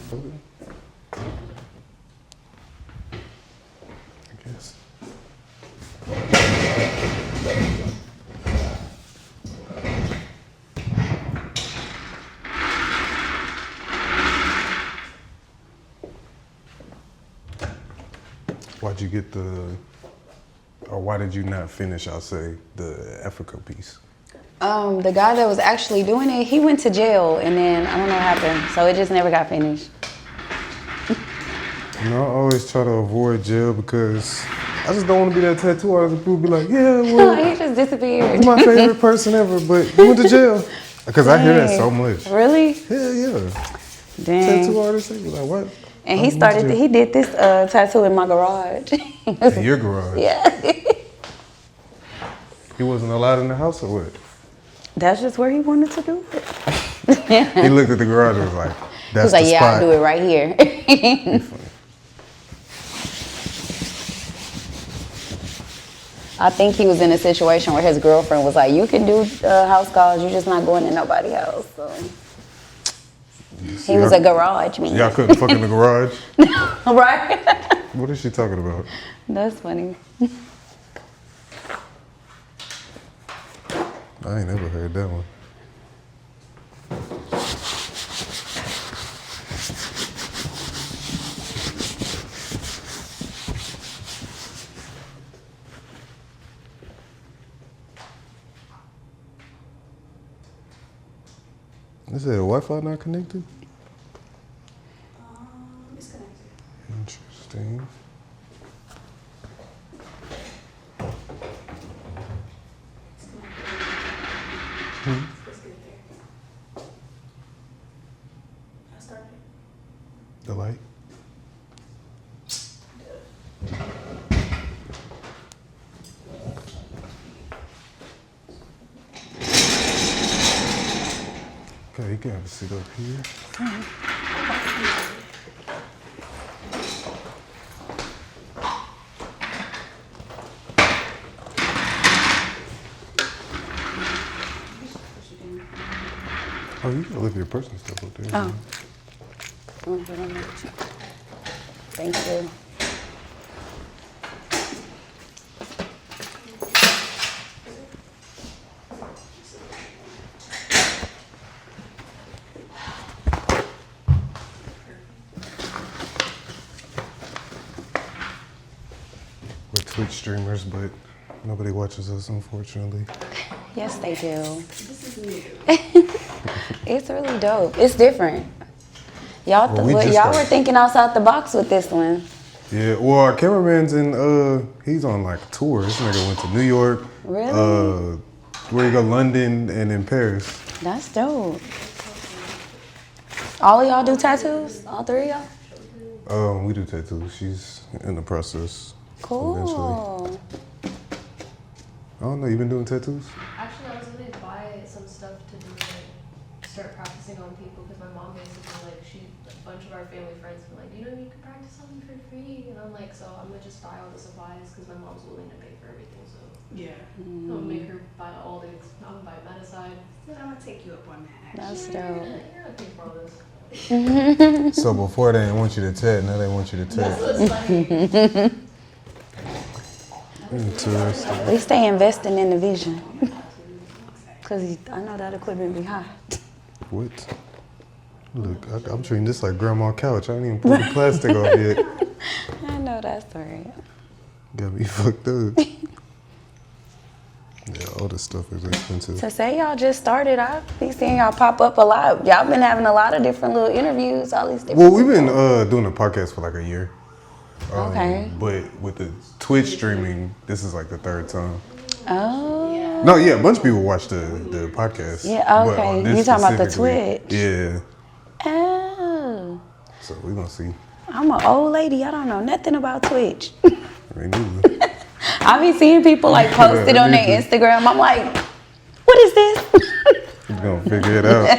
I guess. Why'd you get or why did you not finish, I'll say, the Africa piece? The guy that was actually doing it, he went to jail, and then I don't know what happened, so it just never got finished. You know, I always try to avoid jail because I just don't want to be that tattoo artist and people be like, yeah, well, He just disappeared. he's my favorite person ever, but he went to jail. Because I hear that so much. Really? Hell yeah. Dang. Tattoo artist, they be like, what? And he did this tattoo in my garage. In your garage? Yeah. He wasn't allowed in the house or what? That's just where he wanted to do it. He looked at the garage and was like, that's He was like, the yeah, spot. I'll do it right here. I think he was in a situation where his girlfriend was like, you can do house calls, you're just not going to nobody's house. So he was a garage man. Y'all couldn't fuck in the garage? Right? What is she talking about? That's funny. I ain't never heard that one. Is it Wi-Fi not connected? It's connected. Interesting. Let's get it there. I started. The light? Okay, you can have a seat up here. Oh, you can look at your personal stuff up there. Oh. Thank you. We're Twitch streamers, but nobody watches us, unfortunately. Yes, they do. This is new. It's really dope. It's different. Y'all, y'all were thinking outside the box with this one. Yeah, well, our cameraman's in, he's on like tour. This nigga went to New York. Really? Where you go, London and in Paris. That's dope. All of y'all do tattoos? All three of y'all? We do tattoos. She's in the process. Cool. Eventually. I don't know, you been doing tattoos? Actually, I was going to buy some stuff to do, like, start practicing on people because my mom basically, like, a bunch of our family friends were like, you know, you can practice on me for free. And I'm like, so I'm going to just buy all the supplies because my mom's willing to pay for everything. So yeah, I'll make her buy all the, I'm going to buy Meticide. But I'm going to take you up on that. That's dope. You're not paying for all this. So before they didn't want you to tat, now they want you to tat. That's what's like. Interesting. At least they investing in the vision. Because I know that equipment be high. What? Look, I'm treating this like grandma's couch. I ain't even put the plastic off yet. I know that's right. Got me fucked up. Yeah, all this stuff is expensive. To say y'all just started, I be seeing y'all pop up a lot. Y'all been having a lot of different little interviews, all these different Well, we've been doing a podcast for like a year. Okay. But with the Twitch streaming, this is like the third time. Oh. No, yeah, a bunch of people watch the podcast. Yeah, but okay. on this You talking about the specifically, Twitch? Yeah. Oh. So we're gonna see. I'm an old lady. I don't know nothing about Twitch. Me neither. I be seeing people like post it on their Instagram. I'm like, what is this? We're gonna figure it out.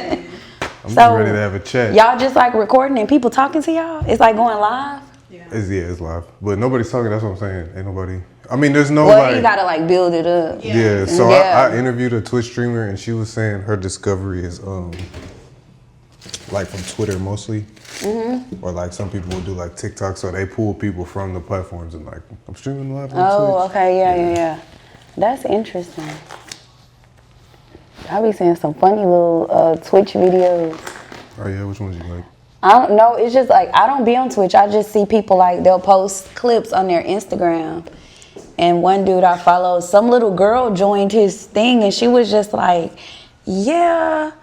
I'm So, ready to have a chat. Y'all just like recording and people talking to y'all? It's like going live? It's live. But nobody's talking, that's what I'm saying. Ain't nobody. I mean, there's no Well, you gotta like build it up. Yeah, so Yeah. I interviewed a Twitch streamer and she was saying her discovery is like from Twitter mostly, or like some people will do like TikTok, so they pull people from the platforms and like I'm streaming live on Oh, Twitch. okay, yeah. That's interesting. I be seeing some funny little Twitch videos. Oh yeah, which ones you like? I don't know. It's just like I don't be on Twitch. I just see people like they'll post clips on their Instagram. And one dude I follow, some little girl joined his thing, and she was just like, "Yeah,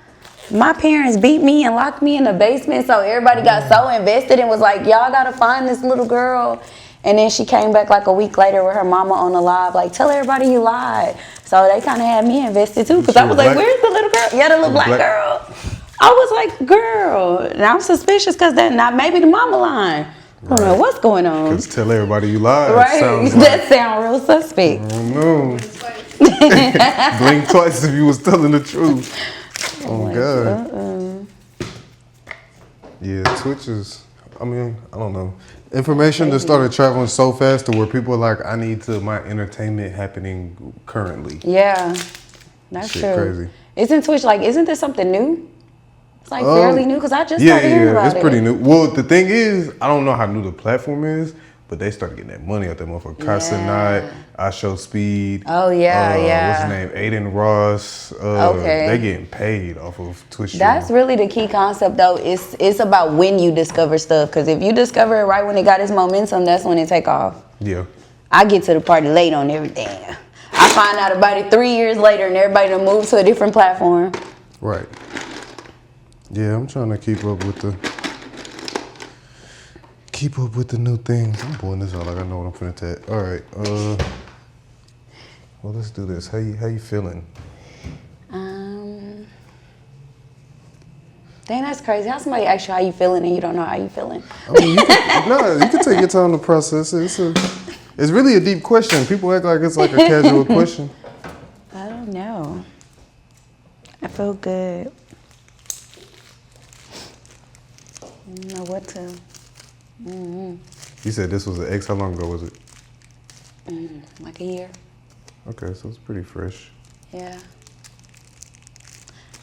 my parents beat me and locked me in the basement." So everybody got so invested and was like, "Y'all gotta find this little girl." And then she came back like a week later with her mama on the live, like, "Tell everybody you lied." So they kind of had me invested too, because I was like, black? "Where's the little girl?" Yeah, the little black girl. I was like, "Girl," and I'm suspicious because then now maybe the mama lying. I don't know what's going on. Because tell everybody you lied. Right? Sounds That sound real suspect. I don't know. Blink twice if you was telling the truth. Oh God. Yeah, Twitch is. I mean, I don't know. Information that started traveling so fast to where people are like, I need to my entertainment happening currently. Yeah, that's Shit true. crazy. Isn't Twitch like? Isn't this something new? It's like fairly new because I just started hearing about it's it. pretty new. Well, the thing is, I don't know how new the platform is, but they started getting that money out that motherfucker. Casanat, I Show Speed. Oh yeah. What's his name? Aiden Ross. Okay. They getting paid off of Twitch. That's really the key concept though. It's about when you discover stuff, because if you discover it right when it got its momentum, that's when it take off. Yeah. I get to the party late on everything. I find out about it 3 years later, and everybody done moved to a different platform. Right. Yeah, I'm trying to keep up with the new things. I'm pulling this out like I know what I'm finna take. All right. Well, let's do this. How you feeling? Dang, that's crazy. How somebody asks you how you feeling and you don't know how you feeling? I mean, you can take your time to process it. It's really a deep question. People act like it's like a casual question. I don't know. I feel good. I don't know what to. You said this was an ex. How long ago was it? Like a year. Okay, so it's pretty fresh. Yeah.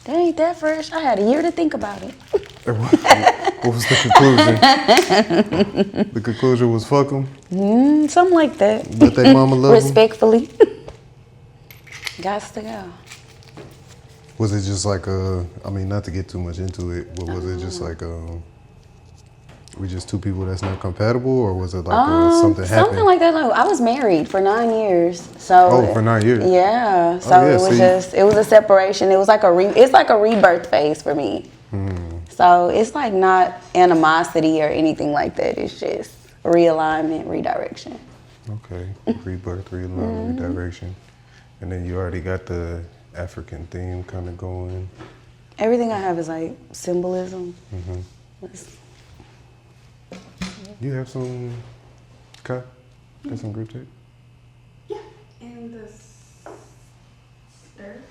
That ain't that fresh. I had a year to think about it. What was the conclusion? The conclusion was fuck them. Something like that. Let their mama love them. Respectfully. Gots to go. Was it just like I mean, not to get too much into it, but was it just like we just two people that's not compatible, or was it like something happened? Something like that. Like, I was married for 9 years, so. Oh, for 9 years. Yeah. So it was it was a separation. It was like it's like a rebirth phase for me. So it's like not animosity or anything like that. It's just realignment, redirection. Okay, rebirth, realignment, redirection, and then you already got the African theme kind of going. Everything I have is like symbolism. You have some, Kai? Got some group tape? Yeah. And the stir.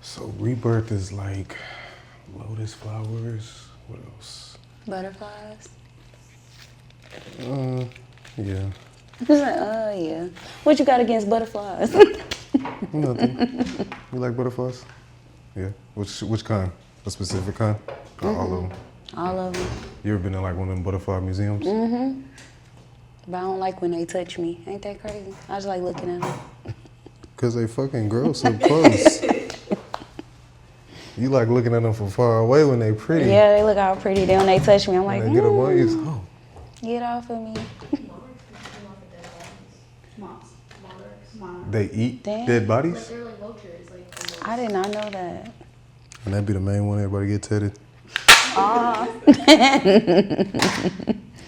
So rebirth is like lotus flowers. What else? Butterflies. Yeah. It's like, yeah. What you got against butterflies? Nothing. You like butterflies? Yeah. Which kind? A specific kind? Or all of them? All of them. You ever been in like one of them butterfly museums? But I don't like when they touch me. Ain't that crazy? I just like looking at them. Cause they fucking gross up close. You like looking at them from far away when they pretty. Yeah, they look all pretty. Then when they touch me, I'm like, When they get up on you, oh. Get off of me. They eat Damn. dead bodies? They're like vultures, like almost. I did not know that. And that'd be the main one everybody get tethered. Aw.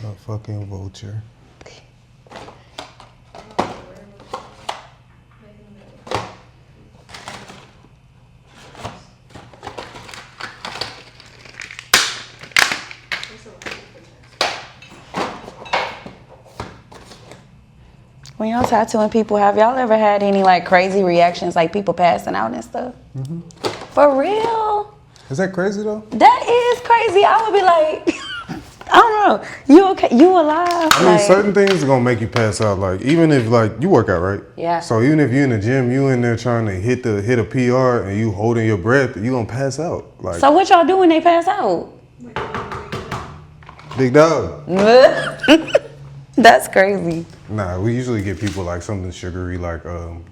A fucking vulture. When y'all tattooing people, have y'all ever had any like crazy reactions, like people passing out and stuff? For real? Is that crazy though? That is crazy. I would be like, I don't know. You okay? You alive? I mean, certain things are gonna make you pass out. Like even if like you work out, right? Yeah. So even if you're in the gym, you in there trying to hit a PR and you holding your breath, you gonna pass out. Like So what y'all do when they pass out? big dog. That's crazy. Nah, we usually get people like something sugary, like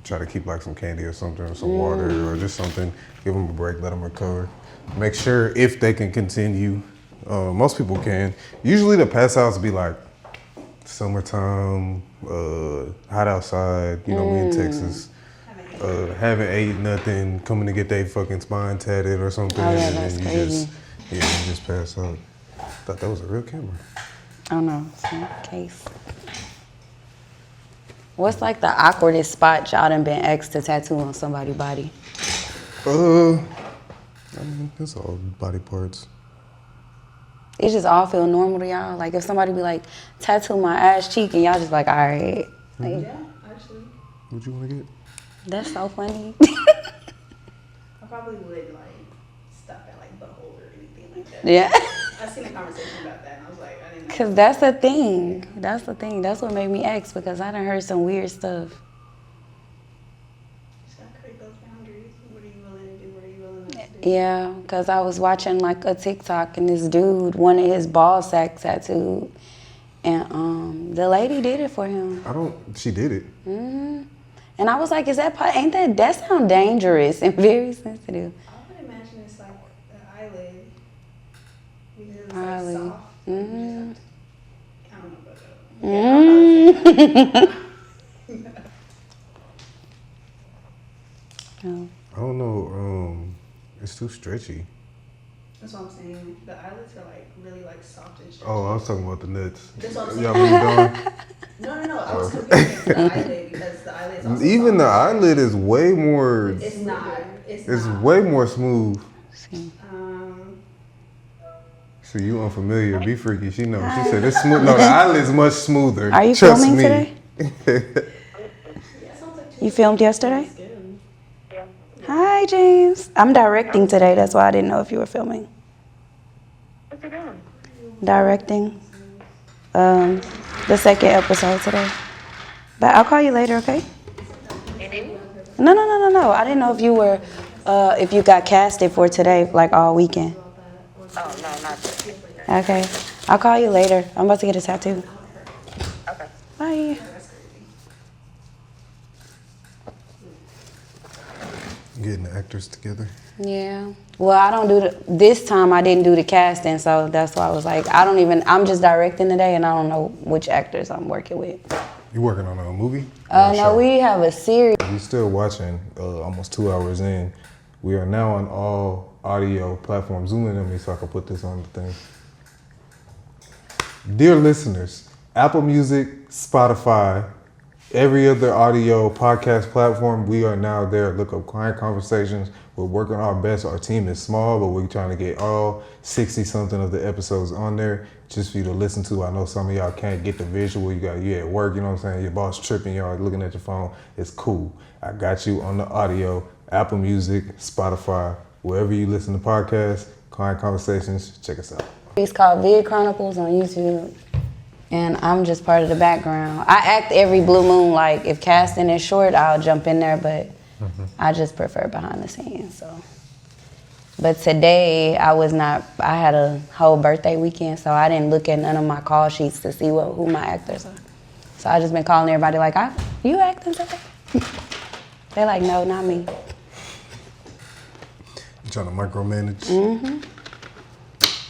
try to keep like some candy or something, or some water, or just something. Give them a break, let them recover. Make sure if they can continue. Most people can. Usually the pass outs be like summertime, hot outside. You know, we in Texas. Haven't ate nothing, coming to get their fucking spine tatted or something, Oh, yeah, and that's then you crazy. you just pass out. Thought that was a real camera. I don't know. Some case. What's like the awkwardest spot y'all done been asked to tattoo on somebody's body? I mean, it's all body parts. It just all feel normal to y'all. Like if somebody be like, tattoo my ass cheek, and y'all just like, all right. Like, Yeah, actually. What you want to get? that's so funny. I probably would like stuff at like butthole or anything like that. Yeah. I seen a conversation about that and I was like, I didn't know. Cause that's the thing. That's the thing. That's what made me ask, because I done heard some weird stuff. Just gotta create those boundaries. What are you willing to do? What are you willing not to do? Yeah, cause I was watching like a TikTok and this dude wanted his ball sack tattooed, and the lady did it for him. She did it. And I was like, is ain't that sound dangerous and very sensitive? I would imagine it's like the eyelid. Because it's Eyelid. like soft. Mhm. I don't know about that. No. I don't know. It's too stretchy. That's what I'm saying. The eyelids are like really like soft and stretchy. Oh, I was talking about the nuts. That's what I'm saying. Y'all moved on. No. I was comparing it to the eyelid because the eyelid is also Even the soft. eyelid is way more. It's not. It's not. way more smooth. See. So you unfamiliar? Be freaky. She knows. She said it's smooth. No, the eyelid's much smoother. Are you Trust filming me. today? Yeah, sounds like You filmed yesterday? skin. Hi, James. I'm directing today. That's why I didn't know if you were filming. What's it doing? Directing the second episode today. But I'll call you later, okay? No. I didn't know if you were, if you got casted for today, like all weekend. Oh, no, not that. Okay. I'll call you later. I'm about to get a tattoo. Okay. Bye. Getting the actors together. Yeah. Well, I don't do this time I didn't do the casting, so that's why I was like, I'm just directing today and I don't know which actors I'm working with. You working on a movie? Or a No, show? we have a series. We still watching. Almost 2 hours in. We are now on all audio platforms. Zoom in on me so I can put this on the thing. Dear listeners, Apple Music, Spotify, every other audio podcast platform, we are now there. Look up Client Conversations. We're working our best. Our team is small, but we're trying to get all 60-something of the episodes on there just for you to listen to. I know some of y'all can't get the visual. You at work, you know what I'm saying? Your boss tripping, y'all looking at your phone. It's cool. I got you on the audio, Apple Music, Spotify, wherever you listen to podcasts, Client Conversations, check us out. It's called Vid Chronicles on YouTube. And I'm just part of the background. I act every blue moon, like if casting is short, I'll jump in there, but I just prefer behind the scenes, so. But today, I had a whole birthday weekend, so I didn't look at none of my call sheets to see who my actors are. So I just been calling everybody like, you acting today? They're like, no, not me. You trying to micromanage?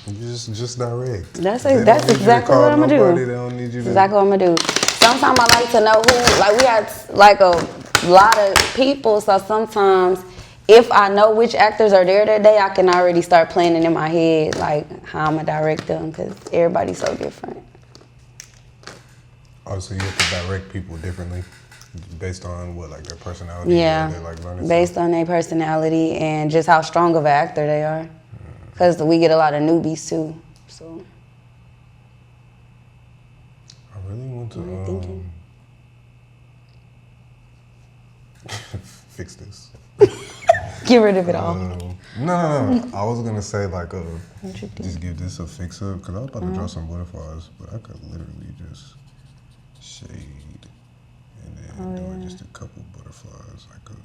Just direct. That's They don't exactly need you to call what I'm gonna nobody. do. They don't need you to. Exactly what I'm gonna do. Sometimes I like to know who, like we had like a lot of people, so sometimes if I know which actors are there that day, I can already start planning in my head like how I'm gonna direct them, because everybody's so different. Oh, so you have to direct people differently based on what, like their personality? Yeah, or they like learning based on their personality and just how strong of an actor they are. Because we get a lot of newbies too, so. I really want What are you thinking? fix this. Get rid of it all. No. I was gonna say like What you do? just give this a fix up because I was about to draw some butterflies, but I could literally just shade and then do just a couple butterflies. I could.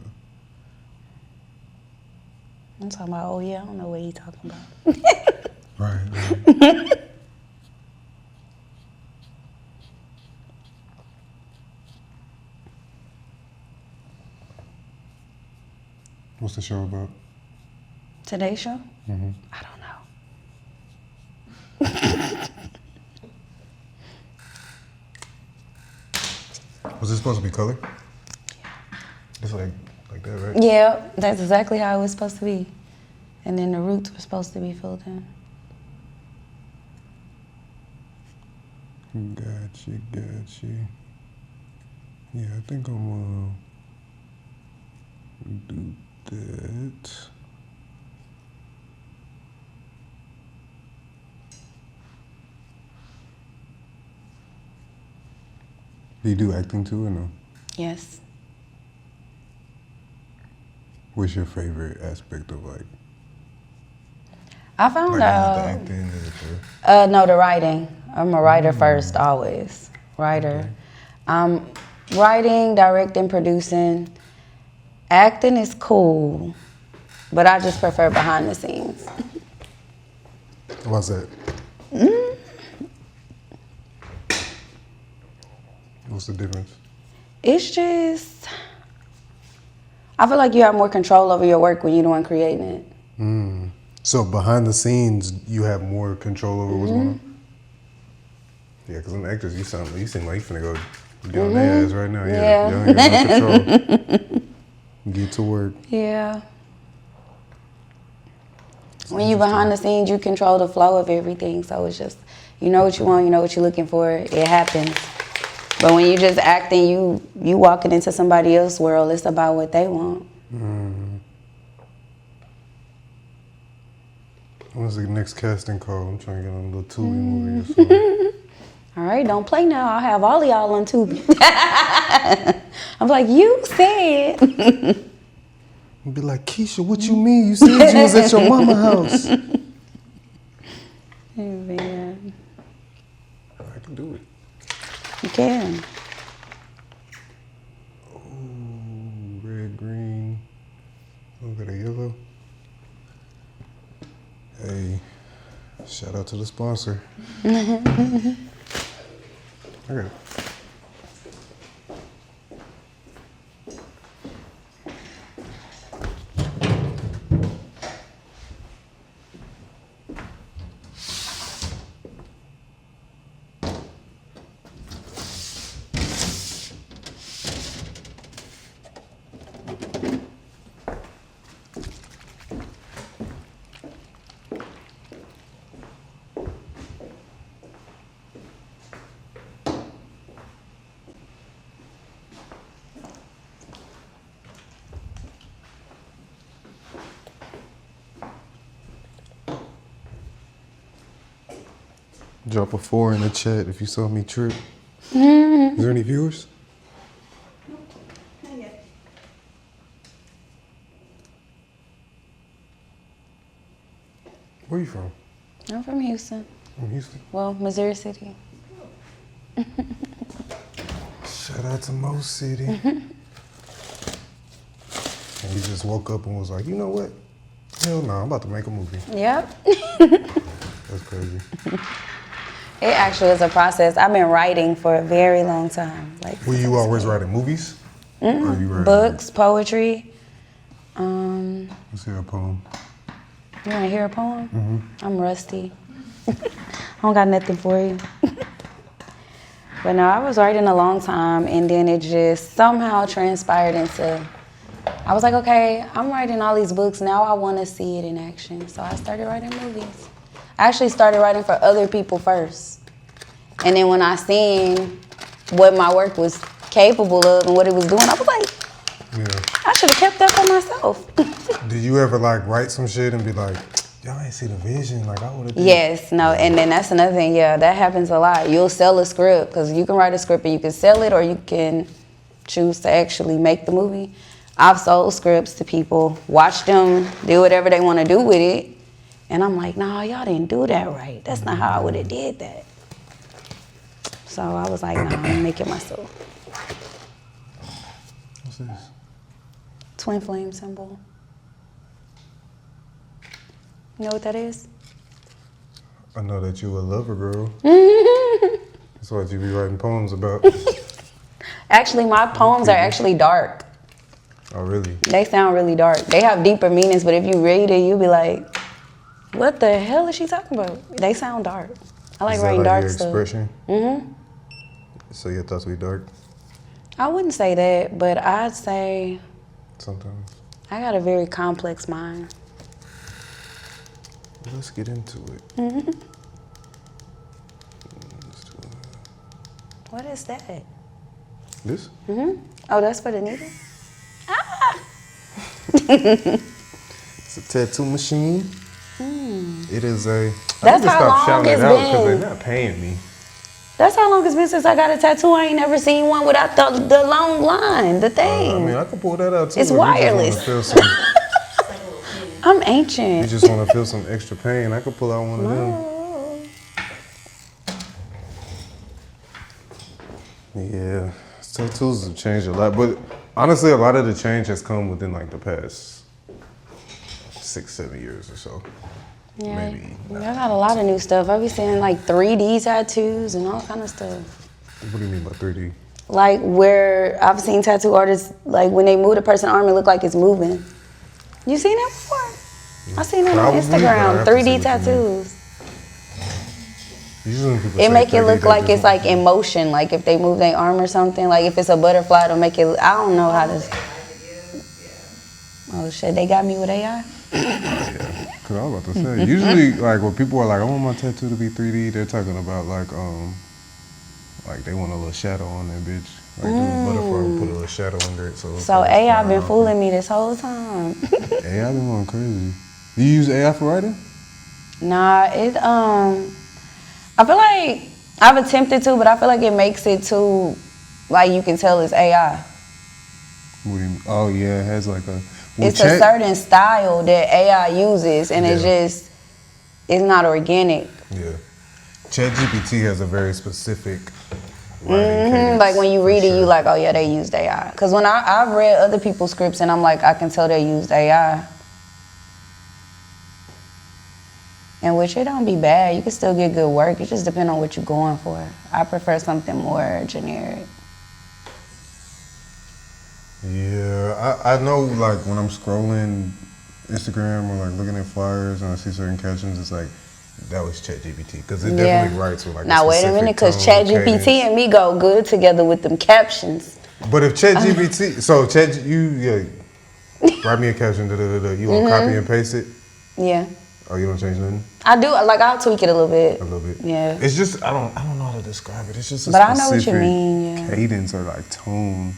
I'm talking about, oh yeah, I don't know what he talking about. Right. What's the show about? Today's show? Mm-hmm. I don't know. Was this supposed to be color? It's like that, right? Yeah, that's exactly how it was supposed to be. And then the roots were supposed to be filled in. Gotcha. Yeah, I think I'm gonna do that. Do you do acting too or no? Yes. What's your favorite aspect of like I found the out. acting? Is it the No, the writing. I'm a writer first, always. Writer. Writing, directing, producing. Acting is cool, but I just prefer behind the scenes. What's that? What's the difference? It's just, I feel like you have more control over your work when you're the one creating it. So behind the scenes, you have more control over what's going on. Yeah, because I'm actors. You seem like you finna go get on their ass right now. Yeah. You don't have no control. Get to work. Yeah. When you behind the scenes, you control the flow of everything. So it's just, you know what you want, you know what you're looking for. It happens. But when you just acting, you walking into somebody else's world. It's about what they want. When's the next casting call? I'm trying to get on a little Tubi movie or something. All right, don't play now. I'll have all of y'all on Tubi. I'm like, you said. And be like, Keisha, what you mean? You said you was at your mama's house. Oh, man. I can do it. You can. Ooh, red, green. Look at the yellow. Hey, shout out to the sponsor. Okay. Drop a 4 in the chat if you saw me trip. Is there any viewers? Not yet. Where you from? I'm from Houston. From Houston. Well, Missouri City. Shout out to Mo City. And he just woke up and was like, you know what? Hell no, I'm about to make a movie. Yep. That's crazy. It actually is a process. I've been writing for a very long time. Like, Were you always writing movies? Or you writing books, poetry. Let's hear a poem. You want to hear a poem? I'm rusty. I don't got nothing for you. But no, I was writing a long time, and then it just somehow transpired into, I was like, okay, I'm writing all these books. Now I want to see it in action. So I started writing movies. I actually started writing for other people first. And then when I seen what my work was capable of and what it was doing, I was like, Yeah. I should have kept that for myself. Did you ever like write some shit and be like, y'all ain't see the vision, like I would have. Yes, no, and then that's another thing. Yeah, that happens a lot. You'll sell a script because you can write a script and you can sell it, or you can choose to actually make the movie. I've sold scripts to people, watched them do whatever they want to do with it, and I'm like, nah, y'all didn't do that right. That's not how I would have did that. So I was like, nah, I'm gonna make it myself. What's this? Twin flame symbol. You know what that is? I know that you a lover girl. That's what you be writing poems about. Actually, my poems are actually dark. Oh, really? They sound really dark. They have deeper meanings, but if you read it, you'll be like, what the hell is she talking about? They sound dark. I like Is that writing like dark your stuff. expression? Mm-hmm. So your thoughts be dark I wouldn't say that, but I'd say sometimes? I got a very complex mind. Let's get into it. Mm-hmm. What is that? This? Mm-hmm. Oh, that's for the needle? It's a tattoo machine. It is a. That's I need to how stop long shouting it's it out because been. they're not paying me. That's how long it's been since I got a tattoo. I ain't never seen one without the long line, the thing. I mean, I could pull that out too. It's if wireless. You just wanna feel I'm you ancient. just want to feel some extra pain. I could pull out one of them. Yeah, tattoos have changed a lot, but honestly, a lot of the change has come within like the past 6-7 years or so. Yeah, Maybe. I got a lot of new stuff. I be seeing like 3D tattoos and all kind of stuff. What do you mean by 3D? Like where I've seen tattoo artists, like when they move the person's arm, it look like it's moving. You seen that before? I seen that on Probably, but I Instagram. have to see 3D what you mean. tattoos. Usually when people It say make it 3D, look they like just it's like in motion. Like if they move their arm or something. Like if it's a butterfly, it'll make it. I don't know how to. Oh shit! They got me with AI. Cause I was about to say, usually like when people are like, I want my tattoo to be 3D, they're talking about like they want a little shadow on that bitch. Like do a butterfly and put a little shadow under it. So AI been fooling me this whole time. AI been going crazy. Do you use AI for writing? Nah, it I feel like I've attempted to, but I feel like it makes it too, like you can tell it's AI. What do you mean? Oh yeah, it has like a. It's a certain style that AI uses, and Yeah. it's not organic. Yeah. ChatGPT has a very specific writing cadence. Like when you for read it, you sure. like, oh yeah, they used AI. Because when I've read other people's scripts, and I'm like, I can tell they used AI. And which it don't be bad. You can still get good work. It just depends on what you're going for. I prefer something more generic. Yeah, I know like when I'm scrolling Instagram or like looking at flyers and I see certain captions, it's like, that was ChatGPT. Because it definitely writes with like now a wait a specific minute, because tone, ChatGPT cadence. and me go good together with them captions. But if ChatGPT, so write me a caption, you gonna copy and paste it? Yeah. Oh, you don't change nothing? I do, like I'll tweak it a little bit. A little bit. Yeah. It's just I don't know how to describe it. It's just a But I know specific what you mean, yeah. cadence or like tone.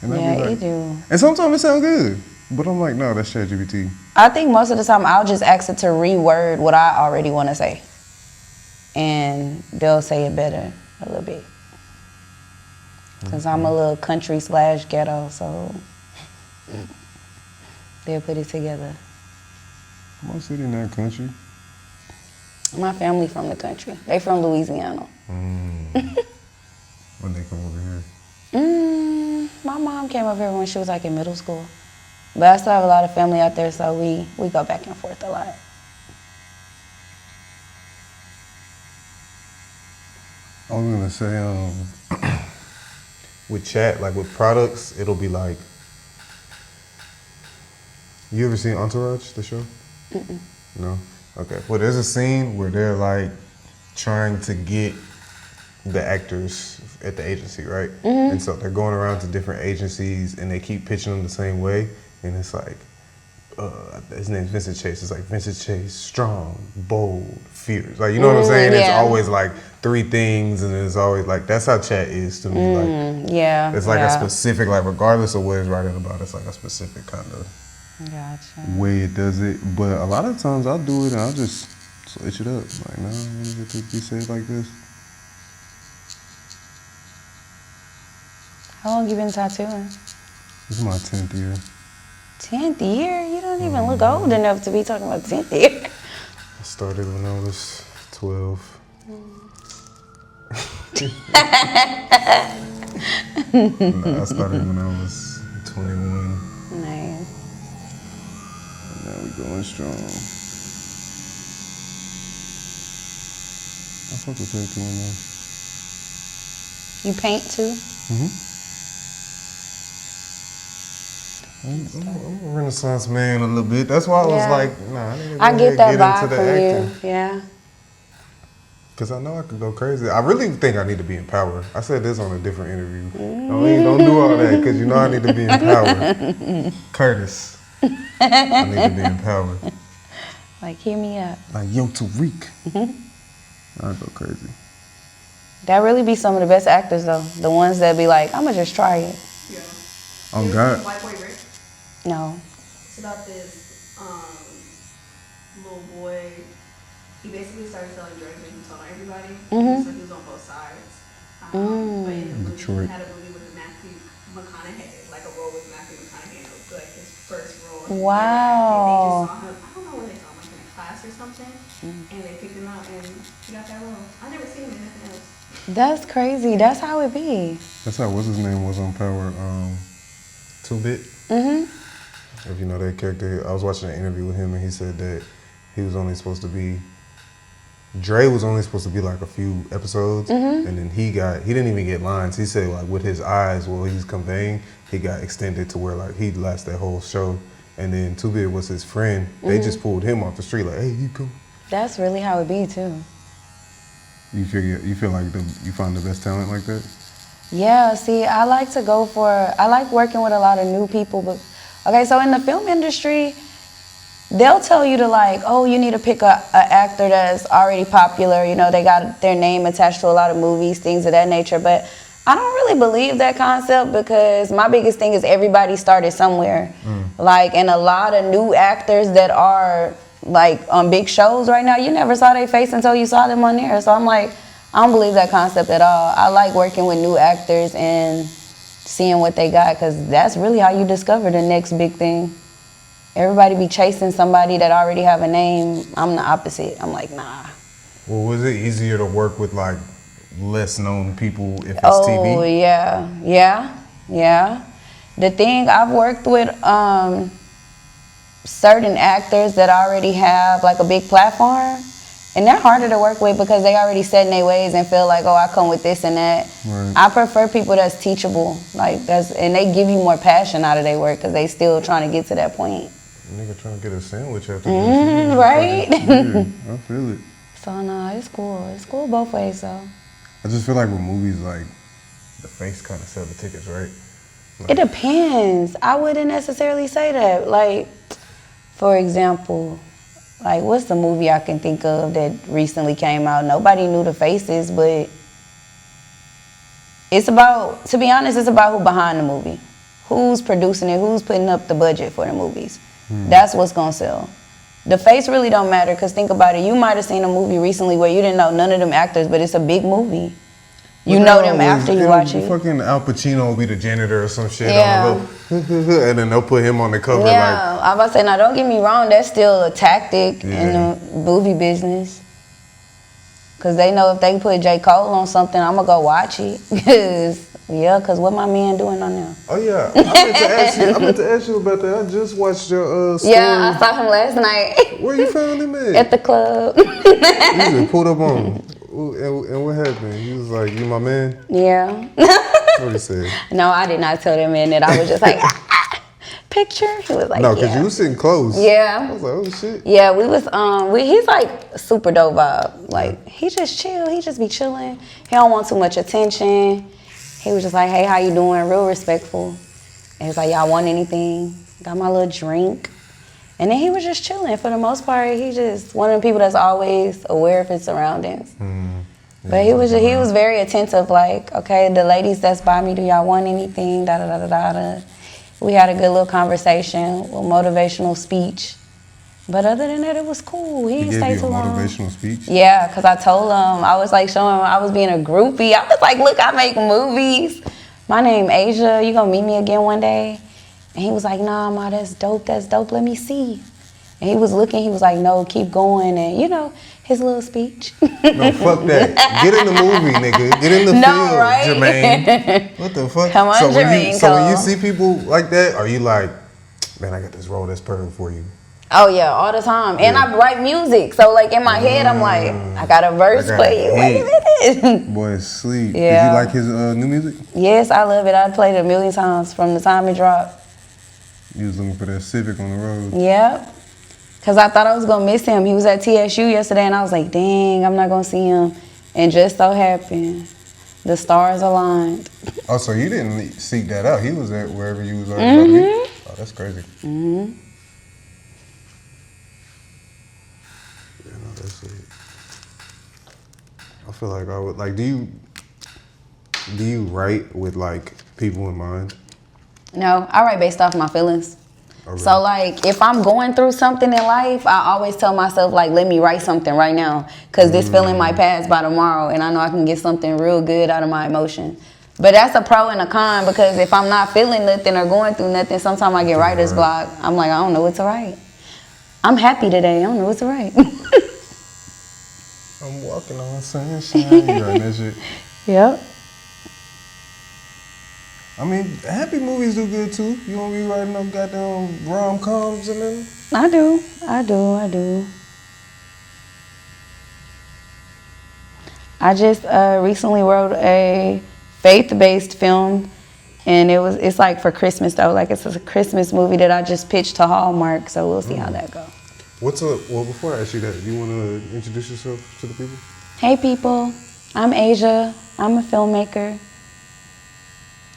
And I be Yeah, like, it do. And sometimes it sounds good, but I'm like, no, that's ChatGPT. I think most of the time I'll just ask it to reword what I already want to say. And they'll say it better a little bit. Because I'm a little country/ghetto, so they'll put it together. What city in that country? My family from the country. They from Louisiana. When they come over here. My mom came over here when she was like in middle school. But I still have a lot of family out there, so we go back and forth a lot. I was gonna say, with chat, like with products, it'll be like, you ever seen Entourage, the show? No? Okay. Well, there's a scene where they're like trying to get the actors at the agency, right? And so they're going around to different agencies and they keep pitching them the same way. And it's like, his name's Vincent Chase. It's like Vincent Chase, strong, bold, fierce. Like, you know what I'm saying? It's yeah. always like 3 things and it's always like, that's how chat is to me. Like, Yeah. it's like yeah. a specific, like regardless of what it's writing about, it's like a specific kind of Gotcha. way it does it. But a lot of times I'll do it and I'll just switch it up. Like, no, I want it to be said like this. How long you been tattooing? This is my 10th year. 10th year? You don't even look old enough to be talking about 10th year. I started when I was 12. Nah, I started when I was 21. Nice. And now we going strong. I fuck with that one though. You paint too? I'm a Renaissance man a little bit. That's why I was Yeah. like, nah, I need to go I ahead get and that get vibe into the from acting. you. Yeah. Because I know I could go crazy. I really think I need to be in power. I said this on a different interview. Don't do all that because you know I need to be in power. Curtis. I need to be in power. Like, hear me out. Like, yo, Tariq. I'd go crazy. That really be some of the best actors, though. The ones that be like, I'm going to just try it. Yeah. Oh, You ever God. seen White Boy Rick? No. It's about this little boy. He basically started selling drugs and he told everybody. So he was on both sides. But in the movie, Detroit. he had a movie with Matthew McConaughey, like a role with Matthew McConaughey. It was like his first role. And Wow. they just saw him. I don't know where they saw him, like in a class or something. And they picked him out and he got that role. I never seen him in anything else. That's crazy. That's how it be. That's how, what's his name was on Power? 2-Bit. If you know that character, I was watching an interview with him and he said that he was only supposed to be, Dre was only supposed to be like a few episodes, and then he didn't even get lines. He said like with his eyes, while he's conveying, he got extended to where like he lasted that whole show. And then 2-Bit was his friend. They just pulled him off the street like, hey, you come. That's really how it be, too. You feel like you find the best talent like that? Yeah, see, I like working with a lot of new people. But okay, so in the film industry, they'll tell you to like, oh, you need to pick a actor that's already popular. You know, they got their name attached to a lot of movies, things of that nature. But I don't really believe that concept because my biggest thing is everybody started somewhere. Like, and a lot of new actors that are like on big shows right now, you never saw their face until you saw them on there. So I'm like, I don't believe that concept at all. I like working with new actors and seeing what they got because that's really how you discover the next big thing. Everybody be chasing somebody that already have a name. I'm the opposite. I'm like, nah. Well, was it easier to work with like less known people if it's Oh, TV? yeah. The thing, I've worked with certain actors that already have like a big platform, and they're harder to work with because they already set in their ways and feel like, oh, I come with this and that. Right. I prefer people that's teachable, and they give you more passion out of their work because they still trying to get to that point. Nigga trying to get a sandwich after this. Right? Yeah, I feel it. So no, it's cool. It's cool both ways, though. I just feel like with movies, like the face kind of sell the tickets, right? Like, It depends. I wouldn't necessarily say that. Like, for example, like what's the movie I can think of that recently came out? Nobody knew the faces, but it's about, to be honest, it's about who behind the movie. Who's producing it, who's putting up the budget for the movies. That's what's gonna sell. The face really don't matter, because think about it, you might have seen a movie recently where you didn't know none of them actors, but it's a big movie. You know them after you watch it. Fucking Al Pacino will be the janitor or some shit Yeah. on a little, and then they'll put him on the cover. Yeah, I'm about to say, now don't get me wrong, that's still a tactic in Yeah. the movie business. Because they know if they put J. Cole on something, I'm going to go watch it. Because what my man doing on there? Oh yeah, I meant to ask you about that. I just watched your story. Yeah, I saw him last night Where you found him at? at the club. You just pulled up on him. And what happened? He was like, "You my man." Yeah. What he said? No, I did not tell that man that. I was just like, picture? He was like, No, because yeah. you was sitting close. I Yeah. was like, "Oh shit." Yeah, we was he's like super dope vibe. Like he just chill, he just be chilling. He don't want too much attention. He was just like, hey, how you doing? Real respectful. And he's like, y'all want anything? Got my little drink. And then he was just chilling. For the most part, he just one of the people that's always aware of his surroundings. But he was very attentive, like, okay, the ladies that's by me, do y'all want anything? Da da da da da. We had a good little conversation, with motivational speech. But other than that, it was cool. He He didn't gave stay you a too long. motivational speech. Yeah, because I told him, I was like showing him I was being a groupie. I was like, look, I make movies. My name Asija. You gonna meet me again one day? And he was like, nah, ma, that's dope, let me see. And he was looking, he was like, no, keep going. And, you know, his little speech. No, fuck that. Get in the movie, nigga. Get in the No, field, right? Jermaine. What the fuck? Come on, so Jermaine, when you Cole. see people like that, are you like, man, I got this role that's perfect for you? Oh, yeah, all the time. And I write music. So, like, in my head, I'm like, I got a verse for you. Wait a minute. Boy, sleep. Yeah. Did you like his new music? Yes, I love it. I played it a million times from the time it dropped. You was looking for that Civic on the road. Yep. Because I thought I was going to miss him. He was at TSU yesterday, and I was like, dang, I'm not going to see him. And just so happened, the stars aligned. Oh, so you didn't seek that out. He was at wherever you was already about to be? Oh, that's crazy. Mm-hmm. Yeah, no, that's it. I feel like I would, like, do you write with, like, people in mind? No, I write based off my feelings. Oh, really? So, like, if I'm going through something in life, I always tell myself, like, let me write something right now. Because this feeling might pass by tomorrow, and I know I can get something real good out of my emotion. But that's a pro and a con, because if I'm not feeling nothing or going through nothing, sometimes I get writer's block. I'm like, I don't know what to write. I'm happy today. I don't know what to write. I'm walking on sunshine. You writing that shit? Yep. I mean, happy movies do good too. You won't be writing no goddamn rom-coms and then. I do. I just recently wrote a faith-based film, and it's like for Christmas though. Like, it's a Christmas movie that I just pitched to Hallmark, so we'll see how that goes. Well, before I ask you that, you want to introduce yourself to the people? Hey people, I'm Asia. I'm a filmmaker.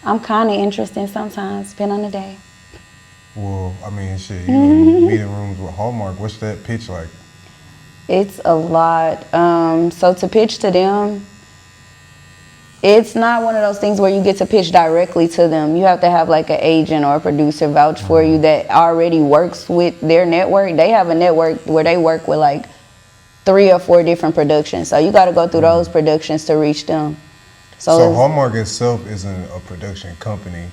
I'm kind of interesting sometimes, depending on the day. Well, I mean, shit, you in meeting rooms with Hallmark. What's that pitch like? It's a lot. So to pitch to them, it's not one of those things where you get to pitch directly to them. You have to have like an agent or a producer vouch for you that already works with their network. They have a network where they work with like 3 or 4 different productions. So you got to go through those productions to reach them. So Hallmark itself isn't a production company.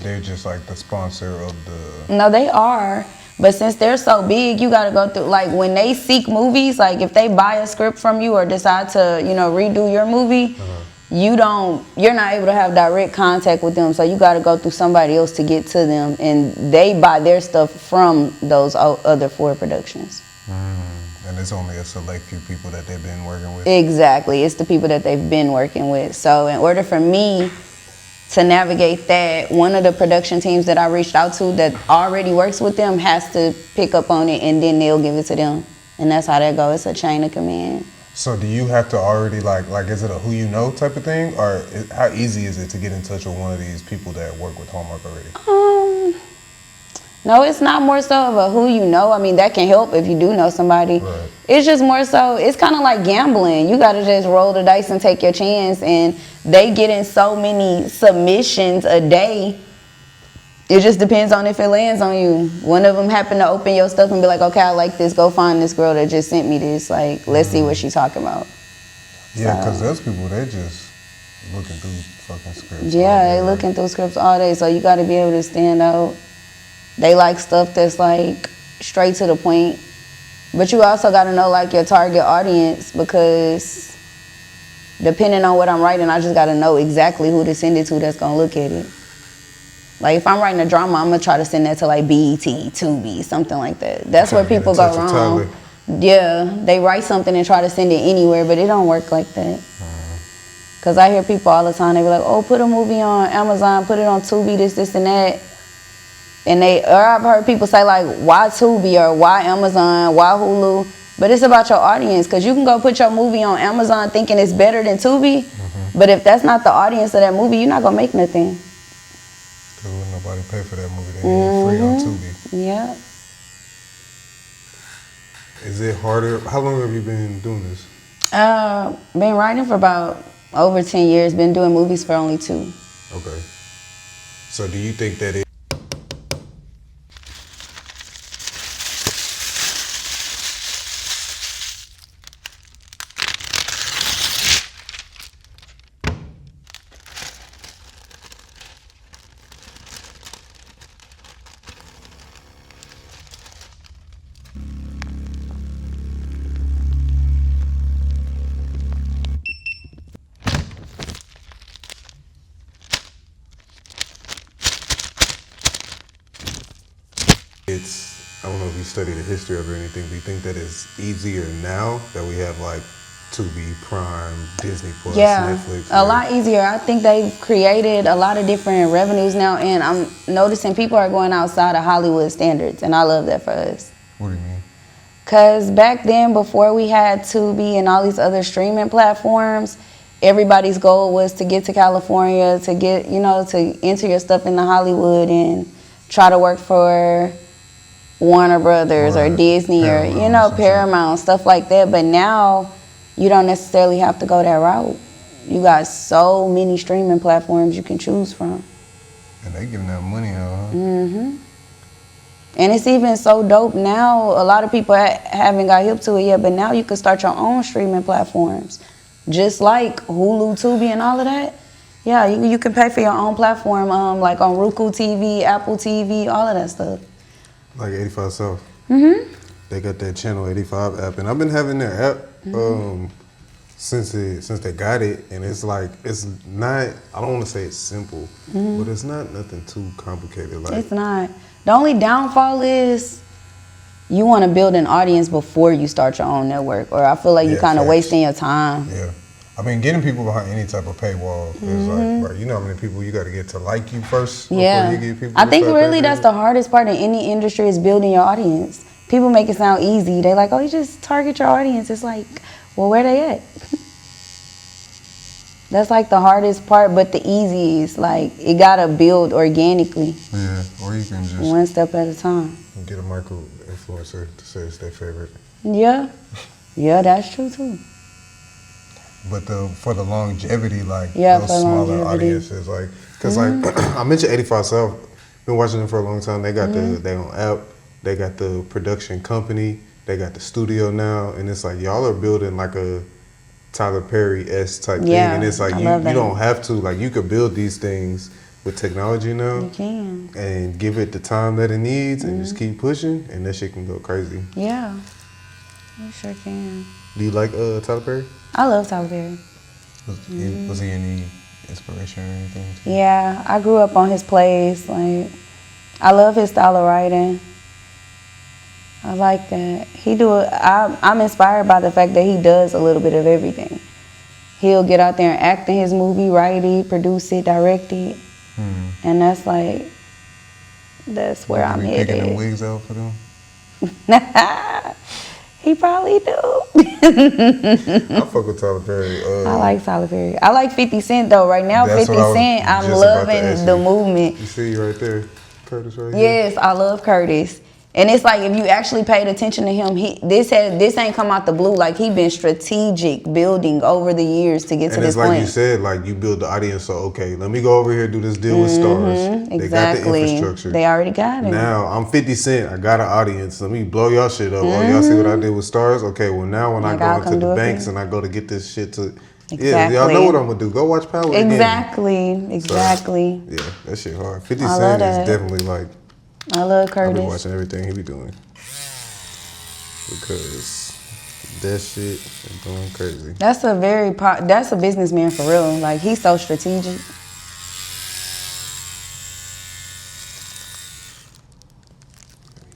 They're just like the sponsor of the... No, they are. But since they're so big, you got to go through, like, when they seek movies, like, if they buy a script from you or decide to, you know, redo your movie, you're not able to have direct contact with them. So you got to go through somebody else to get to them. And they buy their stuff from those other 4 productions. And it's only a select few people that they've been working with. Exactly. It's the people that they've been working with. So in order for me to navigate that, one of the production teams that I reached out to that already works with them has to pick up on it, and then they'll give it to them. And that's how that goes. It's a chain of command. So do you have to already, like is it a who you know type of thing? Or how easy is it to get in touch with one of these people that work with Hallmark already? No, it's not more so of a who you know. I mean, that can help if you do know somebody. Right. It's just more so, it's kind of like gambling. You got to just roll the dice and take your chance. And they get in so many submissions a day. It just depends on if it lands on you. One of them happened to open your stuff and be like, okay, I like this. Go find this girl that just sent me this. Like, let's see what she's talking about. Yeah, because those people, they just looking through fucking scripts. Yeah, they looking through scripts all day. So you got to be able to stand out. They like stuff that's like straight to the point. But you also got to know like your target audience, because depending on what I'm writing, I just got to know exactly who to send it to that's going to look at it. Like if I'm writing a drama, I'm going to try to send that to like BET, Tubi, something like that. That's where people go wrong. Yeah, they write something and try to send it anywhere, but it don't work like that. Because I hear people all the time, they be like, oh, put a movie on Amazon, put it on Tubi, this, and that. And I've heard people say like, why Tubi or why Amazon, why Hulu? But it's about your audience, because you can go put your movie on Amazon thinking it's better than Tubi. But if that's not the audience of that movie, you're not going to make nothing. Because wouldn't nobody pay for that movie. They get free on Tubi. Yeah. Is it harder? How long have you been doing this? Been writing for about over 10 years. Been doing movies for only 2. Okay. So do you think that I don't know if you study the history of it or anything, do you think that it's easier now that we have like Tubi, Prime, Disney Plus, Netflix? A lot easier. I think they've created a lot of different revenues now, and I'm noticing people are going outside of Hollywood standards, and I love that for us. What do you mean? Because back then, before we had Tubi and all these other streaming platforms, everybody's goal was to get to California, to get, to enter your stuff into Hollywood and try to work for Warner Brothers or Disney or, Paramount, stuff like that. But now you don't necessarily have to go that route. You got so many streaming platforms you can choose from. And they giving that money out, huh? Mm-hmm. And it's even so dope now. A lot of people haven't got hip to it yet, but now you can start your own streaming platforms. Just like Hulu, Tubi, and all of that. Yeah, you can pay for your own platform, like on Roku TV, Apple TV, all of that stuff. Like 85 South. Mm-hmm. They got that Channel 85 app, and I've been having their app since they got it, and it's like, it's not, I don't want to say it's simple, but it's not nothing too complicated. Like, it's not. The only downfall is you want to build an audience before you start your own network, or I feel like you're kind of wasting your time. Yeah. I mean, getting people behind any type of paywall is like, bro, you know how many people you got to get to like you first before you get people I think really paying? that's the hardest part in any industry is building your audience. People make it sound easy. They like, oh, you just target your audience. It's like, well, where they at? That's like the hardest part, but the easiest. Like, it got to build organically. Yeah, or you can just one step at a time. Get a micro influencer to say it's their favorite. Yeah. Yeah, that's true too. But for the longevity, like those smaller audiences, like, because like I mentioned 85 South, been watching them for a long time. They got their own app, they got the production company, they got the studio now, and it's like y'all are building like a Tyler Perry-esque type thing, and it's like you don't have to, like, you could build these things with technology now. You can. And give it the time that it needs and just keep pushing, and that shit can go crazy. Yeah, you sure can. Do you like Tyler Perry? I love Tyler Perry. Was he any inspiration or anything? Yeah, I grew up on his plays. Like, I love his style of writing. I like that. I'm inspired by the fact that he does a little bit of everything. He'll get out there and act in his movie, write it, produce it, direct it. And that's like, that's where I'm headed. Picking them wigs out for them? He probably do. I fuck with Tyler Perry. I like Tyler Perry. I like 50 Cent though. Right now, 50 Cent, I'm loving the movement. You see right there, Curtis right here? Yes, I love Curtis. And it's like, if you actually paid attention to him, this ain't come out the blue. Like, he been strategic building over the years to get to this point. And it's like you said, like, you build the audience, so, okay, let me go over here, do this deal with stars. Exactly. They got the infrastructure. They already got it. Now, I'm 50 Cent, I got an audience, let me blow y'all shit up. Oh, y'all see what I did with stars? Okay, well, now when I go into the banks and I go to get this shit to... Exactly. Yeah, y'all know what I'm going to do. Go watch Power again. Exactly. So, yeah, that shit hard. 50 Cent is definitely like... I love Curtis. I be watching everything he be doing. Because that shit is going crazy. That's a businessman for real. Like, he's so strategic.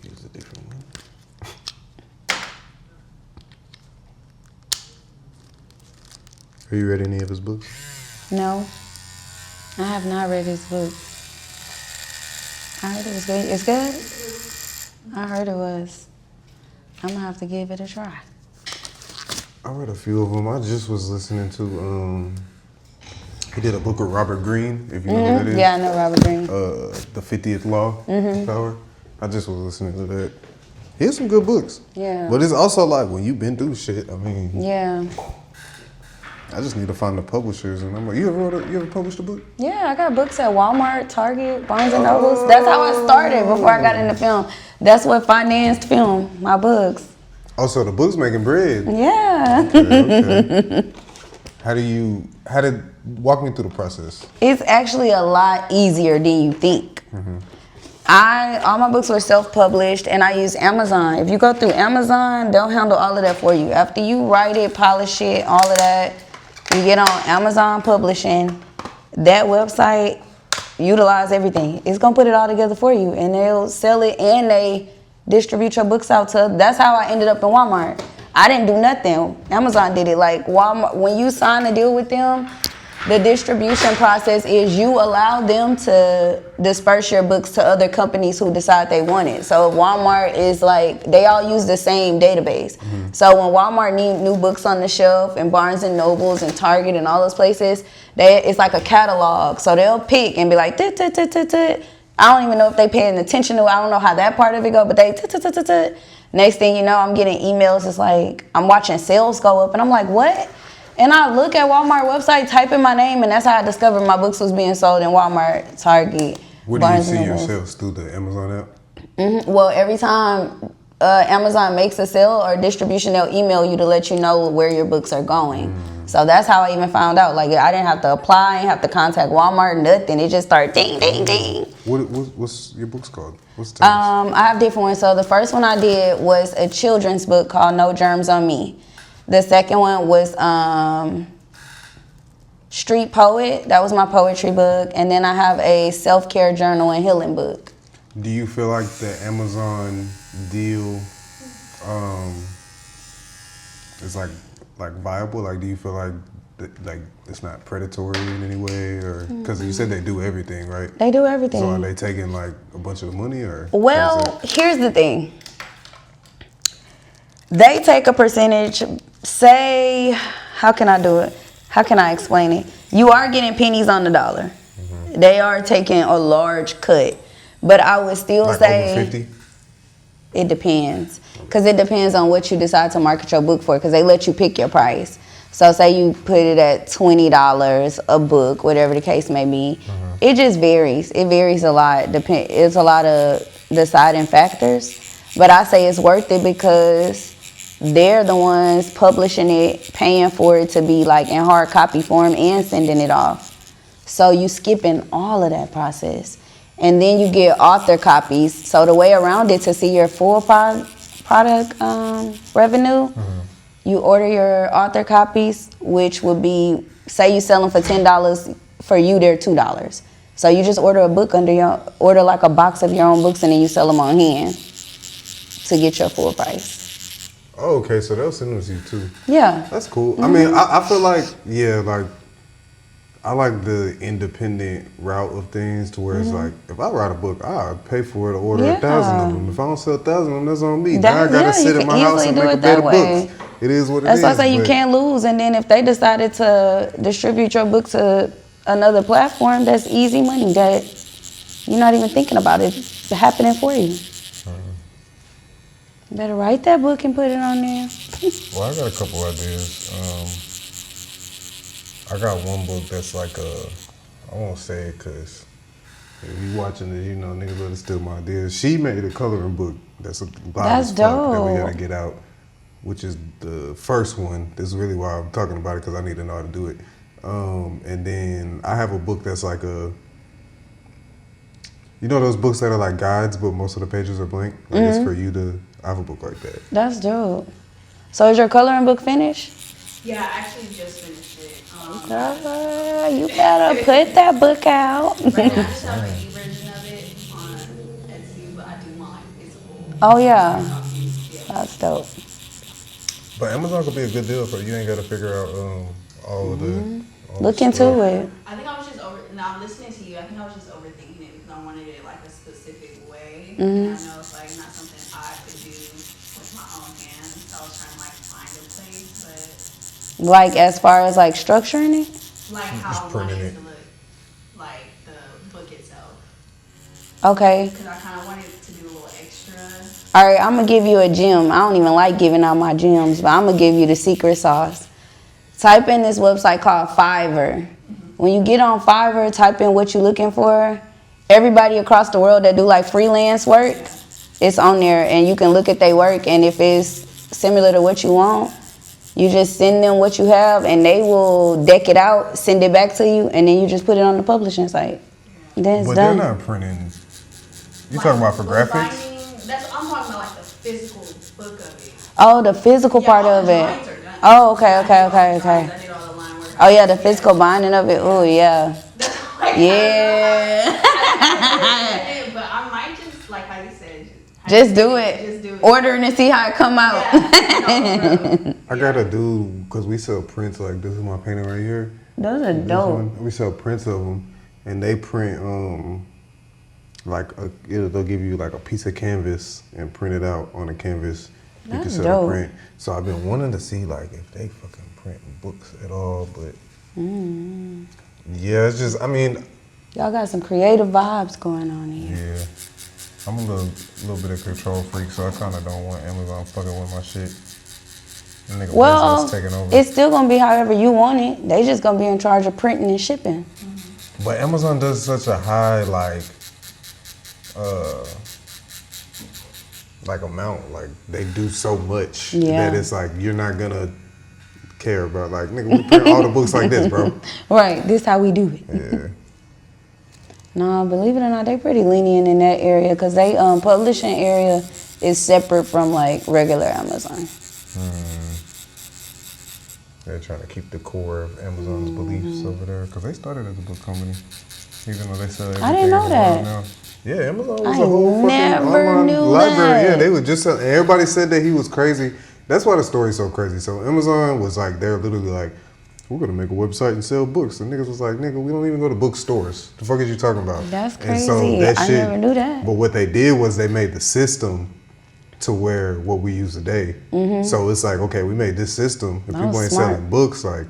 Use a different one. Have you read any of his books? No, I have not read his book. I heard it was good. It's good? I heard it was. I'm gonna have to give it a try. I read a few of them. I just was listening to, he did a book with Robert Greene, if you know who that is. Yeah, I know Robert Greene. The 50th Law of Power. I just was listening to that. He has some good books. Yeah. But it's also like, when you've been through shit, I mean. Yeah. I just need to find the publishers, and I'm like, you ever published a book? Yeah, I got books at Walmart, Target, Barnes and Nobles. That's how I started before I got into film. That's what financed film, my books. Oh, so the book's making bread. Yeah. Okay. Walk me through the process. It's actually a lot easier than you think. All my books were self-published, and I use Amazon. If you go through Amazon, they'll handle all of that for you. After you write it, polish it, all of that, you get on Amazon Publishing. That website utilize everything. It's gonna put it all together for you, and they'll sell it, and they distribute your books out to. That's how I ended up in Walmart. I didn't do nothing. Amazon did it. Like Walmart, when you sign a deal with them, the distribution process is you allow them to disperse your books to other companies who decide they want it. So Walmart is like, they all use the same database. So when Walmart need new books on the shelf, and Barnes and Nobles and Target and all those places, it's like a catalog. So they'll pick and be like, tut, tut, tut, tut, tut. I don't even know if they paying attention to it. I don't know how that part of it go, but they tut, tut, tut, tut, tut. Next thing you know, I'm getting emails. It's like, I'm watching sales go up, and I'm like, what? And I look at Walmart website, type in my name, and that's how I discovered my books was being sold in Walmart, Target, Where do you Barnes see and your Noble. sales? Through the Amazon app? Well, every time Amazon makes a sale or distribution, they'll email you to let you know where your books are going. So that's how I even found out. Like, I didn't have to apply, I didn't have to contact Walmart, nothing. It just started ding, ding, ding. What's your books called? What's the titles? I have different ones. So the first one I did was a children's book called No Germs on Me. The second one was Street Poet. That was my poetry book. And then I have a self-care journal and healing book. Do you feel like the Amazon deal is like viable? Like, do you feel like it's not predatory in any way, or because you said they do everything, right? They do everything. So are they taking like a bunch of the money, or? Well, here's the thing. They take a percentage. Say, how can I do it? How can I explain it? You are getting pennies on the dollar. They are taking a large cut. But I would still like say over 50? It depends. Because it depends on what you decide to market your book for, because they let you pick your price. So say you put it at $20 a book, whatever the case may be. It just varies. It varies a lot. It's a lot of deciding factors. But I say it's worth it because they're the ones publishing it, paying for it to be like in hard copy form and sending it off. So you skipping all of that process. And then you get author copies. So the way around it to see your full product revenue, you order your author copies, which would be, say you sell them for $10, for you they're $2. So you just order a book order like a box of your own books, and then you sell them on hand to get your full price. Oh, okay, so they'll send them to you too. Yeah. That's cool. I mean, I feel like, I like the independent route of things to where it's like, if I write a book, I'll pay for it to order 1,000 of them. If I don't sell 1,000 of them, that's on me. Now I gotta sit in my house and make a better books. It is what it is. That's why I say you can't lose. And then if they decided to distribute your book to another platform, that's easy money that you're not even thinking about it happening for you. You better write that book and put it on there. Well, I got a couple ideas. I got one book that's like I won't say it because if you watching it, you know, niggas let it steal my ideas. She made a coloring book that's dope that we gotta get out, which is the first one. This is really why I'm talking about it, because I need to know how to do it. And then I have a book that's like you know those books that are like guides, but most of the pages are blank? Like it's for you to, I have a book like that. That's dope. So is your coloring book finished? Yeah, I actually just finished it. You better put that book out. Right now, I just have an e-version of it on Etsy, but I do mine physical. Oh, yeah. That's dope. But Amazon could be a good deal for you. Ain't got to figure out all of the. all Look the into stuff. it. I think I was just now listening to you, I think I was just overthinking it because I wanted it like a specific way. And I know it's like not something I could do with my own hands. So I was trying to like find a place, but Like as far as like structuring it? like how I wanted printing it it. to look, like the book itself. Okay. Because I kind of wanted to do a little extra. All right, I'm going to give you a gem. I don't even like giving out my gems, but I'm going to give you the secret sauce. Type in this website called Fiverr. When you get on Fiverr, type in what you're looking for. Everybody across the world that do like freelance work, it's on there, and you can look at their work, and if it's similar to what you want, you just send them what you have, and they will deck it out, send it back to you, and then you just put it on the publishing site. Then it's But done. they're not printing. You talking about for graphics? I'm talking about like the physical book of it. Oh, the physical part all of the it. drawings are done. Oh, okay. I did all the line work. Oh, yeah, the physical binding of it. Oh, yeah. Yeah. But I might just, like how you said, Just do it. Just do it. Order it and see how it come out. Yeah, no, I got a dude, because we sell prints, like this is my painting right here. Those are This dope. one, we sell prints of them, and they print, they'll give you like a piece of canvas and print it out on a canvas. You can That's sell dope. a print. So I've been wanting to see like if they fucking print books at all, but yeah, it's just, I mean, Y'all got some creative vibes going on here. yeah. I'm a little bit of control freak, so I kind of don't want Amazon fucking with my shit. That nigga Well, business taking over. it's still gonna be however you want it. They just gonna be in charge of printing and shipping. But Amazon does such a high like amount. Like they do so much Yeah. that it's like you're not gonna care about like nigga, we print all the books like this, bro. Right, this how we do it. Yeah. No, believe it or not, they pretty lenient in that area because they publishing area is separate from like regular Amazon. They're trying to keep the core of Amazon's beliefs over there because they started as a book company, even though they sell everything. I didn't know that. now. Yeah, Amazon was I a whole fucking never online knew library. that. Yeah, they would just sell, and everybody said that he was crazy. That's why the story's so crazy. So Amazon was like, they're literally like, we're gonna make a website and sell books. And niggas was like, nigga, we don't even go to bookstores. The fuck is you talking about? That's And so crazy. that I shit, never knew that. But what they did was they made the system to where what we use today. So it's like, okay, we made this system. If That people was ain't smart. selling books, like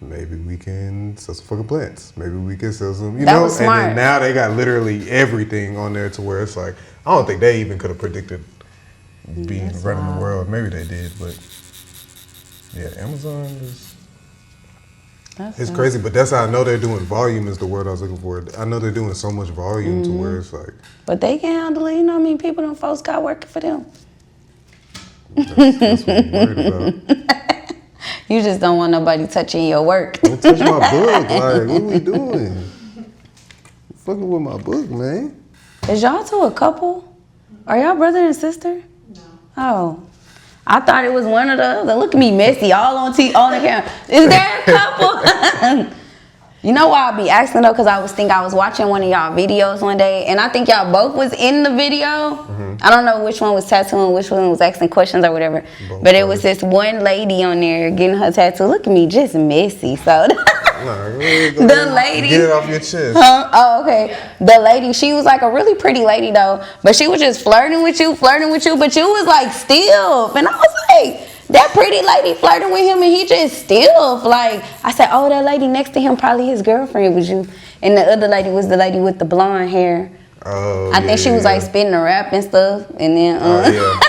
maybe we can sell some fucking plants. Maybe we can sell some, you That know. was And smart. then now they got literally everything on there to where it's like, I don't think they even could have predicted being running the world. Maybe they did, but yeah, Amazon is. It's crazy, but that's how I know they're doing volume is the word I was looking for. I know they're doing so much volume to where it's like, But they can handle it. You know what I mean? People them folks got working for them. that's what I'm worried about. You just don't want nobody touching your work. Don't touch my book. Like, what we doing? Fucking with my book, man. Is y'all two a couple? Are y'all brother and sister? No. Oh. I thought it was one or the other. Look at me messy, all on the camera. Is there a couple? You know why I be asking though? Because I was watching one of y'all videos one day, and I think y'all both was in the video. I don't know which one was tattooing, which one was asking questions or whatever. But it was this one lady on there getting her tattoo. Look at me, just messy. So the lady, get it off your chest. Oh, okay. The lady, she was like a really pretty lady though, but she was just flirting with you, but you was like stiff, and I was like, that pretty lady flirting with him, and he just stiff. Like I said, oh, that lady next to him probably his girlfriend was you, and the other lady was the lady with the blonde hair. Oh, I think she was like spitting the rap and stuff, and then yeah.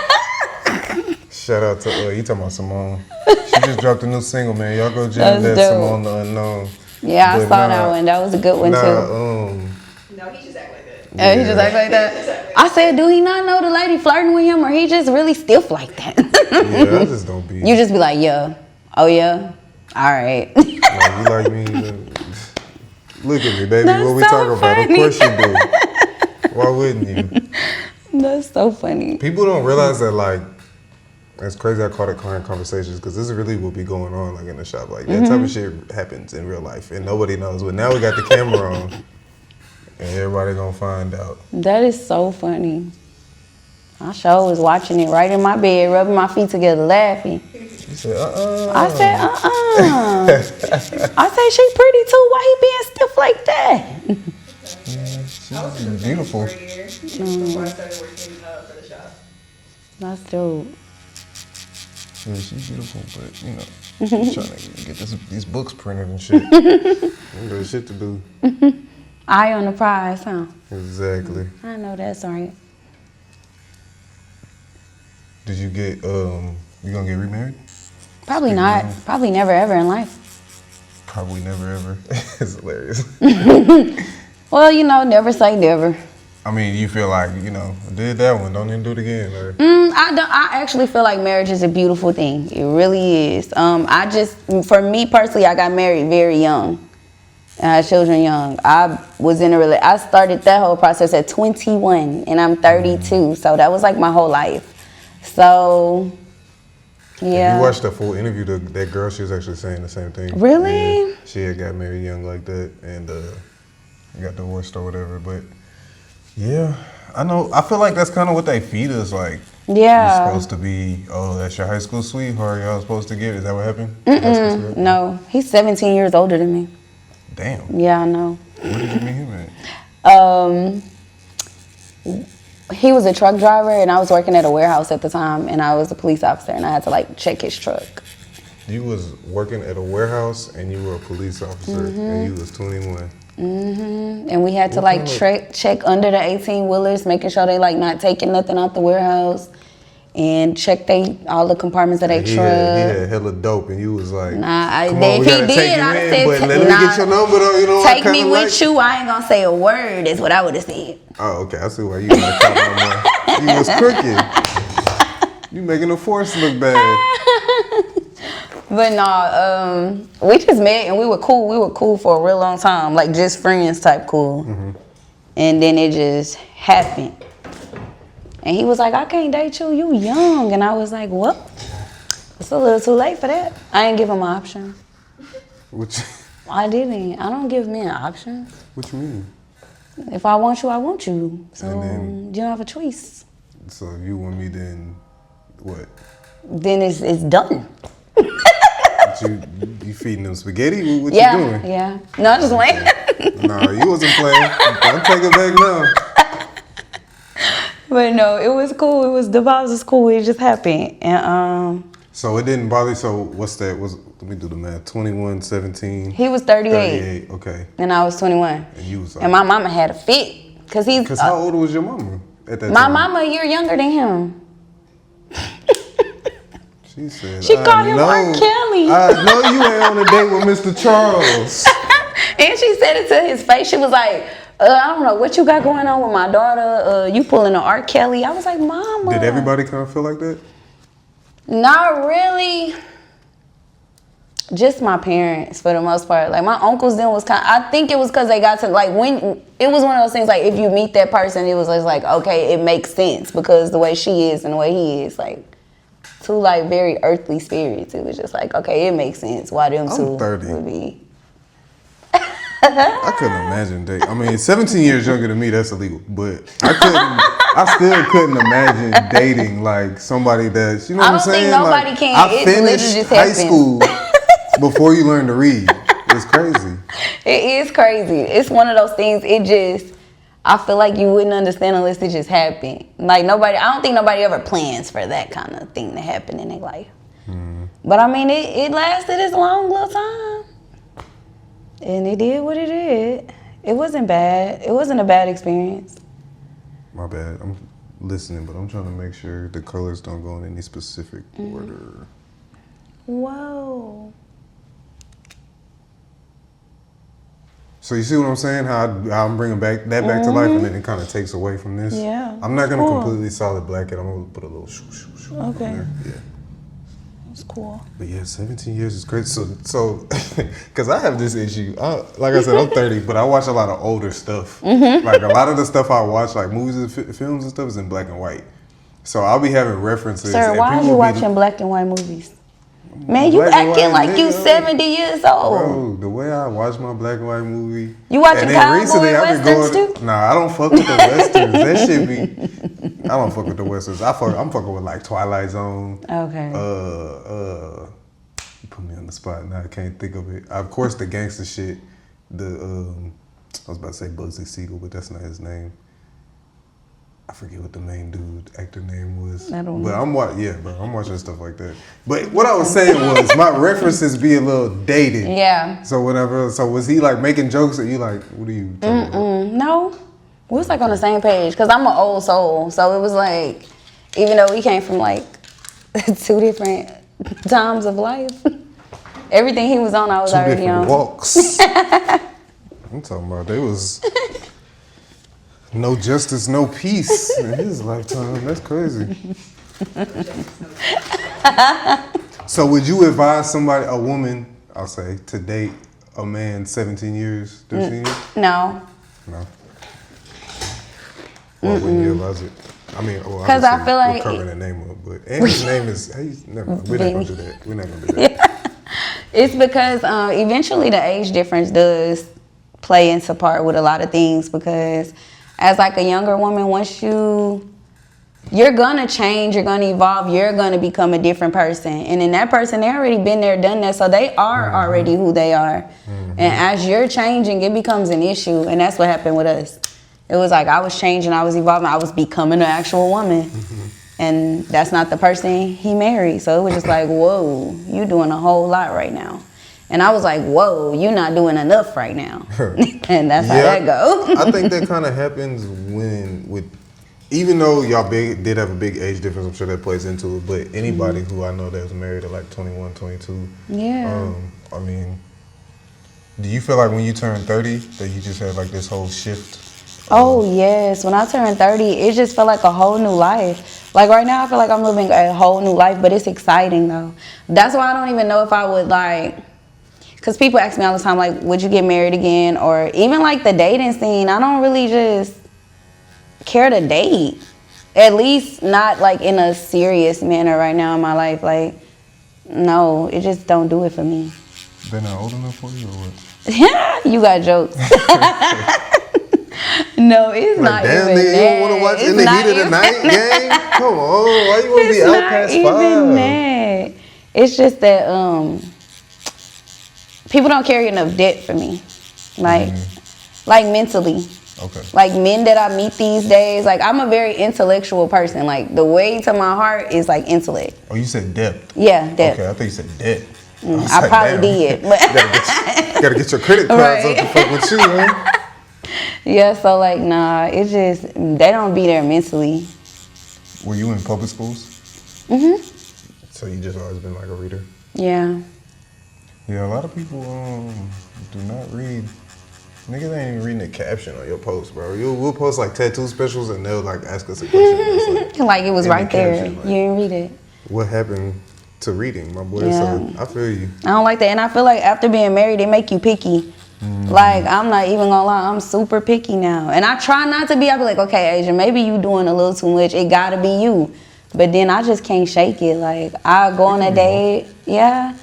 Shout out to you talking about Simone. She just dropped a new single, man. Y'all go jam That's that dope. Simone the Unknown. yeah, I But saw that one. That was a good one too. No, he just act like that. He just act like that. I said, do he not know the lady flirting with him, or he just really stiff like that? Yeah, I just don't be. You just be like, yeah, oh yeah, all right. Like, you like me? Look at me, baby. That's what we so talking about? Of funny. course you do. Why wouldn't you? That's so funny. People don't realize that, like, it's crazy I call it client conversations because this is really what be going on, like, in the shop. Like, that type of shit happens in real life and nobody knows. But now we got the camera on and everybody gonna find out. That is so funny. I sure was watching it right in my bed, rubbing my feet together, laughing. You said, I said, I said, she pretty too. Why he being stiff like that? She's beautiful. For a year before I started working for the shop. That's dope. Yeah, she's beautiful, but, you know, she's trying to get these books printed and shit. There's shit to do. Eye on the prize, huh? Exactly. I know that's right. Did you get, you gonna get remarried? Probably not. Probably never ever in life. Probably never ever. It's hilarious. Well, you know, never say never. I mean, you feel like, you know, I did that one, don't even do it again. Or... I actually feel like marriage is a beautiful thing. It really is. For me personally, I got married very young. I had children young. I started that whole process at 21 and I'm 32. So that was like my whole life. So, yeah. If you watched the full interview, that girl, she was actually saying the same thing. Really? Yeah, she had got married young like that and got divorced or whatever. But Yeah, I know. I feel like that's kind of what they feed us. Like, you're Yeah. supposed to be, oh, that's your high school sweetheart. Y'all supposed to get. Is that what happened? High school sweetheart? No, he's 17 years older than me. Damn. Yeah, I know. Where did you meet him at? He was a truck driver, and I was working at a warehouse at the time, and I was a police officer, and I had to like check his truck. You was working at a warehouse and you were a police officer and you was 21. And we had to like check under the 18-wheelers, making sure they like not taking nothing out the warehouse, and check all the compartments of their He truck. had hella dope and you was like, Nah, come if on, we he gotta take did, you I'd in, say, but let me get your number though. You know, take I me kinda with you. I ain't gonna say a word. Is what I would have said. Oh, okay. I see why you got caught on that. You was crooked. You making the force look bad. But no, we just met and we were cool. We were cool for a real long time, like just friends type cool. And then it just happened. And he was like, I can't date you. You young. And I was like, well, it's a little too late for that. I didn't give him an option. I didn't. I don't give men an option. What you mean? If I want you, I want you. So And then- you don't have a choice. So if you want me, then what? Then it's done. You feeding them spaghetti? What Yeah, you doing? yeah. No, I'm just playing. No, you wasn't playing. Don't take it back now. But no, it was cool. The vibes was cool. It just happened. And So it didn't bother you. So what's that? Let me do the math. 21, 17. he was 38. 38. Okay. And I was 21. And you was like, And my mama had a fit. Because how old was your mama at that my time? mama a year younger than him. She said, She called him R. Kelly. I know you ain't on a date with Mr. Charles. And she said it to his face. She was like, I don't know what you got going on with my daughter. You pulling an R. Kelly. I was like, Mama. Did everybody kind of feel like that? Not really. Just my parents for the most part. Like my uncles then was I think it was because they got to like when it was one of those things like if you meet that person, it was just like, okay, it makes sense because the way she is and the way he is, like two like very earthly spirits. It was just like, okay, it makes sense why them two 30. would be. I couldn't imagine dating. I mean, 17 years younger than me, that's illegal. But I still couldn't imagine dating like somebody that's, you know what I'm saying? I don't think nobody can. I It literally finished just high happened. school before you learn to read. It's crazy. It is crazy. It's one of those things. I feel like you wouldn't understand unless it just happened. Like I don't think nobody ever plans for that kind of thing to happen in their life. But I mean, it lasted this long little time. And it did what it did. It wasn't bad. It wasn't a bad experience. My bad. I'm listening, but I'm trying to make sure the colors don't go in any specific order. Whoa. So you see what I'm saying? How I'm bringing back to life, and then it kind of takes away from this. Yeah, I'm not gonna cool. completely solid black it. I'm gonna put a little shoo on Okay. there. Yeah. It's cool. But yeah, 17 years is great. So, because I have this issue. Like I said, I'm 30, but I watch a lot of older stuff. Like a lot of the stuff I watch, like movies and films and stuff, is in black and white. So I'll be having references. Sir, and why are people you be- watching black and white movies? Man, you Black and acting white, like you nigga. 70 years old. Bro, the way I watch my black and white movie. You watching and then cowboy recently I've been westerns too? Nah, I don't fuck with the westerns. That shit be. I don't fuck with the westerns. I'm fucking with like Twilight Zone. Okay. You put me on the spot now. I can't think of it. Of course, the gangster shit. I was about to say Bugsy Siegel, but that's not his name. I forget what the main actor name was. I don't but know. I'm watching stuff like that. But what I was saying was my references be a little dated. Yeah. So was he like making jokes or you like, what are you talking about? No. We was like on the same page because I'm an old soul. So it was like, even though we came from like two different times of life, everything he was on, I was Two already different on. walks. I'm talking about there was no justice, no peace in his lifetime. That's crazy. So would you advise a woman, I'll say, to date a man 17 years, 13 years? No. No. Why wouldn't you advise it? I mean, well, 'Cause I obviously feel like we're covering that name up, but and his name is. Never mind. We're not gonna do that. We're not gonna do that. It's because eventually the age difference does play into part with a lot of things because as like a younger woman, once you're gonna change, you're gonna evolve, you're gonna become a different person. And in that person, they already been there, done that, so they are already who they are. And as you're changing, it becomes an issue, and that's what happened with us. It was like I was changing, I was evolving, I was becoming an actual woman. And that's not the person he married. So it was just like, whoa, you doing a whole lot right now. And I was like, whoa, you're not doing enough right now. And that's how that goes. I think that kind of happens even though y'all did have a big age difference, I'm sure that plays into it. But anybody who I know that was married at like 21, 22. Yeah. I mean, do you feel like when you turn 30 that you just had like this whole shift? Oh, yes. When I turned 30, it just felt like a whole new life. Like right now, I feel like I'm living a whole new life, but it's exciting though. That's why I don't even know if I would like, because people ask me all the time, like, would you get married again? Or even like the dating scene, I don't really just care to date. At least not like in a serious manner right now in my life. Like, no, it just don't do it for me. They're not old enough for you or what? You got jokes. No, it's like, not damn, even nigga, that. You don't want to watch It's In the not Heat of the even Night game? Come on, why you want to be out past It's 5? not even that. It's just that people don't carry enough debt for me. Like mentally. Okay. Like men that I meet these days, like I'm a very intellectual person. Like the way to my heart is like intellect. Oh, you said depth. Yeah, depth. Okay, I thought you said debt. I probably did. But gotta get your credit cards up to fuck with you, man. Yeah, so like nah, it just they don't be there mentally. Were you in public schools? So you just always been like a reader? Yeah. Yeah, a lot of people do not read. Niggas ain't even reading the caption on your post, bro. We'll post like tattoo specials and they'll like ask us a question. That's, Like it was in the right there. caption, like, You didn't read it. what happened to reading, my boy? Yeah. So I feel you. I don't like that. And I feel like after being married, they make you picky. Like, I'm not even gonna lie, I'm super picky now. And I try not to be. I be like, okay, Asia, maybe you doing a little too much. It gotta be you. But then I just can't shake it. Like, I go on a date. Yeah.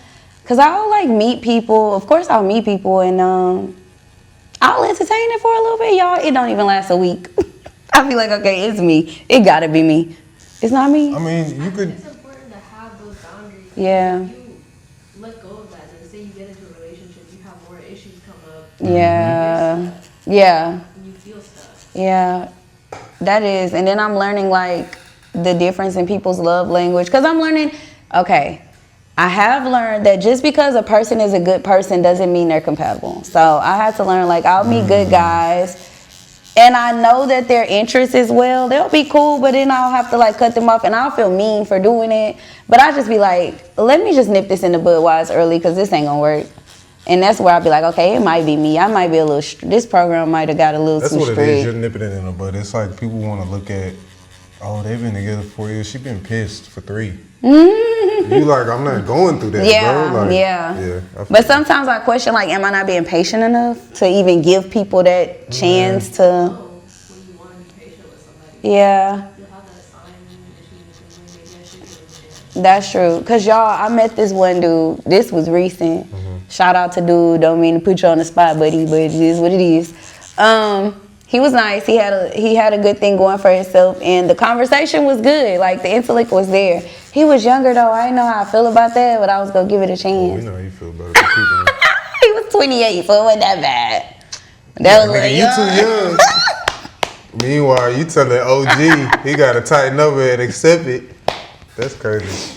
Because I'll, like, meet people. Of course, I'll meet people. And I'll entertain it for a little bit, y'all. It don't even last a week. I'll be like, okay, it's me. It gotta be me. It's not me. I mean, you could. It's important to have those boundaries. Yeah. If you let go of that, then say you get into a relationship, you have more issues come up. Yeah. Yeah. And you feel stuff. Yeah. That is. And then I'm learning, like, the difference in people's love language. Because I'm learning, okay, I have learned that just because a person is a good person doesn't mean they're compatible. So I had to learn, like, I'll meet good guys. And I know that their interests as well. They'll be cool, but then I'll have to, like, cut them off. And I'll feel mean for doing it. But I'll just be like, let me just nip this in the bud while it's early because this ain't going to work. And that's where I'll be like, okay, it might be me. I might be a little, this program might have got a little That's too what strict. it is. You're nipping it in the bud. It's like people want to look at, oh, they've been together 4 years. She been pissed for 3. You like, I'm not going through that, Yeah, bro. Like, yeah. I feel But sometimes I question, like, am I not being patient enough to even give people that chance to? When you want to be patient with somebody, Yeah, you'll have that sign issue. Maybe I should give it a chance. that's true. Cause y'all, I met this one dude. This was recent. Shout out to dude. Don't mean to put you on the spot, buddy, but it is what it is. He was nice. He had a good thing going for himself, and the conversation was good. Like the intellect was there. He was younger though. I didn't know how I feel about that, but I was gonna give it a We chance. know how you feel about it. Keep going. He was 28, so it wasn't that bad. That was like, Nigga, you too young. Meanwhile, you telling OG he gotta tighten up and accept it. That's crazy.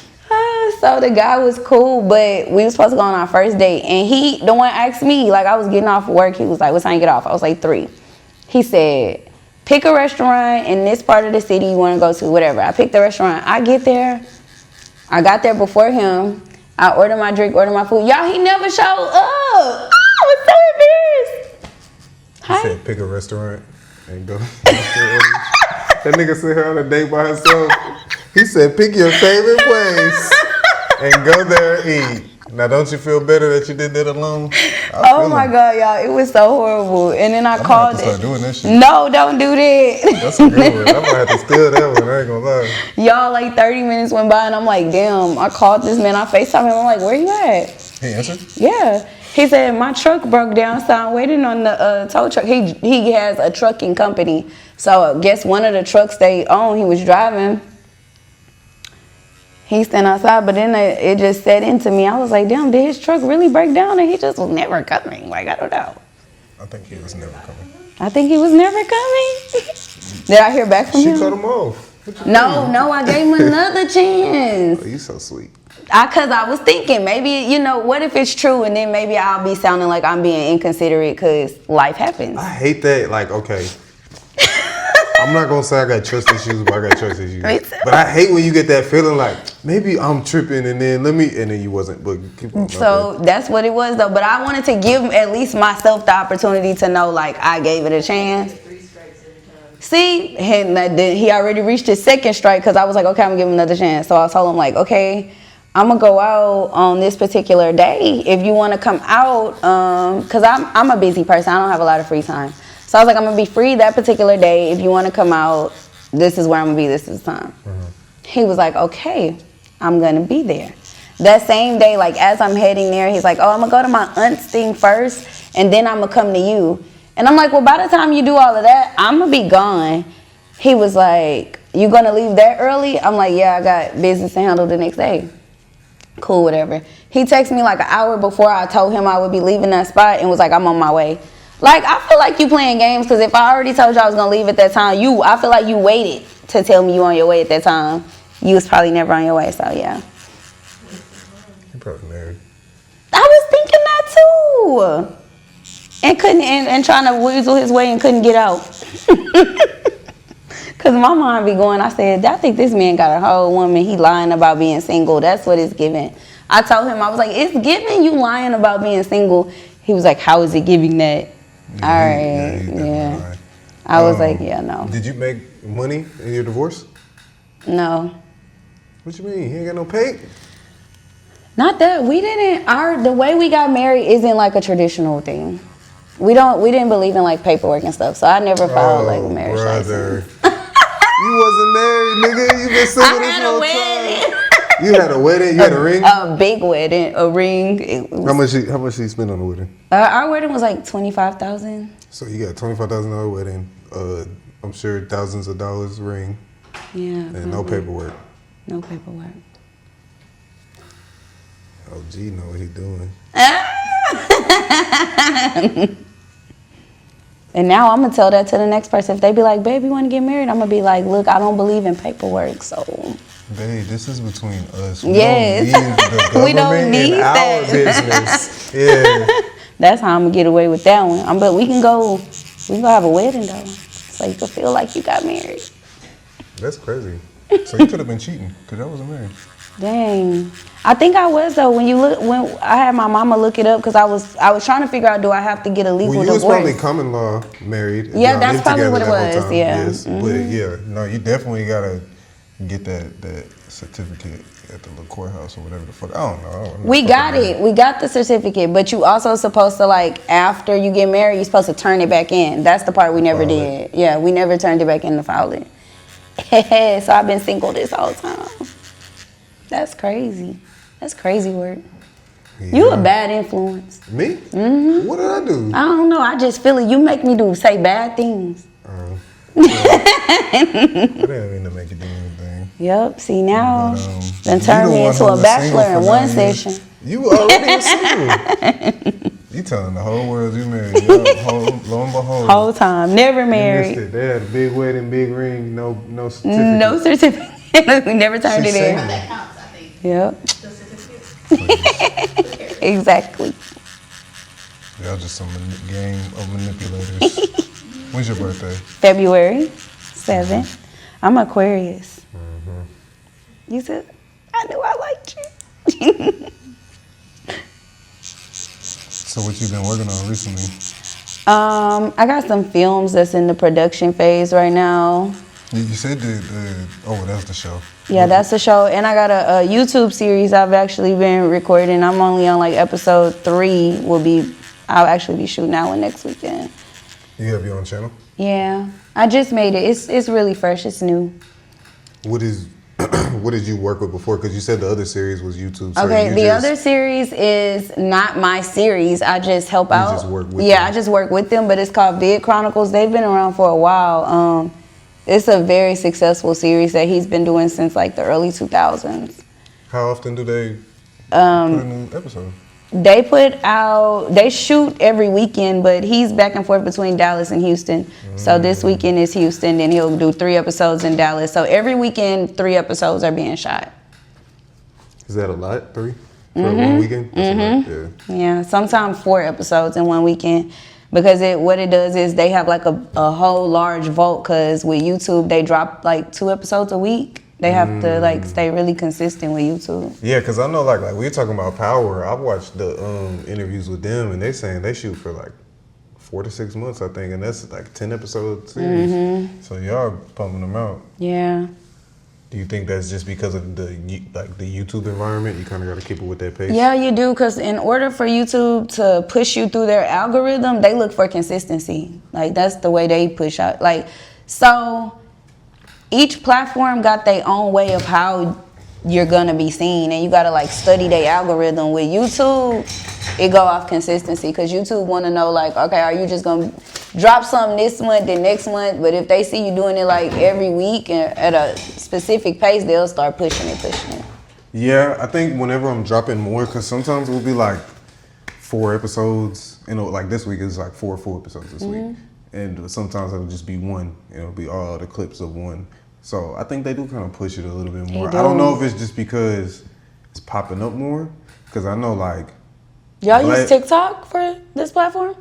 So the guy was cool, but we was supposed to go on our first date, and he, the one asked me, like I was getting off work, he was like, what time you get off? I was like 3. He said, pick a restaurant in this part of the city you want to go to, whatever. I picked the restaurant. I got there before him. I ordered my drink, ordered my food. Y'all, he never showed up. I was so embarrassed. He Hi. said pick a restaurant and go. That nigga sit here on a date by himself. He said pick your favorite place and go there and eat. Now, don't you feel better that you did that alone? Oh my God, y'all, it was so horrible. And then I called I'm gonna have to start doing that shit. No, don't do that. That's a good one. I'm gonna have to steal that one. I ain't gonna lie. Y'all, like 30 minutes went by and I'm like, damn, I called this man. I FaceTime him. I'm like, where you at? He answered? Yeah. He said, my truck broke down, so I'm waiting on the tow truck. He has a trucking company. So I guess one of the trucks they own, he was driving. He stand outside, but then it just set into me. I was like, damn, did his truck really break down? And he just was never coming. Like, I don't know. I think he was never coming. I think he was never coming. Did I hear back from him? She cut him off. No, I gave him another chance. Oh, you so sweet. Cause I was thinking maybe, what if it's true and then maybe I'll be sounding like I'm being inconsiderate cause life happens. I hate that. Like, okay. I'm not gonna say I got trust issues, but I got trust issues. But I hate when you get that feeling like maybe I'm tripping and then you wasn't. But keep on. So that's what it was though. But I wanted to give at least myself the opportunity to know like I gave it a chance. 3 strikes every time. See, and he already reached his second strike because I was like, okay, I'm gonna give him another chance. So I told him like, okay, I'm gonna go out on this particular day if you want to come out, because I'm a busy person. I don't have a lot of free time. So I was like, I'm gonna be free that particular day. If you want to come out, this is where I'm gonna be. This is the time. He was like, okay, I'm gonna be there. That same day, like as I'm heading there, he's like, oh, I'm gonna go to my aunt's thing first, and then I'm gonna come to you. And I'm like, well, by the time you do all of that, I'm gonna be gone. He was like, you gonna leave that early? I'm like, yeah, I got business to handle the next day. Cool, whatever. He texted me like an hour before I told him I would be leaving that spot and was like, I'm on my way. Like, I feel like you playing games because if I already told you I was going to leave at that time, I feel like you waited to tell me you on your way at that time. You was probably never on your way, so yeah. You're probably married. I was thinking that too. And couldn't, and trying to weasel his way and couldn't get out. Because my mind be going, I said, I think this man got a whole woman. He lying about being single. That's what it's giving. I told him, I was like, it's giving you lying about being single. He was like, how is it giving that? All right, yeah. I was like, yeah, no. Did you make money in your divorce? No. What you mean? You ain't got no pay? Not that. We didn't, the way we got married isn't like a traditional thing. We didn't believe in like paperwork and stuff. So I never filed like a marriage license. You wasn't married, nigga. You been single this whole time. You had a wedding? You had a ring? A big wedding, a ring. How much did you spend on the wedding? Our wedding was like $25,000. So you got $25,000 wedding. I'm sure thousands of dollars ring. Yeah. And no paperwork. No paperwork. Oh, G know what he doing. And now I'm gonna tell that to the next person. If they be like, babe, you wanna get married? I'm gonna be like, look, I don't believe in paperwork, so. Babe, this is between us. Yes. We don't need our business. Yeah. That's how I'm gonna get away with that one. But we can go have a wedding though. So you can feel like you got married. That's crazy. So you could have been cheating because I wasn't married. Dang. I think I was though. When I had my mama look it up because I was trying to figure out, do I have to get a legal divorce? You was probably common law married. Yeah, that's probably what it was. Yeah. Yes. But yeah, no, you definitely gotta get that certificate at the little courthouse or whatever the fuck. I don't know. We got it. We got the certificate, but you also supposed to after you get married, you're supposed to turn it back in. That's the part we never did. Yeah, we never turned it back in to file it. So I've been single this whole time. That's crazy. That's crazy work. Yeah. You a bad influence. Me? Mm-hmm. What did I do? I don't know. I just feel it. You make me say bad things. I didn't mean to make you do anything. Yep. See now, then turn me into a bachelor in one session. You already single. You telling the whole world you married. Lo and behold. Whole time, never married. You missed it. They had a big wedding, big ring, no certificate. No certificate. We never turned it in. That counts, I think. Yep. The certificate. Exactly. Y'all just some game of manipulators. When's your birthday? February 7th. I'm Aquarius. Mm-hmm. You said, I knew I liked you. So what you been working on recently? I got some films that's in the production phase right now. You said that's the show. Yeah, that's the show. And I got a YouTube series I've actually been recording. I'm only on episode 3. I'll actually be shooting that one next weekend. You have your own channel? Yeah, I just made it. It's really fresh. It's new. What what did you work with before? Because you said the other series was YouTube. So Okay, you the just, other series is not my series. I just help out. just work with yeah, them. I just work with them, but it's called Vid Chronicles. They've been around for a while. It's a very successful series that he's been doing since like the early 2000s. How often do they put a new episode? They shoot every weekend, but he's back and forth between Dallas and Houston. So this weekend is Houston, then he'll do 3 episodes in Dallas. So every weekend, 3 episodes are being shot. Is that a lot? 3 for one weekend? That's a lot, yeah. Yeah, sometimes 4 episodes in one weekend. Because what it does is they have like a whole large vault, because with YouTube, they drop like 2 episodes a week. They have to like stay really consistent with YouTube. Yeah, because I know like we were talking about Power. I've watched the interviews with them, and they saying they shoot for like 4 to 6 months, I think, and that's like 10 episode series. So y'all pumping them out. Yeah. Do you think that's just because of the YouTube environment? You kind of got to keep it with that pace. Yeah, you do, because in order for YouTube to push you through their algorithm, they look for consistency. Like that's the way they push out. Like so. Each platform got their own way of how you're gonna be seen, and you gotta like study their algorithm. With YouTube, it go off consistency, because YouTube want to know like, okay, are you just gonna drop something this month, then next month? But if they see you doing it like every week and at a specific pace, they'll start pushing it. Yeah, I think whenever I'm dropping more, because sometimes it will be like 4 episodes. You know, like this week is like 4 full episodes this week, and sometimes it'll just be 1. It'll be all the clips of 1. So I think they do kind of push it a little bit more. I don't know if it's just because it's popping up more, because I know like y'all use TikTok for this platform?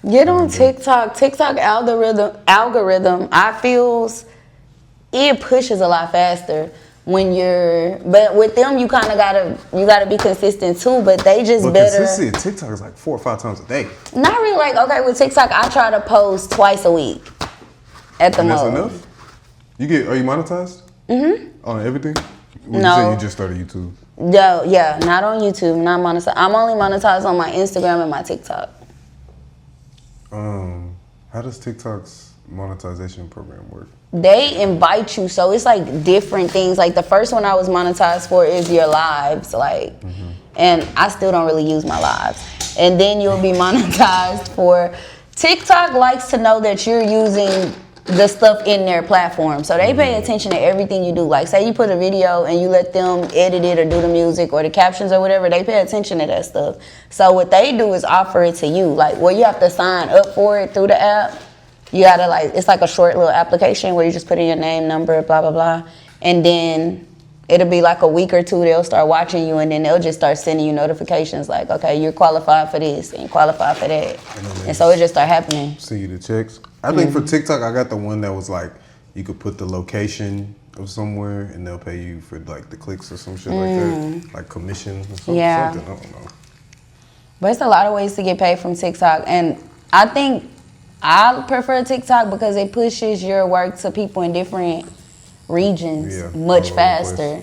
Get on TikTok. TikTok algorithm. I feels it pushes a lot faster when but with them you kind of gotta be consistent too. But they just better. Consistency at TikTok is like 4 or 5 times a day. Not really. Like okay, with TikTok I try to post twice a week. At the most. That's enough? Are you monetized? On everything? No. You say you just started YouTube? No, yeah, not on YouTube, not monetized. I'm only monetized on my Instagram and my TikTok. How does TikTok's monetization program work? They invite you, so it's like different things. Like the first one I was monetized for is your lives, like, and I still don't really use my lives. And then you'll be monetized for TikTok likes to know that you're using the stuff in their platform. So they pay attention to everything you do. Like say you put a video and you let them edit it or do the music or the captions or whatever, they pay attention to that stuff. So what they do is offer it to you. Like you have to sign up for it through the app. You gotta it's like a short little application where you just put in your name, number, blah, blah, blah. And then it'll be like a week or 2, they'll start watching you, and then they'll just start sending you notifications like, okay, you're qualified for this and qualified for that. And so it just start happening. See the checks. I think for TikTok, I got the one that was like, you could put the location of somewhere and they'll pay you for like the clicks or some shit like that. Like commission or something. Yeah. I don't know. But it's a lot of ways to get paid from TikTok. And I think I prefer TikTok because it pushes your work to people in different regions much faster.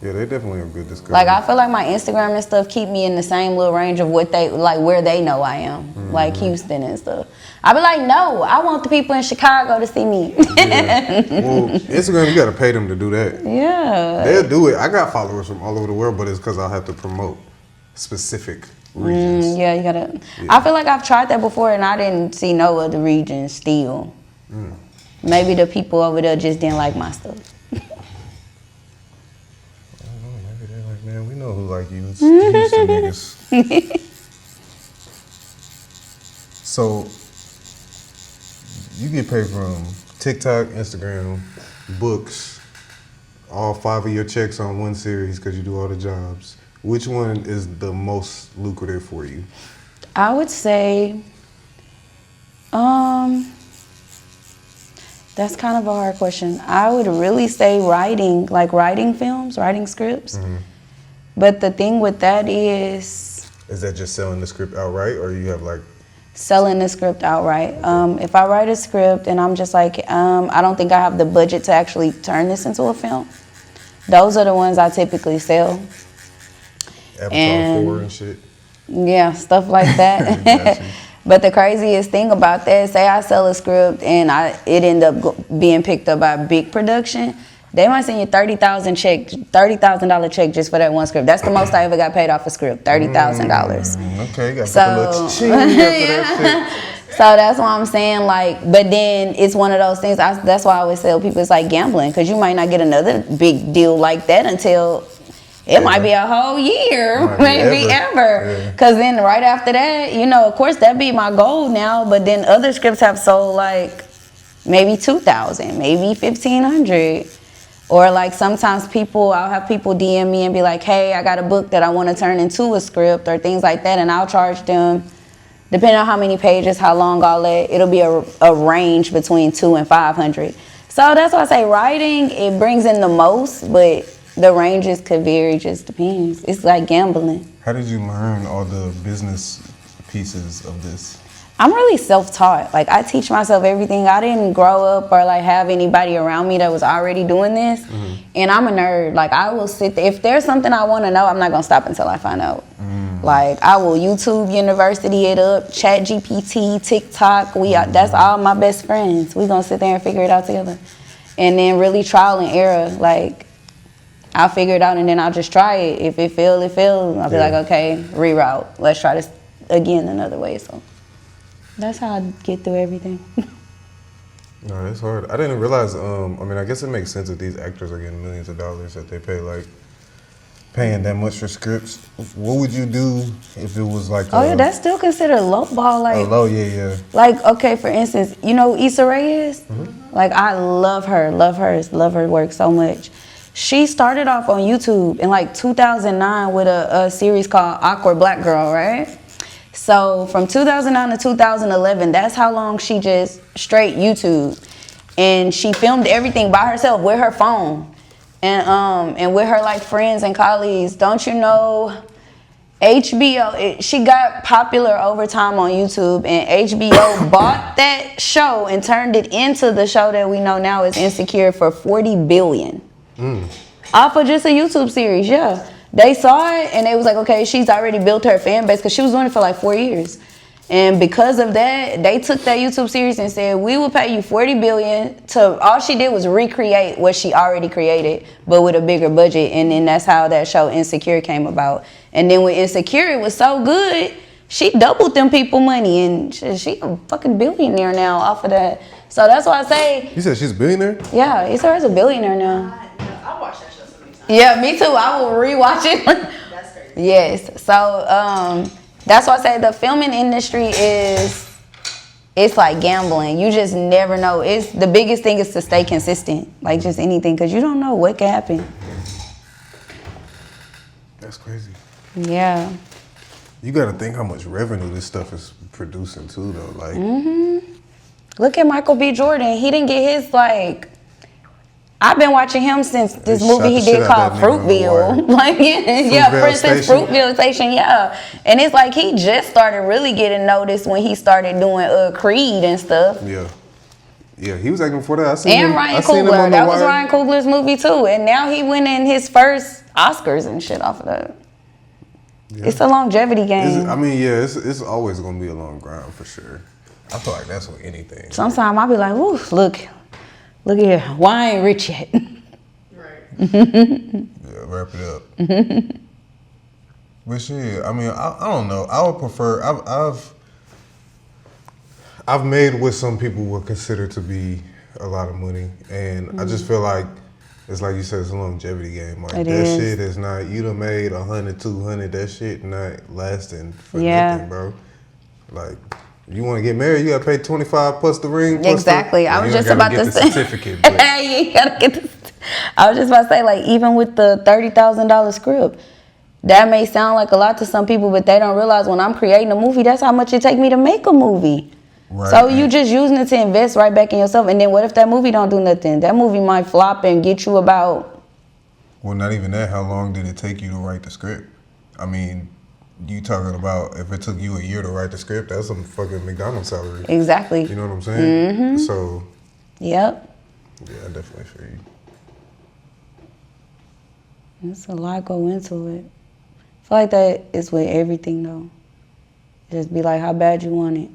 Yeah, they definitely are good discovery. Like I feel like my Instagram and stuff keep me in the same little range of what they like, where they know I am, like Houston and stuff. I be like, no, I want the people in Chicago to see me. Yeah. Well, Instagram, you gotta pay them to do that. Yeah. They'll do it. I got followers from all over the world, but it's because I'll have to promote specific regions. Yeah, you gotta. Yeah. I feel like I've tried that before and I didn't see no other regions still. Maybe the people over there just didn't like my stuff. Man, we know who like you. It's Houston niggas. So, you get paid from TikTok, Instagram, books, all 5 of your checks on one series because you do all the jobs. Which one is the most lucrative for you? I would say, that's kind of a hard question. I would really say writing, like writing films, writing scripts. But the thing with that is that just selling the script outright, or you have like selling the script outright? If I write a script and I'm just like, I don't think I have the budget to actually turn this into a film, those are the ones I typically sell. Avatar 4 and shit. Yeah, stuff like that. But the craziest thing about that, say I sell a script and it end up being picked up by a big production, they might send you $30,000 check just for that one script. That's the most I ever got paid off a script, $30,000. Okay, got So, a little ching after that so that's why I'm saying, like, but then it's one of those things. That's why I always tell people it's like gambling, because you might not get another big deal like that until it might be a whole year, maybe ever. Because then right after that, you know, of course, that'd be my goal now. But then other scripts have sold like maybe 2,000, maybe 1,500. Or like sometimes I'll have people DM me and be like, hey, I got a book that I want to turn into a script or things like that. And I'll charge them, depending on how many pages, how long, all that, it'll be a range between 200 and 500. So that's why I say writing, it brings in the most, but the ranges could vary, just depends. It's like gambling. How did you learn all the business pieces of this? I'm really self-taught. Like, I teach myself everything. I didn't grow up or like have anybody around me that was already doing this. And I'm a nerd. Like, I will sit there. If there's something I want to know, I'm not going to stop until I find out. Like, I will YouTube University it up, Chat GPT, TikTok. That's all my best friends. We going to sit there and figure it out together. And then really trial and error. Like, I'll figure it out and then I'll just try it. If it fails, it fails. I'll be like, okay, reroute. Let's try this again another way. So that's how I get through everything. No, that's hard. I didn't realize, I mean, I guess it makes sense that these actors are getting millions of dollars that they pay, like, paying that much for scripts. What would you do if it was like yeah, that's still considered lowball. Like, yeah. Like, okay, for instance, you know who Issa Rae is? Like, I love her work so much. She started off on YouTube in like 2009 with a series called Awkward Black Girl, right? So from 2009 to 2011, that's how long she just straight YouTube. And she filmed everything by herself with her phone. And with her like friends and colleagues. Don't you know HBO, she got popular over time on YouTube, and HBO bought that show and turned it into the show that we know now is Insecure for $40 billion. Off of just a YouTube series, yeah. They saw it and they was like, okay, she's already built her fan base, because she was doing it for like 4 years. And because of that, they took that YouTube series and said, we will pay you $40 billion to, all she did was recreate what she already created, but with a bigger budget. And then that's how that show Insecure came about. And then with Insecure, it was so good, she doubled them people money, and she a fucking billionaire now off of that. So that's why I say. You said she's a billionaire? Yeah, Issa a billionaire now. I watched that show so many times. Yeah, me too. I will rewatch it. That's crazy. Yes. So that's why I say the filming industry it's like gambling. You just never know. It's the biggest thing is to stay consistent, like just anything, because you don't know what can happen. That's crazy. Yeah. You got to think how much revenue this stuff is producing too, though. Like, Look at Michael B. Jordan. He didn't get his like. I've been watching him since this movie he did called Fruitville. Like, for instance, Fruitville Station, yeah. And it's like he just started really getting noticed when he started doing Creed and stuff. Yeah. Yeah, he was acting before that. Ryan Coogler. That was Ryan Coogler's movie too. And now he went in his first Oscars and shit off of that. Yeah. It's a longevity game. It's always going to be a long grind for sure. I feel like that's with anything. Sometimes I'll be like, ooh, look here. Why I ain't rich yet? Right. Yeah, wrap it up. But shit, I mean, I don't know. I would prefer, I've made what some people would consider to be a lot of money. And I just feel like, it's like you said, it's a longevity game. Like, shit is not, you done made 100, 200, that shit not lasting for nothing, bro. Like, you want to get married, you got to pay 25 plus the ring. Exactly. I was just about to say. Certificate, you gotta get the. I was just about to say, like, even with the $30,000 script, that may sound like a lot to some people, but they don't realize when I'm creating a movie, that's how much it take me to make a movie. Right. So you just using it to invest right back in yourself, and then what if that movie don't do nothing? That movie might flop and get you about. Well, not even that. How long did it take you to write the script? I mean, you talking about if it took you a year to write the script, that's some fucking McDonald's salary. Exactly. You know what I'm saying? So. Yep. Yeah, I definitely feel you. There's a lot go into it. I feel like that is with everything though. Just be like how bad you want it.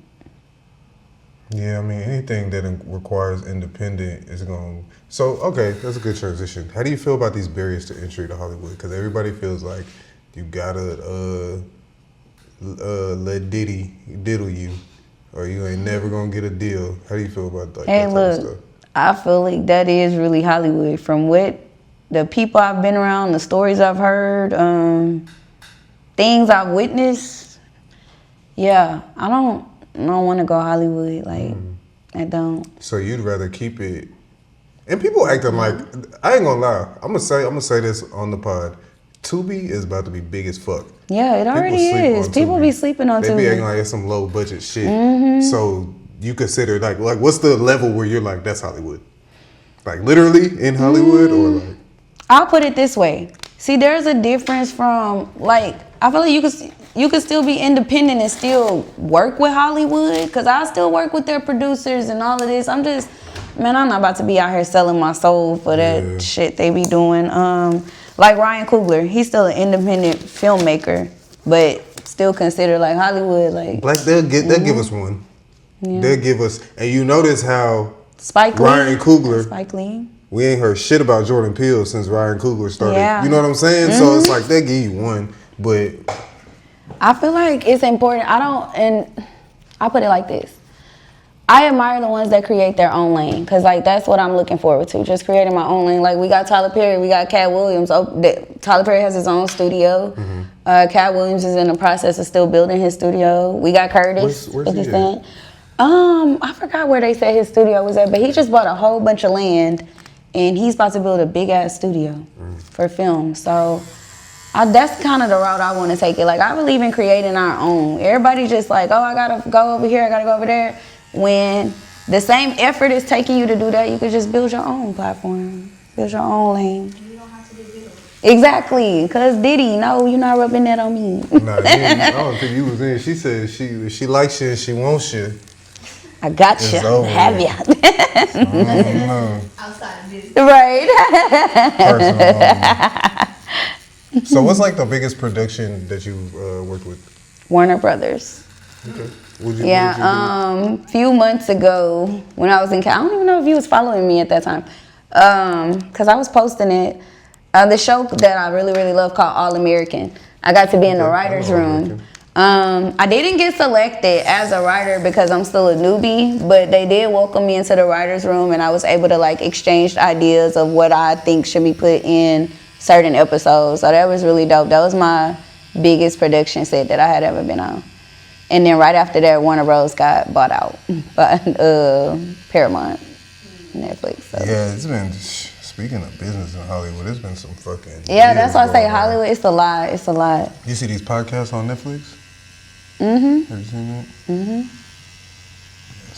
Yeah, I mean, anything that requires independent is going to... So, okay, that's a good transition. How do you feel about these barriers to entry to Hollywood? Because everybody feels like you got to let Diddy diddle you or you ain't never going to get a deal. How do you feel about that type of stuff? I feel like that is really Hollywood. From what the people I've been around, the stories I've heard, things I've witnessed, yeah, I don't want to go Hollywood. Like, I don't. So you'd rather keep it... And people acting like... I ain't going to lie. I'm gonna say this on the pod. Tubi is about to be big as fuck. Yeah, it already is. People be sleeping on Tubi. They be acting like it's some low budget shit. So you consider like what's the level where you're like, that's Hollywood? Like literally in Hollywood or like? I'll put it this way. See, there's a difference from like, I feel like you could still be independent and still work with Hollywood, because I still work with their producers and all of this. I'm not about to be out here selling my soul for that shit they be doing. Like Ryan Coogler, he's still an independent filmmaker, but still considered like Hollywood. Like Black, they'll give us one. Yeah. They'll give us, and you notice how Ryan Coogler, Spike Lee. We ain't heard shit about Jordan Peele since Ryan Coogler started. Yeah. You know what I'm saying? So it's like they give you one, but I feel like it's important. I put it like this. I admire the ones that create their own lane, because like that's what I'm looking forward to, just creating my own lane. Like we got Tyler Perry, we got Cat Williams. Tyler Perry has his own studio. Cat Williams is in the process of still building his studio. We got Curtis. Where's he at? I forgot where they said his studio was at, but he just bought a whole bunch of land and he's about to build a big ass studio for film. So that's kind of the route I want to take it. Like I believe in creating our own. Everybody just like, oh, I gotta go over here, I gotta go over there. When the same effort is taking you to do that, you could just build your own platform, build your own lane. You don't have to do Diddy. Exactly, because Diddy, no, you're not rubbing that on me. Nah, I don't think you was in. She said she likes you and she wants you. I got you. Have you? I don't know. Outside of Diddy. Right. So what's like the biggest production that you worked with? Warner Brothers. Okay. Few months ago when I was in I don't even know if you was following me at that time, because I was posting it. The show that I really, really love called All American. I got to be in the writer's room. I didn't get selected as a writer because I'm still a newbie, but they did welcome me into the writer's room, and I was able to like exchange ideas of what I think should be put in certain episodes. So that was really dope. That was my biggest production set that I had ever been on. And then right after that, Warner Bros. Got bought out by Paramount, Netflix. So. Yeah, it's been, speaking of business in Hollywood, it's been some fucking... Yeah, that's why I say Hollywood, it's a lot. It's a lot. You see these podcasts on Netflix? Have you seen that? There's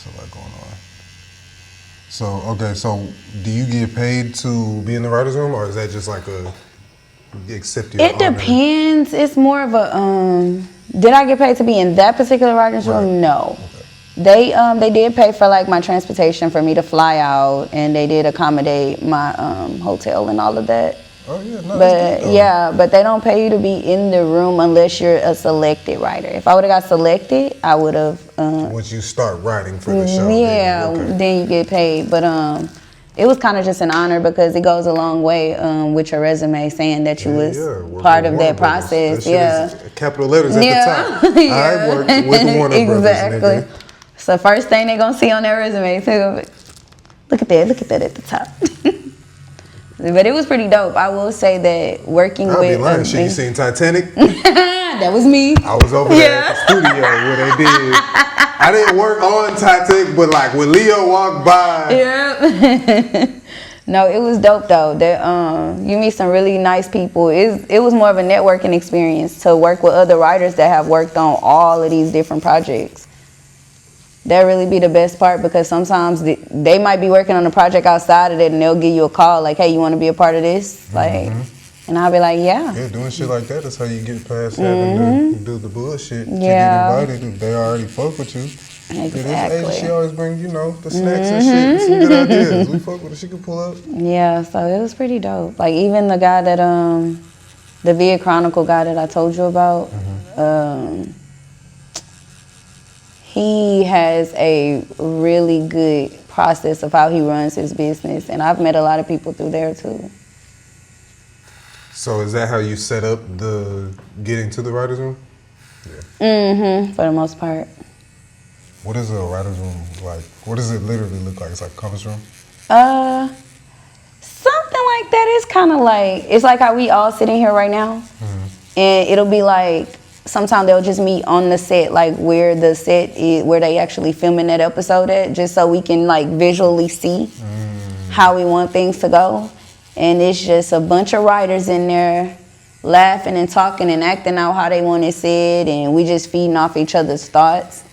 a lot going on. So, okay, so do you get paid to be in the writer's room, or is that just like a accepted It depends. It's more of a... Did I get paid to be in that particular writer's room? No. Okay. They did pay for like my transportation for me to fly out, and they did accommodate my hotel and all of that. Oh yeah, no. But they don't pay you to be in the room unless you're a selected writer. If I would have got selected, I would have. Once you start writing for the show, then you get paid. But it was kind of just an honor because it goes a long way with your resume saying that you was part of that process. That capital letters at the top. I worked with Warner Brothers. Exactly. So first thing they're gonna see on their resume, look at that at the top. But it was pretty dope. I will say that working with... I'll be lying. You seen Titanic? That was me. I was over there at the studio where they did. I didn't work on Titanic, but like when Leo walked by. Yeah. No, it was dope though. You meet some really nice people. It was more of a networking experience to work with other writers that have worked on all of these different projects. That really be the best part, because sometimes they might be working on a project outside of it and they'll give you a call like, hey, you want to be a part of this? Like, and I'll be like, yeah. Yeah, doing shit like that is how you get past having to do the bullshit. Yeah. To get invited, they already fuck with you. Exactly. She always brings, the snacks and shit, some good ideas. We fuck with her, she can pull up. Yeah, so it was pretty dope. Like even the guy that, the Via Chronicle guy that I told you about, he has a really good process of how he runs his business, and I've met a lot of people through there too. So is that how you set up the getting to the writer's room? For the most part. What is a writer's room like? What does it literally look like? It's like a conference room? Something like that. It's kind of like, it's like how we all sitting here right now. And it'll be like, sometimes they'll just meet on the set, like where the set is, where they actually filming that episode at, just so we can like visually see how we want things to go. And it's just a bunch of writers in there laughing and talking and acting out how they want it said, and we just feeding off each other's thoughts.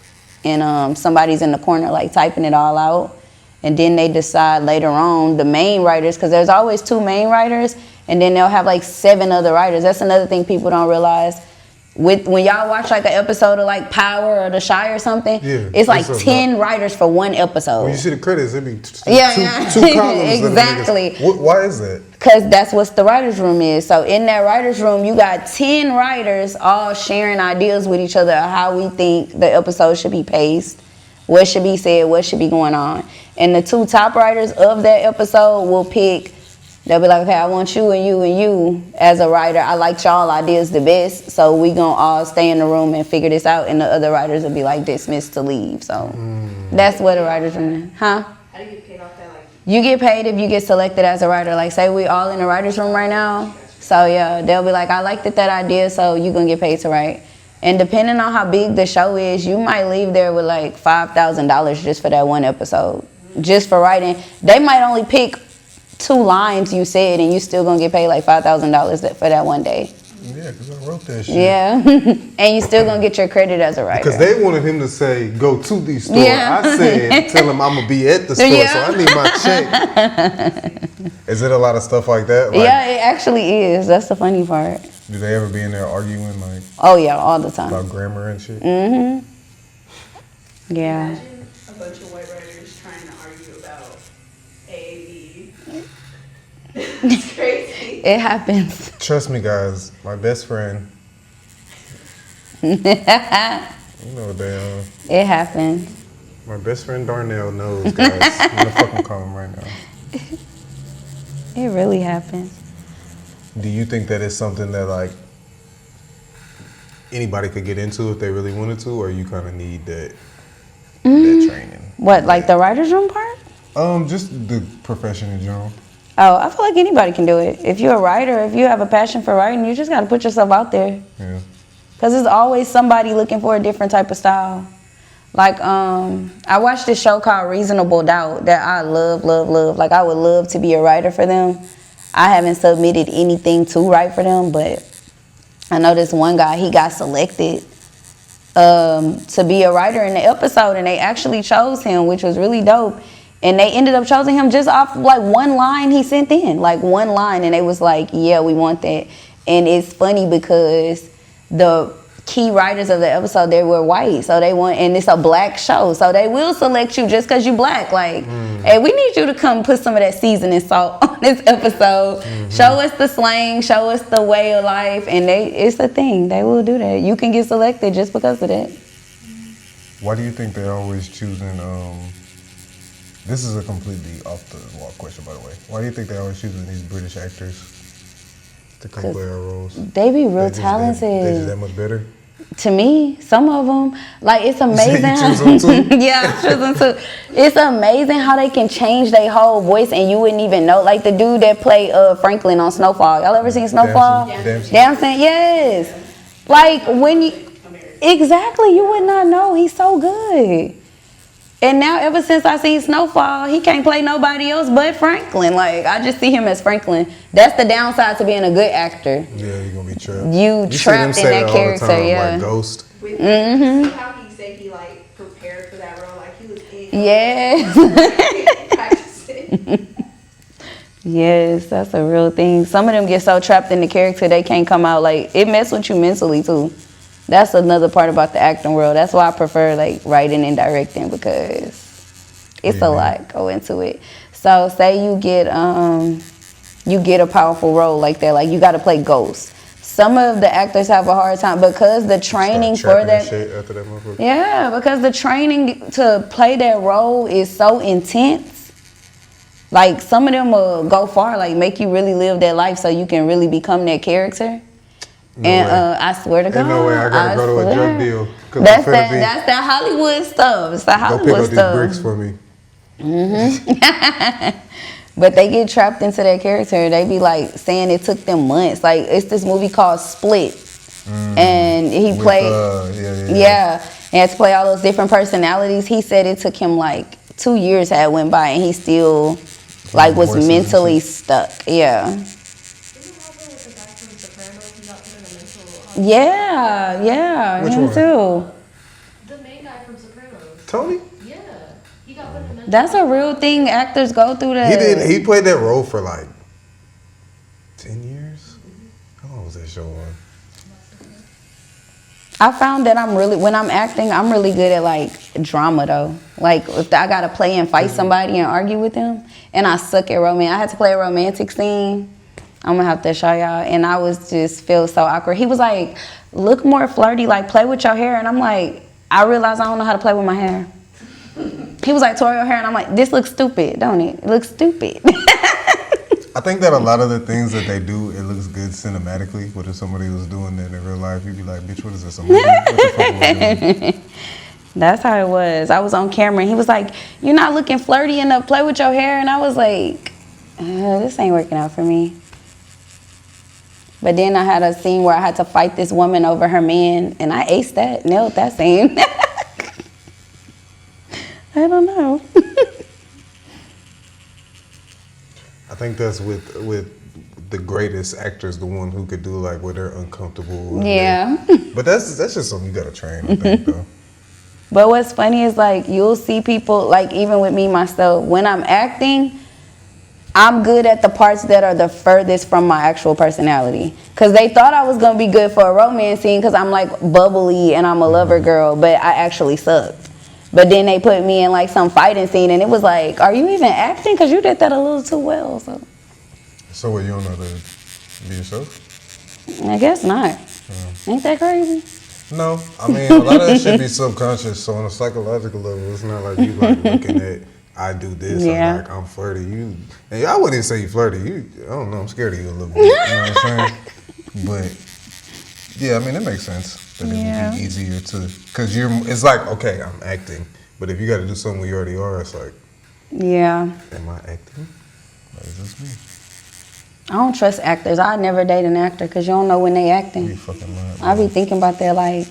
And somebody's in the corner like typing it all out. And then they decide later on, the main writers, because there's always 2 main writers, and then they'll have like 7 other writers. That's another thing people don't realize. When y'all watch like an episode of like Power or The Chi or something, it's like 10 writers for one episode. When you see the credits, it'd be two columns. Exactly. Why is that? Because that's what the writer's room is. So in that writer's room, you got 10 writers all sharing ideas with each other of how we think the episode should be paced, what should be said, what should be going on. And the 2 top writers of that episode will pick. They'll be like, okay, I want you and you and you as a writer. I like y'all ideas the best, so we gonna all stay in the room and figure this out. And the other writers will be like dismissed to leave. So that's what a writer's room is. Huh? How do you get paid off that? Like, You get paid if you get selected as a writer. Like, say we all in the writer's room right now. So yeah, they'll be like, I liked that idea, so you gonna get paid to write. And depending on how big the show is, you might leave there with like $5,000 just for that one episode, just for writing. They might only pick 2 lines you said, and you still gonna get paid like $5,000 for that one day. Yeah, because I wrote that shit. Yeah, and you still gonna get your credit as a writer. Because they wanted him to say, go to the store. Yeah. I said, tell him I'm gonna be at the store, so I need my check. Is it a lot of stuff like that? Like, Yeah, it actually is. That's the funny part. do they ever be in there arguing like Oh yeah, all the time. about grammar and shit? Yeah. imagine a bunch of white writers trying to argue about AAV. It's crazy. It happens. Trust me, guys. My best friend. You know what they are. It happens. My best friend Darnell knows, guys. I'm gonna fucking call him right now. It really happens. Do you think that it's something that like anybody could get into if they really wanted to, or you kind of need that training? What, like the writer's room part? Just the profession in general. Oh, I feel like anybody can do it. If you're a writer, if you have a passion for writing, you just got to put yourself out there. Yeah. Because there's always somebody looking for a different type of style. Like, I watched this show called Reasonable Doubt that I love. Like, I would love to be a writer for them. I haven't submitted anything to write for them, but I know this one guy, he got selected to be a writer in the episode, and they actually chose him, which was really dope. And they ended up choosing him just off like one line he sent in, like one line, and they was like, yeah, we want that. And it's funny because the key writers of the episode, they were white, so they want, and it's a black show, so they will select you just because you black. Like, hey, we need you to come put some of that seasoning salt on this episode. Show us the slang, show us the way of life, and it's a thing. They will do that. You can get selected just because of that. Why do you think they're always choosing? This is a completely off the wall question, by the way. Why do you think they're always choosing these British actors to come play our roles? They be real They just talented. that much better. To me, some of them, like, it's amazing. You choose them too? Yeah, I choose them too. It's amazing how they can change their whole voice and you wouldn't even know. Like the dude that played Franklin on Snowfall. Y'all ever seen Snowfall? Dancing, yes. Like when you, exactly, you would not know. He's so good. And now, ever since I seen Snowfall, he can't play nobody else but Franklin. Like, I just see him as Franklin. That's the downside to being a good actor. Yeah, you're gonna be trapped. You trapped in that character, all the time, yeah. Like Ghost. With how he said he like prepared for that role, like he was in practicing. Yes, that's a real thing. Some of them get so trapped in the character they can't come out. Like, it messes with you mentally too. That's another part about the acting world. That's why I prefer like writing and directing, because it's a lot go into it. So say you get a powerful role like that, like you got to play Ghost. some of the actors have a hard time because the training for Start that. chapping and shit after that motherfucker. Yeah, because the training to play that role is so intense. Like, some of them will go far, like, make you really live that life so you can really become that character. No And way. I swear to God. Ain't no way I gotta go to a drug deal. 'Cause That's I'm finna be- that's that Hollywood stuff. It's the Go pick Hollywood up these stuff. bricks for me. But they get trapped into that character. They be like saying it took them months. Like, it's this movie called Split. And he With, played, yeah. he had to play all those different personalities. He said it took him like 2 years had went by and he still like was Voices and mentally shit. stuck. Yeah. Didn't it happen with the guy from Sopranos? He got put in a mental hospital? Yeah, Which him one? too. The main guy from Sopranos. Tony? Yeah. He got put in a mental That's a real thing. Actors go through that. He did. He played that role for like 10 years. How long was that show on? I found that when I'm acting, I'm really good at like drama though. Like, if I gotta play and fight somebody and argue with them, and I suck at romance. I had to play a romantic scene. I'm gonna have to show y'all. And I was just feel so awkward. He was like, look more flirty, like play with your hair. And I'm like, I realized I don't know how to play with my hair. He was like, twirl your hair. And I'm like, this looks stupid, don't it? It looks stupid. I think that a lot of the things that they do, it looks good cinematically. But if somebody was doing that in real life, you'd be like, bitch, what is this? A movie? What the fuck am I doing? That's how it was. I was on camera and he was like, you're not looking flirty enough, play with your hair. And I was like, this ain't working out for me. But then I had a scene where I had to fight this woman over her man, and I aced that, nailed that scene. I don't know. I think that's with the greatest actors, the one who could do like where they're uncomfortable. and Yeah. but that's just something you gotta train, I think, though. But what's funny is like you'll see people, like even with me myself, when I'm acting, I'm good at the parts that are the furthest from my actual personality. Because they thought I was going to be good for a romance scene because I'm like bubbly and I'm a lover girl, but I actually sucked. But then they put me in like some fighting scene and it was like, are you even acting? Because you did that a little too well. So what, you don't know how to be yourself? I guess not. Ain't that crazy? No, I mean, a lot of that should be subconscious. So on a psychological level, it's not like you like looking at, I do this, Yeah. or like I'm flirty. You, and I wouldn't say you flirty. You, I don't know, I'm scared of you a little bit. You know what I'm saying? But yeah, I mean, it makes sense that it Yeah. would be easier to, because it's like, okay, I'm acting, but if you got to do something where you already are, it's like, Yeah. am I acting? Or is this me? I don't trust actors. I never date an actor because you don't know when they You acting. fucking lying. I be thinking about that like,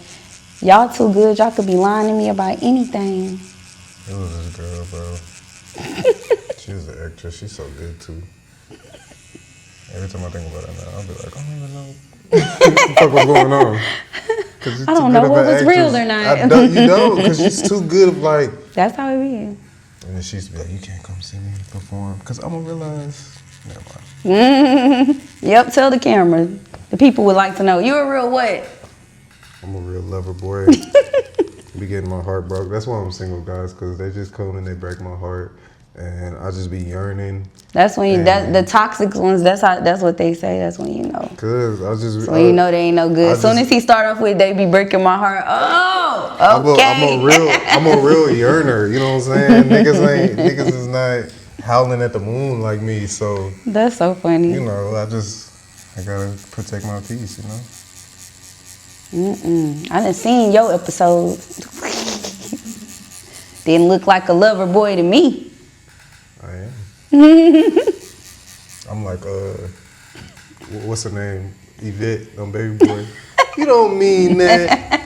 y'all too good. Y'all could be lying to me about anything. It was this girl, bro. She was an actress. She's so good too. Every time I think about it now, I'll be like, I don't even know what the fuck was going on. 'Cause she's I too don't good know of what an was real actress. or not. I don't, you don't, because she's too good of like. That's how it be. And then she used to be like, you can't come see me perform, because I'm gonna realize. Never mind. Yep, tell the camera. The people would like to know. You a real what? I'm a real lover boy. Be getting my heart broke. That's why I'm single, guys, because they just come and they break my heart, and I just be yearning. That's when you, And- the toxic ones, that's what they say. That's when you know. Cause I just. When you know they ain't no good. I As soon just- as he start off with, they be breaking my heart. Oh, okay. I'm a real yearner. You know what I'm saying? Niggas is not howling at the moon like me. So That's so funny. you know, I gotta protect my peace. You know. I done seen your episode. Didn't look like a lover boy to me. I am. I'm like what's her name? Yvette on Baby Boy. You don't mean that.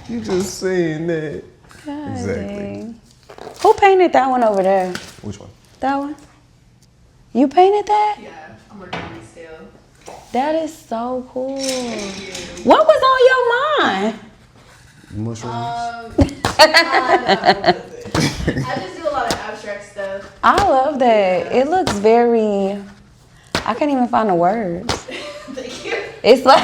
You just saying that. Exactly. Dang. Who painted that one over there? Which one? That one? You painted that? Yeah, I'm working on it still. That is so cool. What was on your mind? Mushrooms. I just do a lot of abstract stuff. I love that. It looks very, I can't even find the words. Thank you. It's like,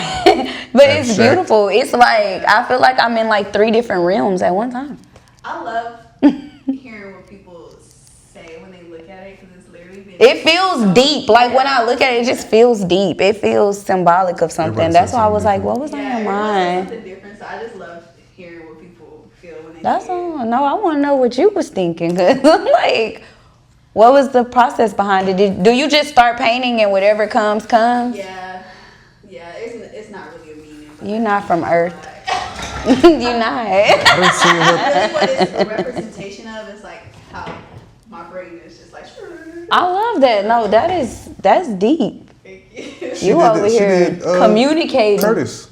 but it's Abstract. beautiful. It's like, I feel like I'm in like 3 different realms at one time. I love hearing what people say when they look at it because it's literally It feels deep. Like when I look at it, it just feels deep. It feels symbolic of something. Everybody That's says why I was something like, what was on your everyone says mind? something different. So I just love hearing what people feel when they That's see it. all. No, I want to know what you was thinking. Cause like, what was the process behind it? Do you just start painting and whatever comes? Yeah, it's not really a meaning. But You're not from Earth. like, You're not. I done seen her. really what it's a representation of is like how my brain is just like. I love that. No, that's deep. Thank you. She You did over that- she here did, communicating. Curtis.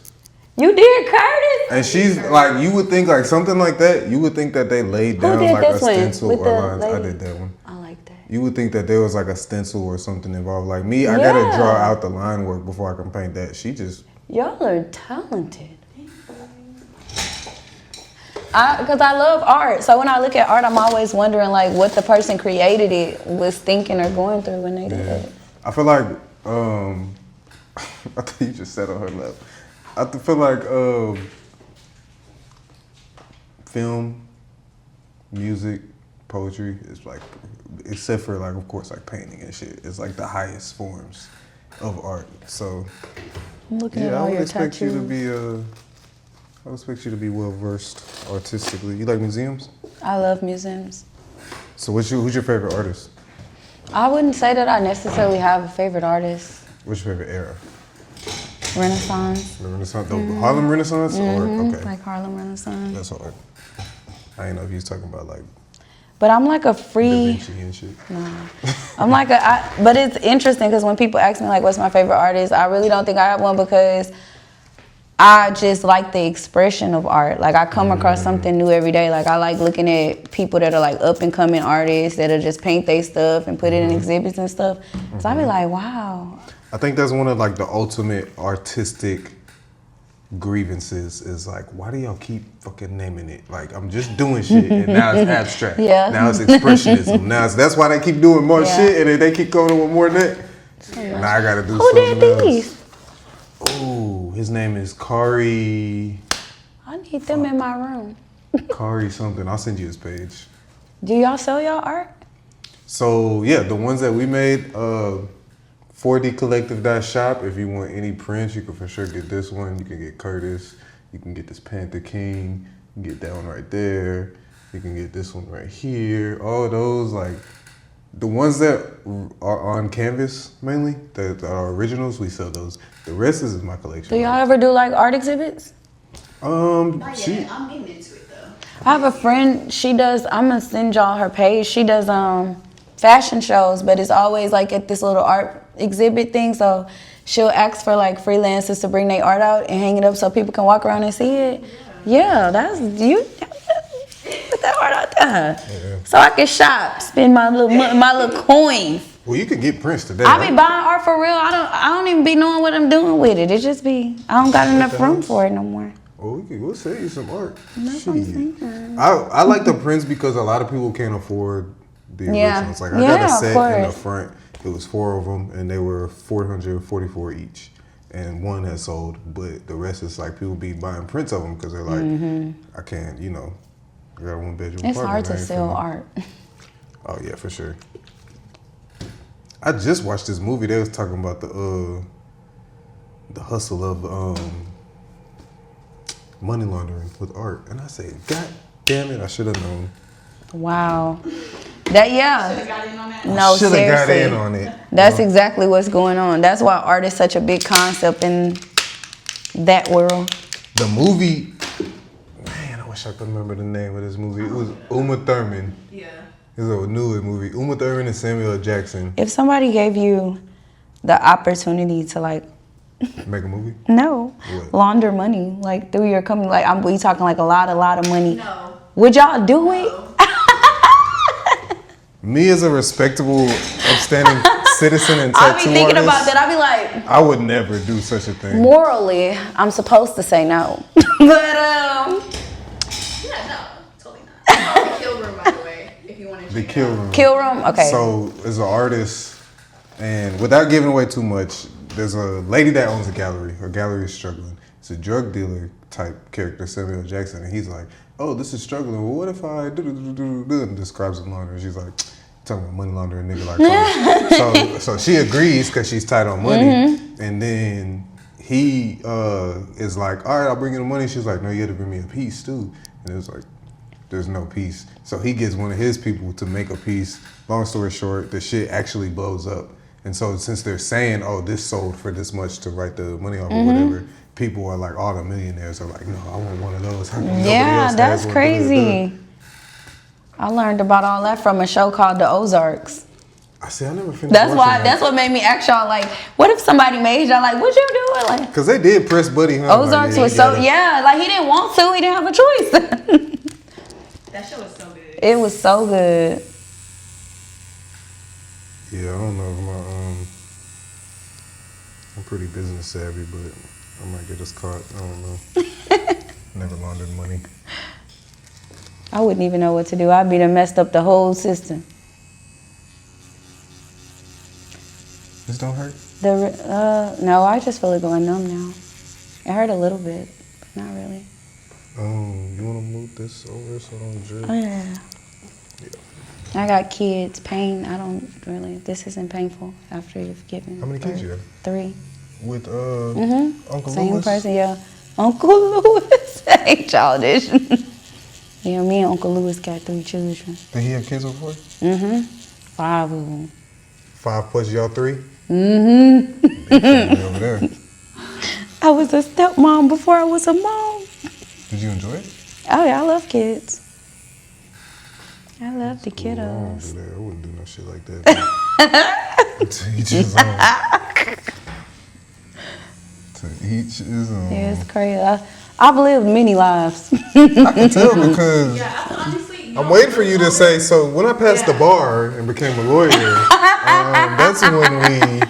You did Curtis? And she's like, you would think like something like that. You would think that they laid down did like a this one? stencil With or the lines. I lady? did that one. I like that. You would think that there was like a stencil or something involved. Like me, I gotta Yeah. draw out the line work before I can paint that. She just Y'all are talented. Because I love art. So when I look at art, I'm always wondering like what the person created it was thinking or going through when they did it. I feel like I think you just sat on her lap. I feel like film, music, poetry is like, except for like of course like painting and shit, it's like the highest forms of art. So I'm looking at yeah, I all would your expect you to tattoos. be I would expect you to be well versed artistically. You like museums? I love museums. So who's your favorite artist? I wouldn't say that I necessarily have a favorite artist. What's your favorite era? Renaissance. The Renaissance, the Harlem Renaissance, or okay, Like Harlem Renaissance. that's hard. I didn't know if you was talking about like But I'm like a Da free. Vinci and shit. I'm like but it's interesting because when people ask me like what's my favorite artist, I really don't think I have one because I just like the expression of art. Like I come across something new every day. Like I like looking at people that are like up and coming artists that'll just paint their stuff and put it in exhibits and stuff. So I be like, wow. I think that's one of like the ultimate artistic grievances is like, why do y'all keep fucking naming it? Like I'm just doing shit and now it's abstract. Yeah. Now it's expressionism. Now that's why they keep doing more Yeah. shit and then they keep going with more than that. Now I gotta do Who something did else. these? Ooh, his name is Kari I need them in my room. Kari something. I'll send you his page. Do y'all sell y'all art? So yeah, the ones that we made, 4dcollective.shop. If you want any prints, you can for sure get this one. You can get Curtis. You can get this Panther King. You can get that one right there. You can get this one right here. All those like the ones that are on canvas mainly, that are originals, we sell those. The rest is in my collection. Do y'all ever do like art exhibits? Not She yet. I'm getting into it though. I have a friend, she does, I'm gonna send y'all her page. She does fashion shows, but it's always like at this little art exhibit thing. So she'll ask for like freelancers to bring their art out and hang it up so people can walk around and see it. Yeah, that's you. Put that art out there. Yeah. So I can shop, spend my little coins. Well, you could get prints today. I be buying art for real. I don't even be knowing what I'm doing with it. It just be, I don't got enough room for it no more. Well, we'll sell you some art. That's what I'm Shit. saying. I like the prints because a lot of people can't afford the Yeah. originals. Like I Yeah, got a of set in the course. front. It was 4 of them, and they were $444 each. And one has sold, but the rest is like people be buying prints of them because they're like, I can't, I got a 1-bedroom It's apartment. hard to I ain't sell finna- art. Oh yeah, for sure. I just watched this movie. They was talking about the hustle of money laundering with art, and I said, God damn it, I should have known. Wow. That, yeah. Should've got in on that. No, Should have got seriously. in on it. That's exactly what's going on. That's why art is such a big concept in that world. The movie, man, I wish I could remember the name of this movie. It was Uma Thurman. Yeah. It's a newer movie. Uma Thurman and Samuel L. Jackson If somebody gave you the opportunity to like, make a movie. no, What? launder money, like through your company, like we talking like a lot of money. No. Would y'all do it? No. Me as a respectable, upstanding citizen and I tattoo be thinking artist, about that. I be like, I would never do such a thing. morally, I'm supposed to say no. But Yeah, no. Totally not. Oh, the Kill Room, by the way, if you want to The check it Kill out. Room. kill room, okay. So, as an artist, and without giving away too much, there's a lady that owns a gallery. Her gallery is struggling. It's a drug dealer type character, Samuel L. Jackson, and he's like, "Oh, this is struggling. Well, what if I do?" And describes the laundry. She's like, talking about money laundering nigga like so she agrees because she's tight on money, and then he is like, all right, I'll bring you the money. She's like, no, you have to bring me a piece too. And it was like, there's no piece. So he gets one of his people to make a piece. Long story short, the shit actually blows up. And so since they're saying, oh, this sold for this much to write the money off or whatever, people are like, all the millionaires are like, no, I want one of those. How come nobody else that's has one? crazy. I learned about all that from a show called The Ozarks. I see. I never finished. That's what made me ask y'all, like, what if somebody made y'all, like, what you doing? Like, because they did press Buddy Hunt. Ozarks was so, like, he didn't want to. He didn't have a choice. That show was so good. It was so good. Yeah, I don't know if I'm pretty business savvy, but I might get us caught. I don't know. Never laundered money. I wouldn't even know what to do. I'd be done messed up the whole system. This don't hurt? No, I just feel it going numb now. It hurt a little bit, but not really. You want to move this over so I don't drip? Oh, yeah. I got kids. Pain, I don't really. This isn't painful after you've given. How many kids you have? 3. With Uncle Same Lewis? person, yeah. Uncle Lewis. Ain't childish. Yeah, me and Uncle Lewis got 3 children. Did he have kids before? 5 of them. 5 plus y'all 3? Big family over there. I was a stepmom before I was a mom. Did you enjoy it? Oh yeah, I love kids. I love the Cool. I don't kiddos. do that. I wouldn't do no shit like that. To each his own. To each his own. Yeah, it's crazy. I've lived many lives. I can tell because Yeah, honestly, I'm waiting for you to say, so when I passed the bar and became a lawyer, that's when we...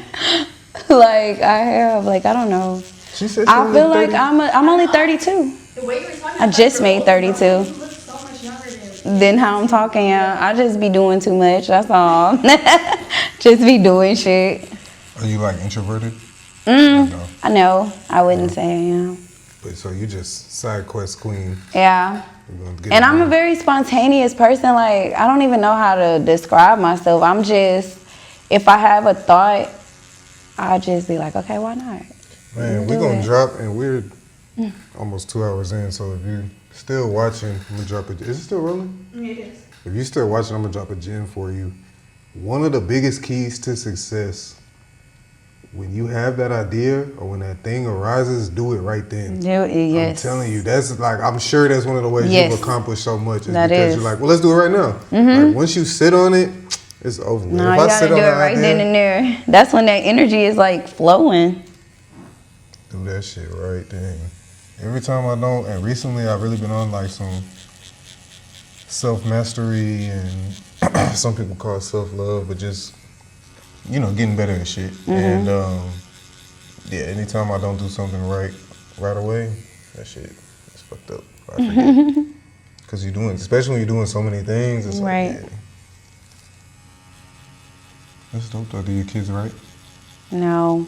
Like, I have, like, I don't know. She said she I was feel 30. like I'm only 32. the way you were talking, I just made 32. You look so much younger than. Then how I'm talking, yeah, I just be doing too much, that's all. Just be doing shit. Are you like introverted? No. I know, I wouldn't say I am. But so you just side quest queen. Yeah. We're gonna get And it I'm a on. very spontaneous person. Like, I don't even know how to describe myself. I'm just, if I have a thought, I'll just be like, okay, why not? Man, we're gonna drop, and we're almost 2 hours in. So if you're still watching, I'm gonna drop it. Is it still rolling? It is. If you're still watching, I'm gonna drop a gem for you. One of the biggest keys to success, when you have that idea or when that thing arises, do it right then. Yes. I'm telling you, that's like, I'm sure that's one of the ways Yes. you've accomplished so much. Is That because is. you're like, well, let's do it right now. Like, once you sit on it, it's over with. No, If you I gotta sit do on it that right idea, then and there. That's when that energy is like flowing. do that shit right then. Every time I don't, and recently I've really been on like some self-mastery and some people call it self-love, but just, you know, getting better at shit. And yeah, anytime I don't do something right away, that shit is fucked up. I forget. Because you're doing, especially when you're doing so many things, it's Right. like, yeah. That's dope though. Do your kids write? No,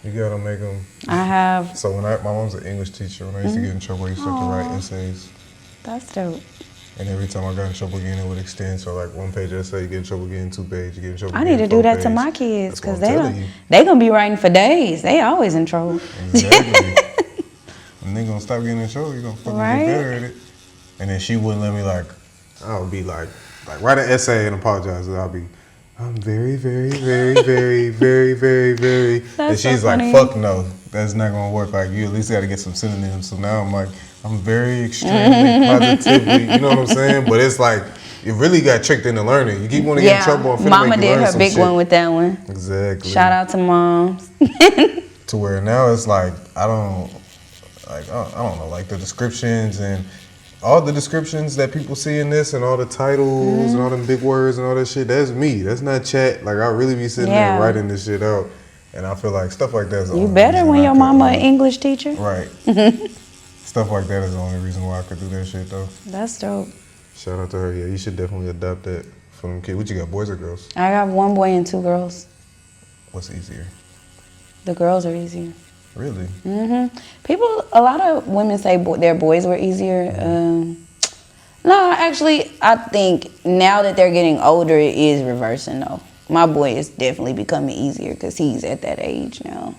You gotta make them. I have. So when my mom's an English teacher, when I used to get in trouble, I used to have to write essays. That's dope. And every time I got in trouble again, it would extend. So like 1 page essay, you get in trouble again, 2 page, you get in trouble I again, need to 4 do that to page. my kids That's what because I'm telling you. they gonna be writing for days. They always in trouble. Exactly. And they gonna stop getting in trouble, you're gonna fucking Right. get better at it. And then she wouldn't let me I would be like write an essay and apologize. And I'll be, I'm very, very, very, very, very, very, very. And That's so she's like, funny. fuck no, that's not gonna work. Like, you at least gotta get some synonyms. So now I'm like, I'm very extremely positively, you know what I'm saying? But it's like, you really got tricked into learning. You keep wanting to get in trouble. I'm finna Mama make you did learn her some big shit. one with that one. Exactly. Shout out to moms. To where now it's like I don't know, like the descriptions and all the descriptions that people see in this and all the titles and all them big words and all that shit, that's me. That's not chat. Like, I really be sitting Yeah. there writing this shit out. And I feel like stuff like that is the You only better reason when I your could, mama an English teacher. Right. Stuff like that is the only reason why I could do that shit though. That's dope. Shout out to her. Yeah, you should definitely adopt that for them kids. What you got, boys or girls? I got 1 boy and 2 girls. What's easier? The girls are easier. Really? A lot of women say their boys were easier. No, actually, I think now that they're getting older, it is reversing though. My boy is definitely becoming easier because he's at that age now.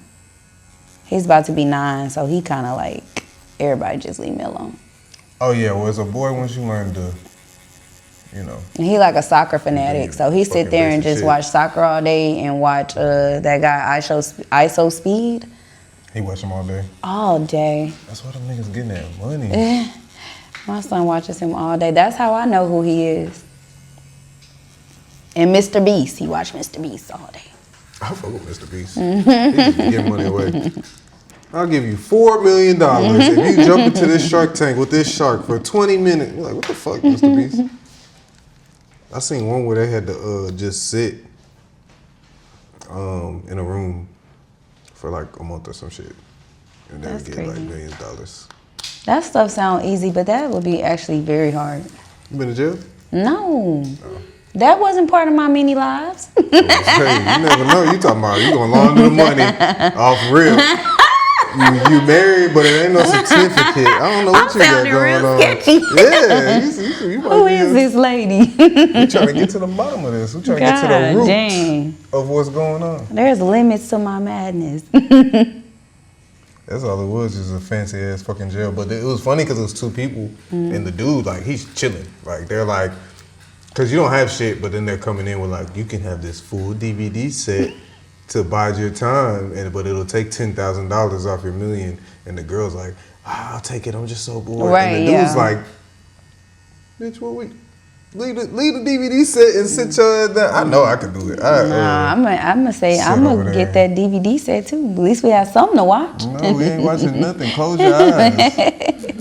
He's about to be 9, so he kind of like, everybody just leave me alone. Oh yeah, well, as a boy, once you learn to, you know. And he like a soccer fanatic, so he sit there and just watch soccer all day and watch that guy ISO Speed. He watch him all day. All day. That's why them niggas getting that money. My son watches him all day. That's how I know who he is. And Mr. Beast, he watched Mr. Beast all day. I fuck with Mr. Beast. He just give money away. I'll give you $4 million if you jump into this Shark Tank with this shark for 20 minutes. You're like, what the fuck, Mr. Beast? I seen one where they had to just sit in a room for like a month or some shit. And they would get like millions of dollars. That stuff sounds easy, but that would be actually very hard. You been to jail? No. That wasn't part of my many lives. Hey, you never know. You talking about you gonna launder the money off real. You married, but it ain't no certificate. I don't know what you got going on. Yeah, you Who is this lady? We're trying to get to the bottom of this. We're trying to get to the root of what's going on. There's limits to my madness. That's all it was, just a fancy ass fucking jail. But it was funny because it was 2 people, and the dude, like, he's chilling. Like, they're like, because you don't have shit, but then they're coming in with, like, you can have this full DVD set to bide your time, but it'll take $10,000 off your $1 million. And the girl's like, I'll take it, I'm just so bored. Right, and the dude's like, bitch, what we... Leave the DVD set and sit your ass down. I know I can do it. I'm gonna say I'm gonna get that DVD set too. At least we have something to watch. No, we ain't watching nothing. Close your eyes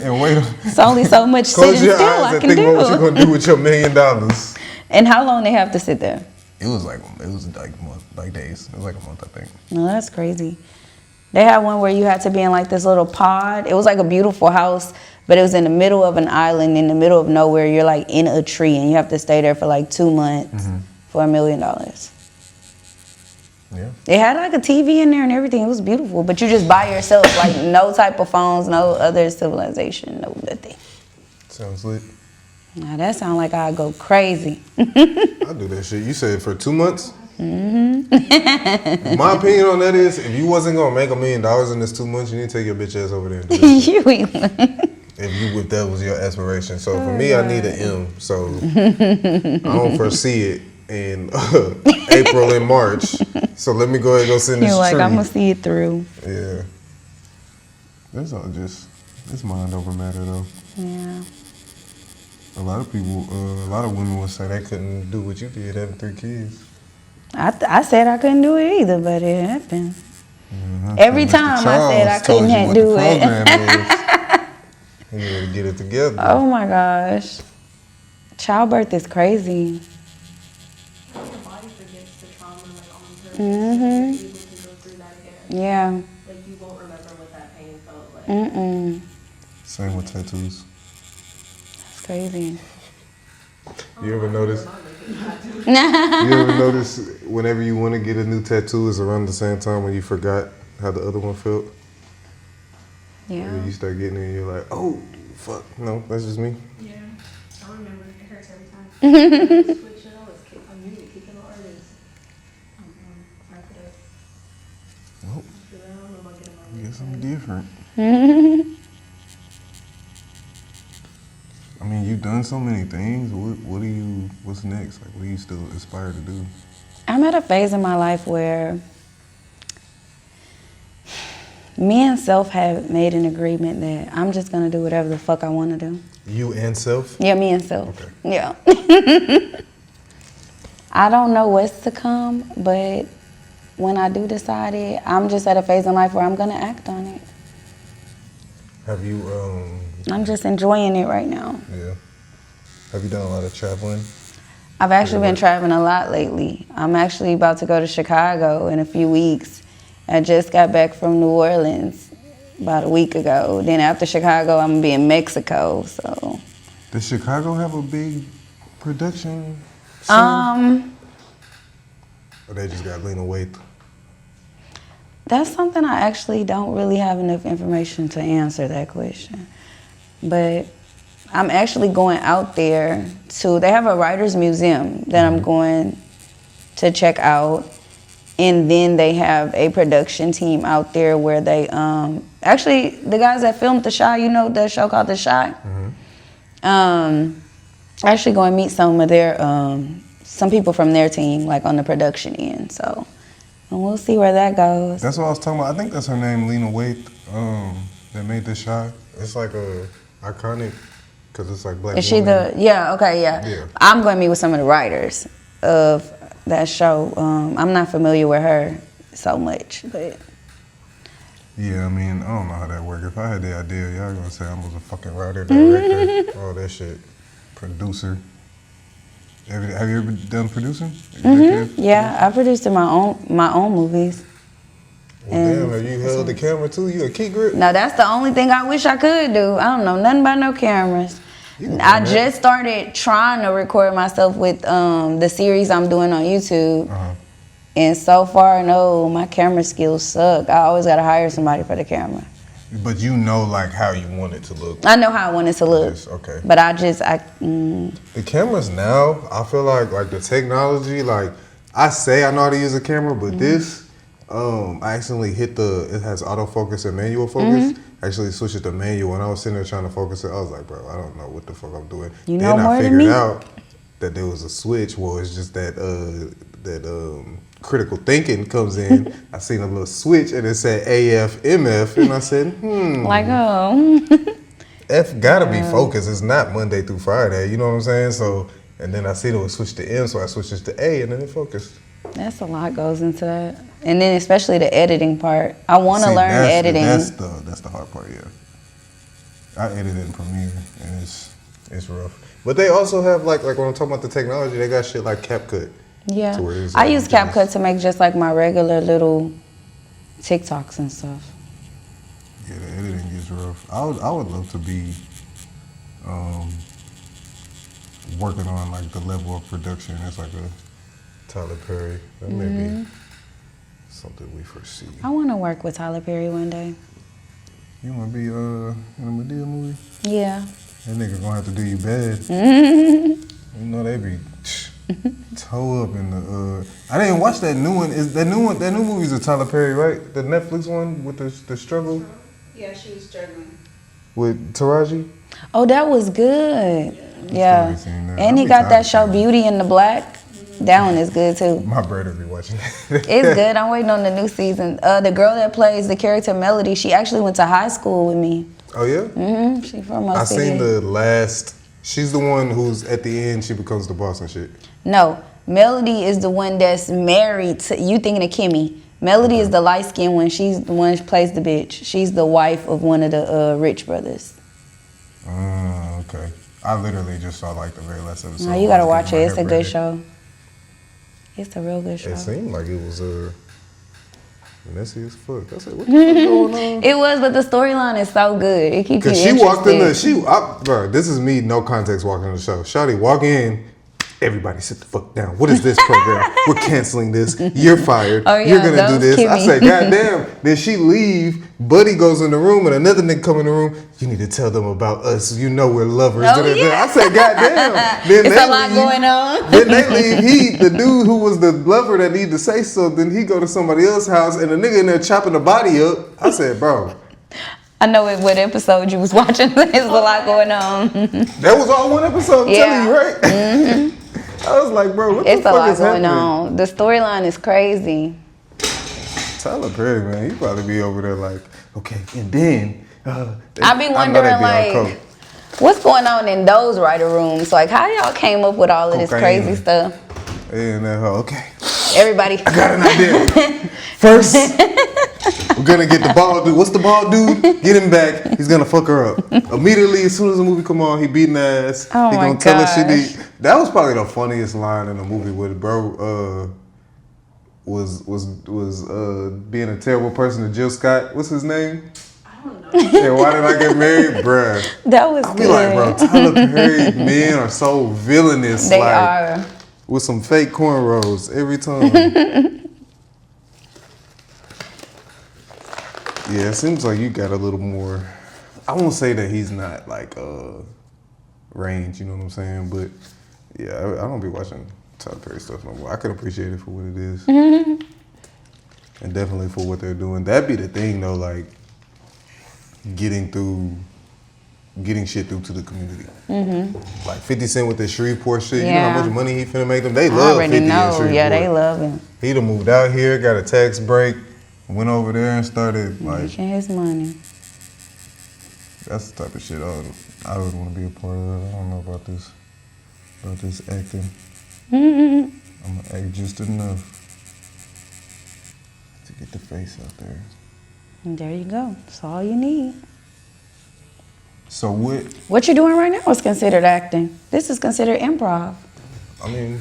and wait. It's only so much sitting still I can do. Close your eyes and think about what you're gonna do with your $1 million. And how long they have to sit there? It was like a month, like days. It was like a month, I think. No, that's crazy. They had one where you had to be in like this little pod. It was like a beautiful house, but it was in the middle of an island, in the middle of nowhere. You're like in a tree, and you have to stay there for like 2 months for $1 million. Yeah. It had like a TV in there and everything. It was beautiful, but you just by yourself, like no type of phones, no other civilization, no nothing. Sounds lit. Now that sounds like I'd go crazy. I do that shit. You said for 2 months? My opinion on that is, if you wasn't gonna make $1 million in this 2 months, you need to take your bitch ass over there and do that. If that was your aspiration. So for me, I need an M. So I don't foresee it in April and March. So let me go ahead and go send this You're like, tree. I'm gonna see it through. Yeah. That's all it's mind over matter though. Yeah. A lot of people, a lot of women would say they couldn't do what you did, having 3 kids. I said I couldn't do it either, but it happened. Every time I said I couldn't do it. You gotta get it together. Oh my gosh. Childbirth is crazy. Your body forgets the trauma like on purpose. So you're able to go through that again. Yeah. Like you won't remember what that pain felt like. Same with tattoos. That's crazy. You ever notice? You ever notice whenever you want to get a new tattoo is around the same time when you forgot how the other one felt? Yeah. And then you start getting it and you're like, oh, fuck. No, that's just me. Yeah, I remember. It hurts every time. Switch it up. I'm new. Keeping the artist. Well, I don't know about getting my I guess I'm different. I mean, you've done so many things. What's next? Like, what are you still inspired to do? I'm at a phase in my life where me and Self have made an agreement that I'm just gonna do whatever the fuck I wanna do. You and Self? Yeah, me and Self. Okay. Yeah. I don't know what's to come, but when I do decide it, I'm just at a phase in life where I'm gonna act on it. Have you, I'm just enjoying it right now. yeah. Have you done a lot of traveling? I've actually been traveling a lot lately. I'm actually about to go to Chicago in a few weeks. I just got back from New Orleans about a week ago. Then after Chicago, I'm gonna be in Mexico, so. Does Chicago have a big production scene? Or they just got Lena Waithe? That's something I actually don't really have enough information to answer that question. But I'm actually going out there they have a writer's museum that I'm going to check out. And then they have a production team out there where they, actually, the guys that filmed The Shy, you know the show called The Shy? Actually going to meet some of their, some people from their team, like on the production end. So, and we'll see where that goes. That's what I was talking about. I think that's her name, Lena Waithe, that made this shot. It's like a iconic, because it's like black Is she woman. yeah. I'm going to meet with some of the writers of that show. I'm not familiar with her so much, but Yeah, I mean, I don't know how that works. If I had the idea, y'all gonna say I was a fucking writer, director, all that shit, producer. Have you ever done producing? yeah, I produced in my own movies. Well, damn, have you held the camera too? You a key grip? Now that's the only thing I wish I could do. I don't know nothing about no cameras. I just started trying to record myself with the series I'm doing on YouTube. And so far, no, my camera skills suck. I always gotta hire somebody for the camera. But you know, like, how you want it to look. I know how I want it to look. Yes, okay. But The cameras now, I feel like the technology, like, I say I know how to use a camera, but this, I accidentally hit it has autofocus and manual focus. Actually switched it to manual. When I was sitting there trying to focus it, I was like, bro, I don't know what the fuck I'm doing. You know more than me. Then I figured out that there was a switch. Well, it's just that critical thinking comes in. I seen a little switch and it said AF, MF, and I said, like, oh. F gotta be focused. It's not Monday through Friday. You know what I'm saying? So, and then I seen it was switched to M, so I switched it to A, and then it focused. That's a lot goes into that. And then especially the editing part. I want to learn editing. That's the hard part, yeah. I edited in Premiere, and it's rough. But they also have, like when I'm talking about the technology, they got shit like CapCut. Yeah. I use CapCut to make just like my regular little TikToks and stuff. Yeah, the editing gets rough. I would love to be working on like the level of production. It's like a Tyler Perry. That may be something we foresee. I want to work with Tyler Perry one day. You want to be in a Madea movie? Yeah. That nigga gonna have to do you bad. You know they be toe up in the. I didn't watch that new one. Is that new one? That new movie's a Tyler Perry, right? The Netflix one with the struggle. Yeah, she was struggling. With Taraji. Oh, that was good. Yeah. That. And he got that show Beauty in the Black. That one is good too. My brother be watching it. It's good. I'm waiting on the new season. The girl that plays the character Melody, she actually went to high school with me. Oh yeah? Mm-hmm. She from I seen the last. She's the one who's at the end. She becomes the boss and shit. No, Melody is the one that's married to. You thinking of Kimmy? Melody is the light skinned one. She's the one who plays the bitch. She's the wife of one of the rich brothers. Okay. I literally just saw like the very last episode. No, you gotta watch it. It's a good show. It's a real good show. It seemed like it was messy as fuck. I said, what the fuck going on? It was, but the storyline is so good. It keeps you interested. Cause she walked in bro, this is me, no context, walking in the show. Shawty walk in, everybody sit the fuck down. What is this program? We're canceling this. You're fired. Oh, yeah, you're gonna do this. Kimmy. I say, goddamn. Then she leave. Buddy goes in the room and another nigga come in the room. You need to tell them about us. You know we're lovers. Oh, yeah. I say, goddamn. Then it's a lot going on. Then they leave. The dude who was the lover that needed to say something, he go to somebody else's house and the nigga in there chopping the body up. I said, bro. I know what episode you was watching. There's a lot going on. That was all one episode, I'm telling you, right? Mm-hmm. I was like, bro, what the fuck is happening? It's a lot going on. The storyline is crazy. Tyler Perry, man, he probably be over there like, okay, and then I be wondering like, what's going on in those writer rooms? Like, how y'all came up with all of this crazy stuff? And okay. Everybody. I got an idea. First, we're gonna get the bald dude. What's the bald dude? Get him back. He's gonna fuck her up. Immediately, as soon as the movie come on, he beating ass. Oh, he my gonna tell her she need. That was probably the funniest line in the movie with bro. Was being a terrible person to Jill Scott. What's his name? I don't know. Yeah, why did I get married? Bruh. That was I'll be like, bro, Tyler Perry men are so villainous. They like, are. With some fake cornrows every time. Yeah, it seems like you got a little more. I won't say that he's not like range. You know what I'm saying? But yeah, I don't be watching Tyler Perry stuff no more. I can appreciate it for what it is, and definitely for what they're doing. That'd be the thing though, like getting shit through to the community. Like 50 Cent with the Shreveport shit. You know how much money he finna make them? They I love already 50 in know. Shreveport. Yeah, they love him. He done moved out here, got a tax break, went over there and started like. Making his money. That's the type of shit I would want to be a part of. I don't know about this acting. I'm gonna act just enough to get the face out there. And there you go. That's all you need. So what? What you're doing right now is considered acting. This is considered improv. I mean,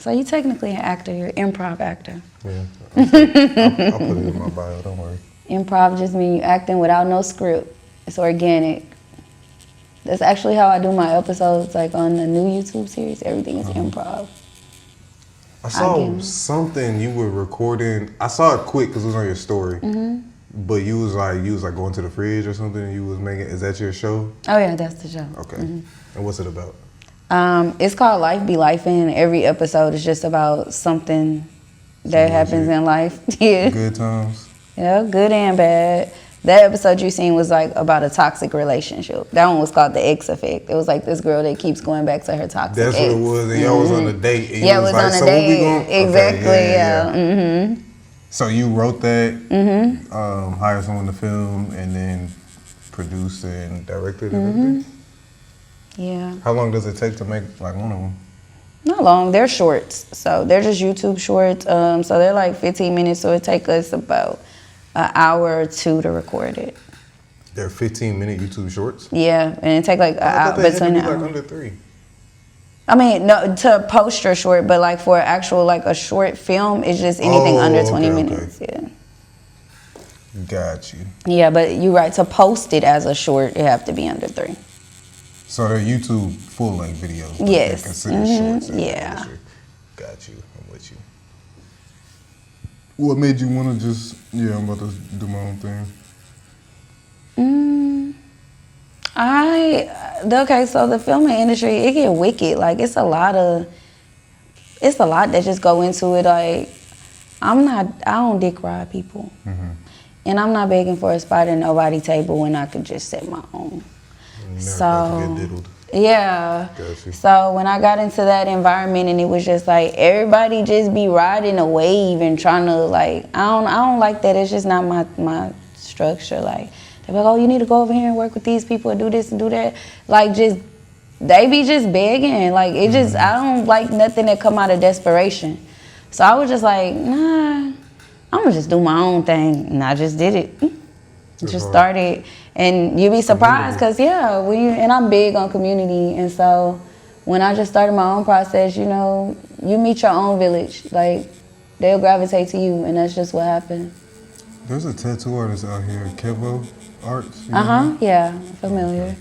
So you technically an actor. You're an improv actor. yeah. I'll put it in my bio. Don't worry. Improv just means you acting without no script. It's organic. That's actually how I do my episodes, like on the new YouTube series. Everything is improv. I saw Again. something you were recording. I saw it quick because it was on your story. But you was like going to the fridge or something. And you was making. Is that your show? Oh yeah, that's the show. Okay. And what's it about? It's called Life Be Life, and every episode is just about something that happens in life. Yeah. Good times. Yeah, good and bad. That episode you seen was like about a toxic relationship. That one was called The X Effect. It was like this girl that keeps going back to her toxic That's ex. what it was. And y'all was on a date. And Yeah, you it was like, on a so what we date. gonna-" Okay, Exactly, yeah. So you wrote that, hired someone to film, and then produced and directed and everything? Yeah. How long does it take to make like one of them? Not long. They're shorts. So they're just YouTube shorts. So they're like 15 minutes. So it takes us about an hour or two to record it. They're 15-minute YouTube shorts? Yeah. And it take like an I hour thought they had to between be an like hour. under 3. I mean, no, to post your short, but like for actual like a short film, it's just anything under 20 okay, minutes. Yeah. Got you. Yeah, but you're right. To post it as a short, it have to be under 3. So they're YouTube full-length videos. But Yes. They're considered shorts. in the Yeah. industry. Got you. I'm with you. What made you want to just, I'm about to do my own thing? Okay, so the filming industry, it get wicked. Like it's a lot that just go into it. Like I don't dick ride people. And I'm not begging for a spot at nobody's table when I could just set my own. Never about to get diddled. Yeah. Gotcha. So when I got into that environment and it was just like everybody just be riding a wave and trying to like I don't like that. It's just not my structure. Like they're like, oh, you need to go over here and work with these people and do this and do that. Like they be just begging. Like it just I don't like nothing that come out of desperation. So I was just like, nah, I'm gonna just do my own thing, and I just did it. Just started, and you'd be surprised because and I'm big on community, and so when I just started my own process, you meet your own village, like they'll gravitate to you, and that's just what happened. There's a tattoo artist out here, Kevo Arts. You know him? Yeah, familiar.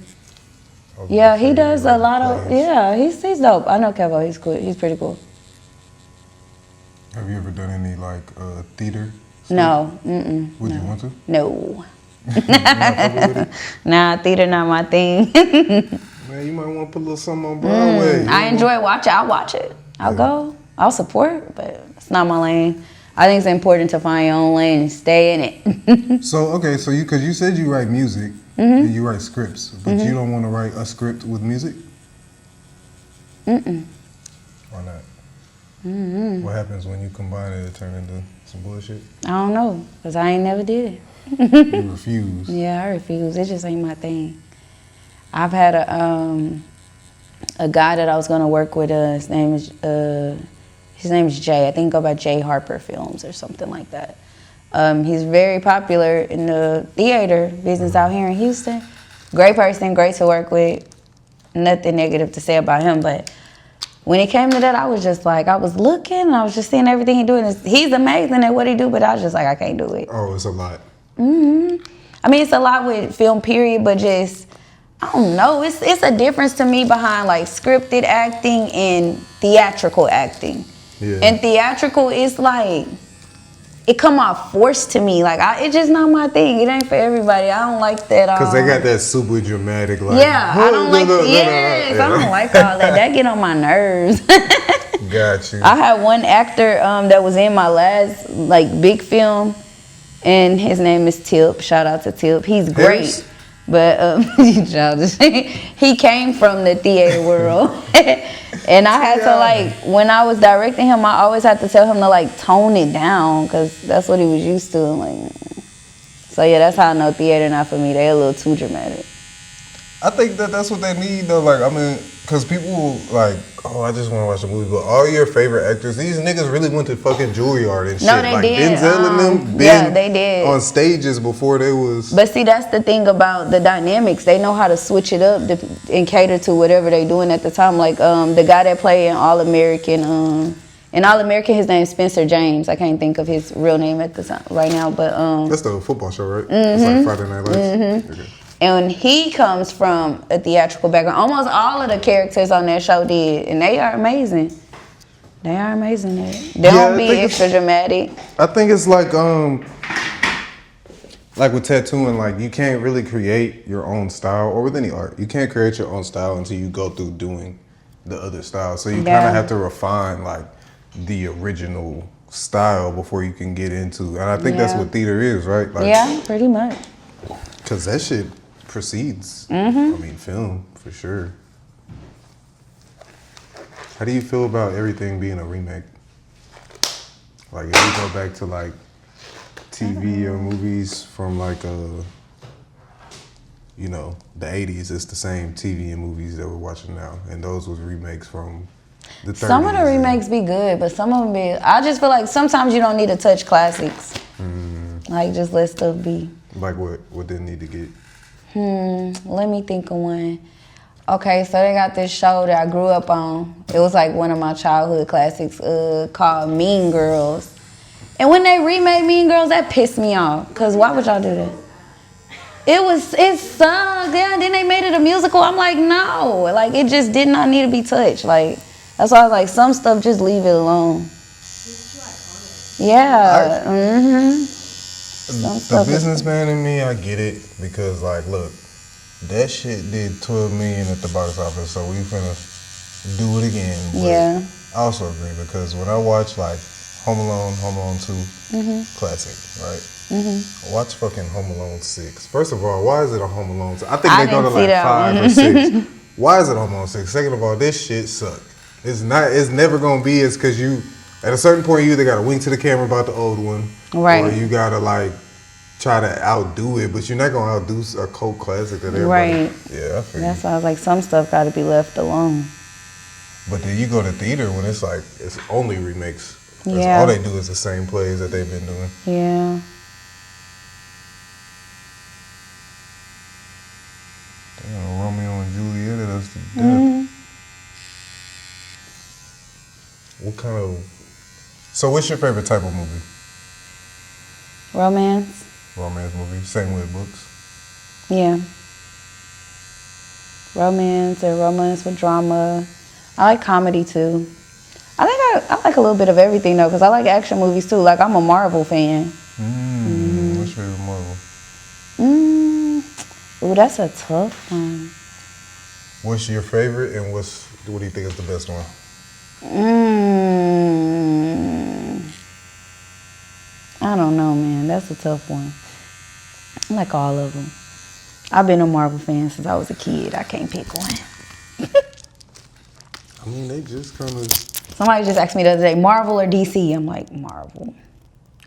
I was Yeah, gonna he say, does a like, lot of plays. he's dope. I know Kevo, he's cool. He's pretty cool. Have you ever done any like theater? No, Would you want to? no. You not fucking with it? Nah, theater not my thing. Man, you might want to put a little something on Broadway. I enjoy watching. I'll watch it. I'll go. I'll support, but it's not my lane. I think it's important to find your own lane and stay in it. So because you said you write music and you write scripts, but you don't want to write a script with music. Why not? What happens when you combine it? It turn into some bullshit. I don't know, because I ain't never did it. You refuse. Yeah, I refuse. It just ain't my thing. I've had a guy that I was gonna work with. His name is Jay. I think he go by Jay Harper Films or something like that. He's very popular in the theater business out here in Houston. Great person, great to work with. Nothing negative to say about him, but when it came to that, I was just like, I was looking, and I was just seeing everything he doing. He's amazing at what he do, but I was just like, I can't do it. Oh, it's a lot. I mean, it's a lot with film, period, but just, I don't know. It's a difference to me behind like scripted acting and theatrical acting. Yeah. And theatrical is like, it come off forced to me. Like, it's just not my thing. It ain't for everybody. I don't like that. Because they got that super dramatic, like... Yeah, I don't like... Yes, I don't like all that. That get on my nerves. Got you. I had one actor that was in my last, like, big film, and his name is Tip. Shout out to Tip. He's great. Harris? But he came from the theater world. And I had to, like, when I was directing him, I always had to tell him to, like, tone it down, because that's what he was used to. Like, so, yeah, that's how I know theater not for me. They a little too dramatic. I think that's what they need, though. Like, I mean, because people, like, oh, I just want to watch a movie. But all your favorite actors, these niggas really went to fucking Juilliard and shit. No, they like, did. Denzel and them been Yeah, they did. on stages before they was... But see, that's the thing about the dynamics. They know how to switch it up and cater to whatever they doing at the time. Like, the guy that played in All-American, his name's Spencer James. I can't think of his real name at the time right now, but... That's the football show, right? It's like Friday Night Lights. Okay. And he comes from a theatrical background. Almost all of the characters on that show did, and they are amazing. They are amazing. They don't be extra dramatic. I think it's like with tattooing, like you can't really create your own style, or with any art, you can't create your own style until you go through doing the other style. So you kind of have to refine like the original style before you can get into. And I think that's what theater is, right? Like, yeah, pretty much. Because that shit precedes, I mean, film, for sure. How do you feel about everything being a remake? Like, if you go back to, like, TV or movies from, like, you know, the 80s, it's the same TV and movies that we're watching now. And those was remakes from the 30s. Some of the remakes be good, but some of them be... I just feel like sometimes you don't need to touch classics. Like, just let stuff be. Like what didn't need to get? Let me think of one. Okay, so they got this show that I grew up on. It was like one of my childhood classics called Mean Girls. And when they remade Mean Girls, that pissed me off. Because why would y'all do that? It sucked. Yeah, then they made it a musical. I'm like, no. Like, it just did not need to be touched. Like, that's why I was like, some stuff, just leave it alone. Yeah. The businessman in me, I get it, because like, look, that shit did 12 million at the box office, so we finna do it again. But yeah. I also agree, because when I watch like Home Alone 2, classic, right? Watch fucking Home Alone 6. First of all, why is it a Home Alone 6? I think they go to like 5 or 6. Why is it a Home Alone 6? Second of all, this shit sucked. It's never gonna be as, because you, at a certain point, you either gotta wink to the camera about the old one, right, or you gotta like try to outdo it, but you're not gonna outdo a cult classic that everybody. Right. Yeah, I feel that's why I was like, some stuff gotta be left alone. But then you go to theater when it's like it's only remakes. Yeah. All they do is the same plays that they've been doing. Yeah. Damn, Romeo and Juliet at us to death. What kind of... So what's your favorite type of movie? Romance. Romance movie. Same with books? Yeah. Romance or romance with drama. I like comedy too. I think I like a little bit of everything though, because I like action movies too. Like, I'm a Marvel fan. What's your favorite Marvel? Ooh, that's a tough one. What's your favorite, and what do you think is the best one? I don't know, man. That's a tough one. I like all of them. I've been a Marvel fan since I was a kid. I can't pick one. I mean, they just kind of... Somebody just asked me the other day, Marvel or DC? I'm like, Marvel.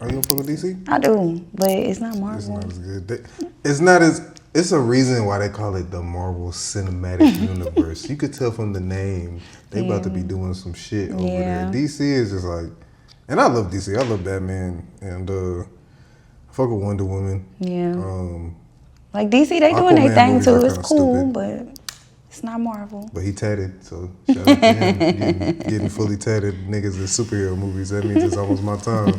Are you gonna fuck with DC? I do, but it's not Marvel. It's not as good. It's not as... It's a reason why they call it the Marvel Cinematic Universe. You could tell from the name, they about to be doing some shit over there. DC is just like... And I love DC. I love Batman. And I fuck with Wonder Woman. Yeah. Like DC, they doing their thing too. It's cool, stupid, but it's not Marvel. But he tatted, so shout out to him. Getting fully tatted niggas in superhero movies. That means it's almost my time.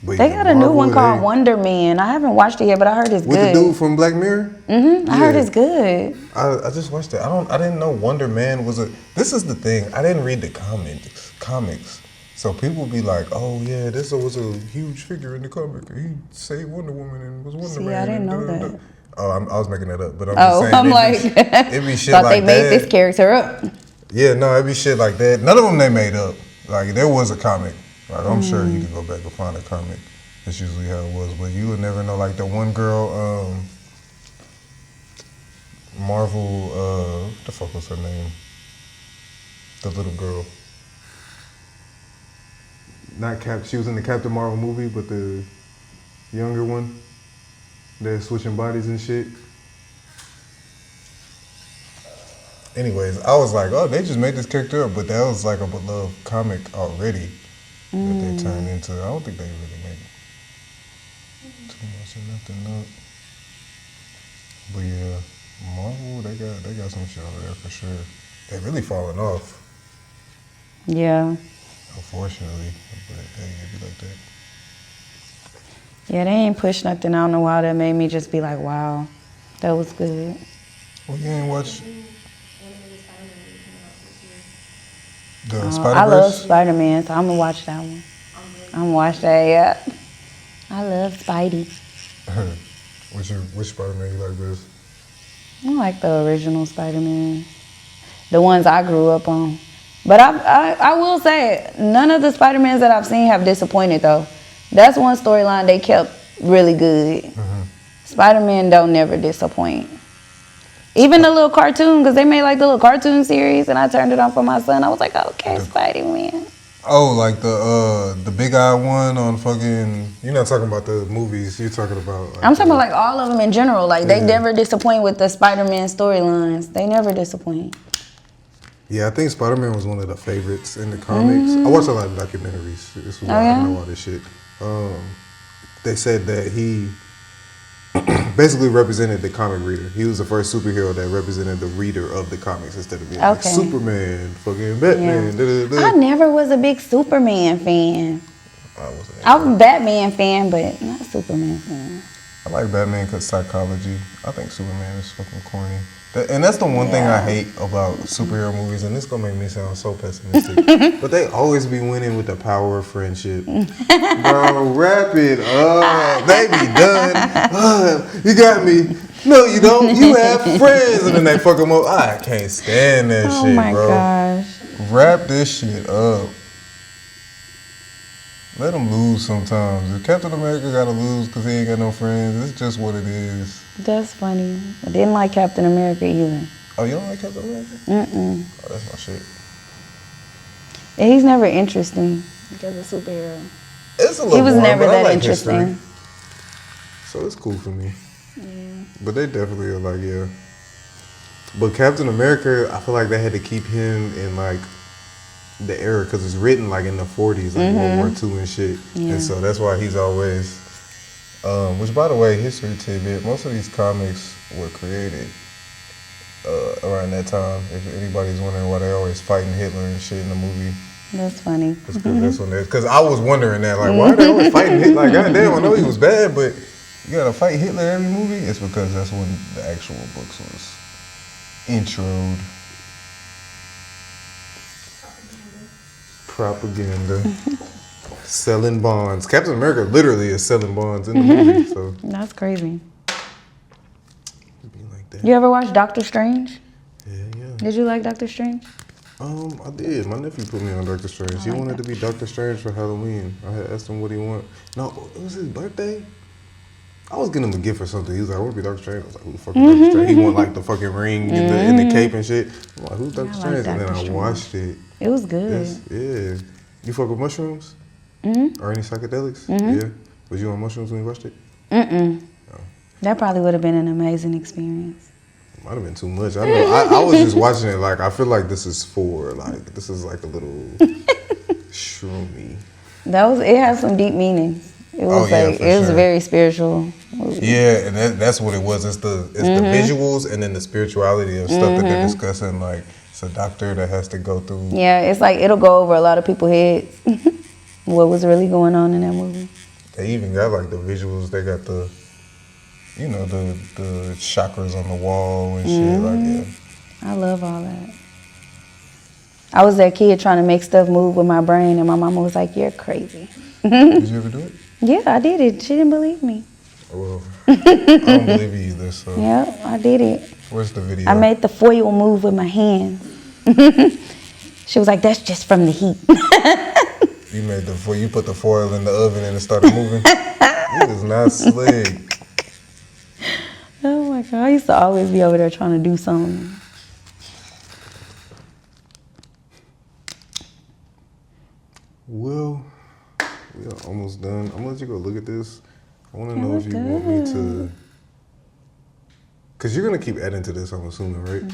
But they got a new one called Wonder Man. I haven't watched it yet, but I heard it's good. With the dude from Black Mirror? I heard it's good. I just watched it. I didn't know Wonder Man was a... This is the thing. I didn't read the comics. So people be like, "Oh yeah, this was a huge figure in the comic. He saved Wonder Woman and was Wonder See, Man." I didn't and know da, da, da." that. Oh, I was making that up, but I'm just Oh, saying. I'm like, it be shit thought like they made that. this character up. Yeah, no, it be shit like that. None of them they made up. Like there was a comic. Like I'm sure you can go back and find a comic. That's usually how it was, but you would never know. Like the one girl, Marvel. What the fuck was her name? The little girl. Not Cap. She was in the Captain Marvel movie, but the younger one. They're switching bodies and shit. Anyways, I was like, oh, they just made this character up, but that was like a beloved comic already that they turned into. I don't think they really made too much of nothing up. But yeah, Marvel, they got some shit over there for sure. They really falling off, Yeah. unfortunately. But hey, it be like that. Yeah, they ain't pushed nothing out in a while that made me just be like, wow, that was good. Well, you ain't watch Animated Spider-Man movie coming out this year. the I Spider-Verse? love Spider-Man, so I'm gonna watch that one. I'm gonna watch that, yeah. I love Spidey. Which Spider-Man you like best? I like the original Spider-Man. The ones I grew up on. But I will say, none of the Spider-Mans that I've seen have disappointed though. That's one storyline they kept really good. Spider-Man don't never disappoint. Even the little cartoon, because they made like the little cartoon series and I turned it on for my son. I was like, okay, Spider-Man. Oh, like the big eye one on fucking. You're not talking about the movies. You're talking about. Like, I'm talking about like all of them in general. Like they never disappoint with the Spider-Man storylines. They never disappoint. Yeah, I think Spider-Man was one of the favorites in the comics. I watched a lot of documentaries. This was why I know all this shit. They said that he basically represented the comic reader. He was the first superhero that represented the reader of the comics instead of being like Superman, fucking Batman. I never was a big Superman fan. I'm a Batman fan, but not a Superman fan. I like Batman because psychology. I think Superman is fucking corny. And that's the one thing I hate about superhero movies, and this gonna make me sound so pessimistic, but they always be winning with the power of friendship. Bro, wrap it up. They be done. You got me. No, you don't. You have friends. And then they fuck them up. I can't stand that shit, bro. Oh my gosh. Wrap this shit up. Let them lose sometimes. If Captain America gotta lose because he ain't got no friends, it's just what it is. That's funny. I didn't like Captain America either. Oh, you don't like Captain America? Mm-mm. Oh, that's my shit. And he's never interesting as a superhero. It's a little He was boring, never but I that like interesting. history. So it's cool for me. Yeah. But they definitely are like, yeah. But Captain America, I feel like they had to keep him in like the era because it's written like in the 40s, like World War II and shit. Yeah. And so that's why he's always, which by the way, history tidbit, most of these comics were created around that time. If anybody's wondering why they always fighting Hitler and shit in the movie. That's funny. Because I was wondering that, like, why are they always fighting Hitler? Like, goddamn, I know he was bad, but you gotta fight Hitler every movie? It's because that's when the actual books was introed. Propaganda. Selling bonds. Captain America literally is selling bonds in the movie, so. That's crazy. It'd be like that. You ever watch Doctor Strange? Yeah. Did you like Doctor Strange? I did. My nephew put me on Doctor Strange. He wanted to be Doctor Strange for Halloween. I had asked him what he wanted. No, it was his birthday. I was getting him a gift or something. He was like, I want to be Doctor Strange. I was like, who the fuck is Doctor Strange? He wanted like the fucking ring and the cape and shit. I'm like, who's Doctor Strange? And then I watched it. It was good. Yeah. You fuck with mushrooms? Or any psychedelics? Yeah. Was you on mushrooms when you watched it? Mm-mm. That probably would have been an amazing experience. Might have been too much. I know. I was just watching it like, I feel like this is like a little shroomy. It has some deep meanings. It was it was very spiritual. Yeah, and that's what it was. It's the visuals and then the spirituality of stuff that they're discussing. Like it's a doctor that has to go through. Yeah, it's like it'll go over a lot of people's heads. What was really going on in that movie? They even got like the visuals. They got the, the chakras on the wall and shit. Like yeah. I love all that. I was that kid trying to make stuff move with my brain, and my mama was like, "You're crazy." Did you ever do it? Yeah, I did it. She didn't believe me. Well, I don't believe you either, so. Yeah, I did it. Where's the video? I made the foil move with my hands. She was like, "That's just from the heat." You made the foil. You put the foil in the oven and it started moving. It is not slick. Oh my God, I used to always be over there trying to do something. Well, we are almost done. I'm gonna let you go look at this. I want to It know if look you want me to, good. because you're gonna keep adding to this. I'm assuming, right?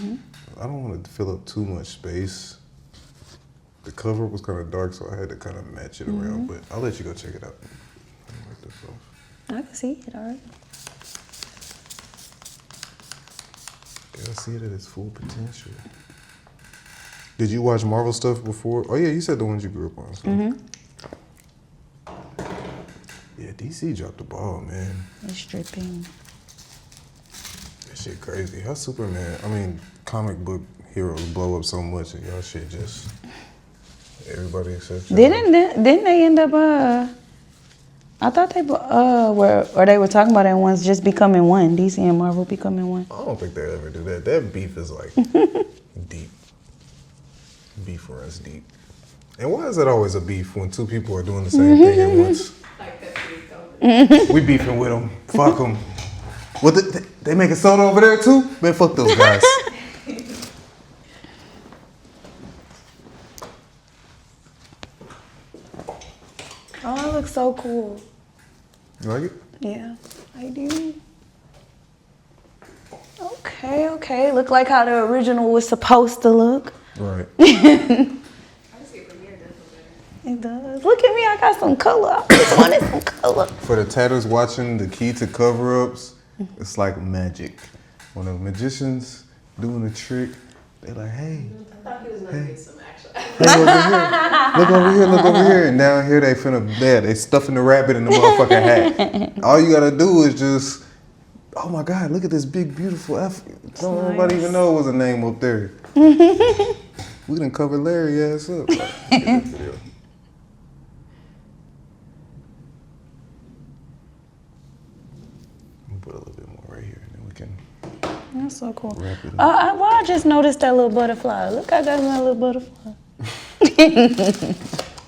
I don't want to fill up too much space. The cover was kind of dark, so I had to kind of match it around. But I'll let you go check it out. Let me wipe this off. I can see it already. Gotta see it at its full potential. Did you watch Marvel stuff before? Oh yeah, you said the ones you grew up on. So. Yeah, DC dropped the ball, man. It's dripping. That shit crazy. How Superman, comic book heroes blow up so much and y'all shit just, everybody except y'all. Didn't they end up, I thought they they were talking about it once just becoming one, DC and Marvel becoming one. I don't think they'll ever do that. That beef is like deep. Beef runs deep. And why is it always a beef when two people are doing the same thing at once? Like Pepsi. We beefing with them. Fuck them. What they making soda over there too? Man, fuck those guys. Oh, it looks so cool. You like it? Yeah, I do. Okay. Look like how the original was supposed to look. Right. I just get Premiere does look better. It does. Look at me, I got some color. I just wanted some color. For the tatters watching, the key to cover-ups, it's like magic. When the magician's doing a trick, they're like, hey, I thought he was gonna get some action. look over here, look over here. And down here they stuffing the rabbit in the motherfucking hat. All you gotta do is just, oh my God, look at this big, beautiful F. Don't nobody even know it was a name up there. We done covered Larry ass up. Like, get that video. Put a little bit more right here, and then we can That's so cool. wrap it up. Well, I just noticed that little butterfly. Look, I got my little butterfly.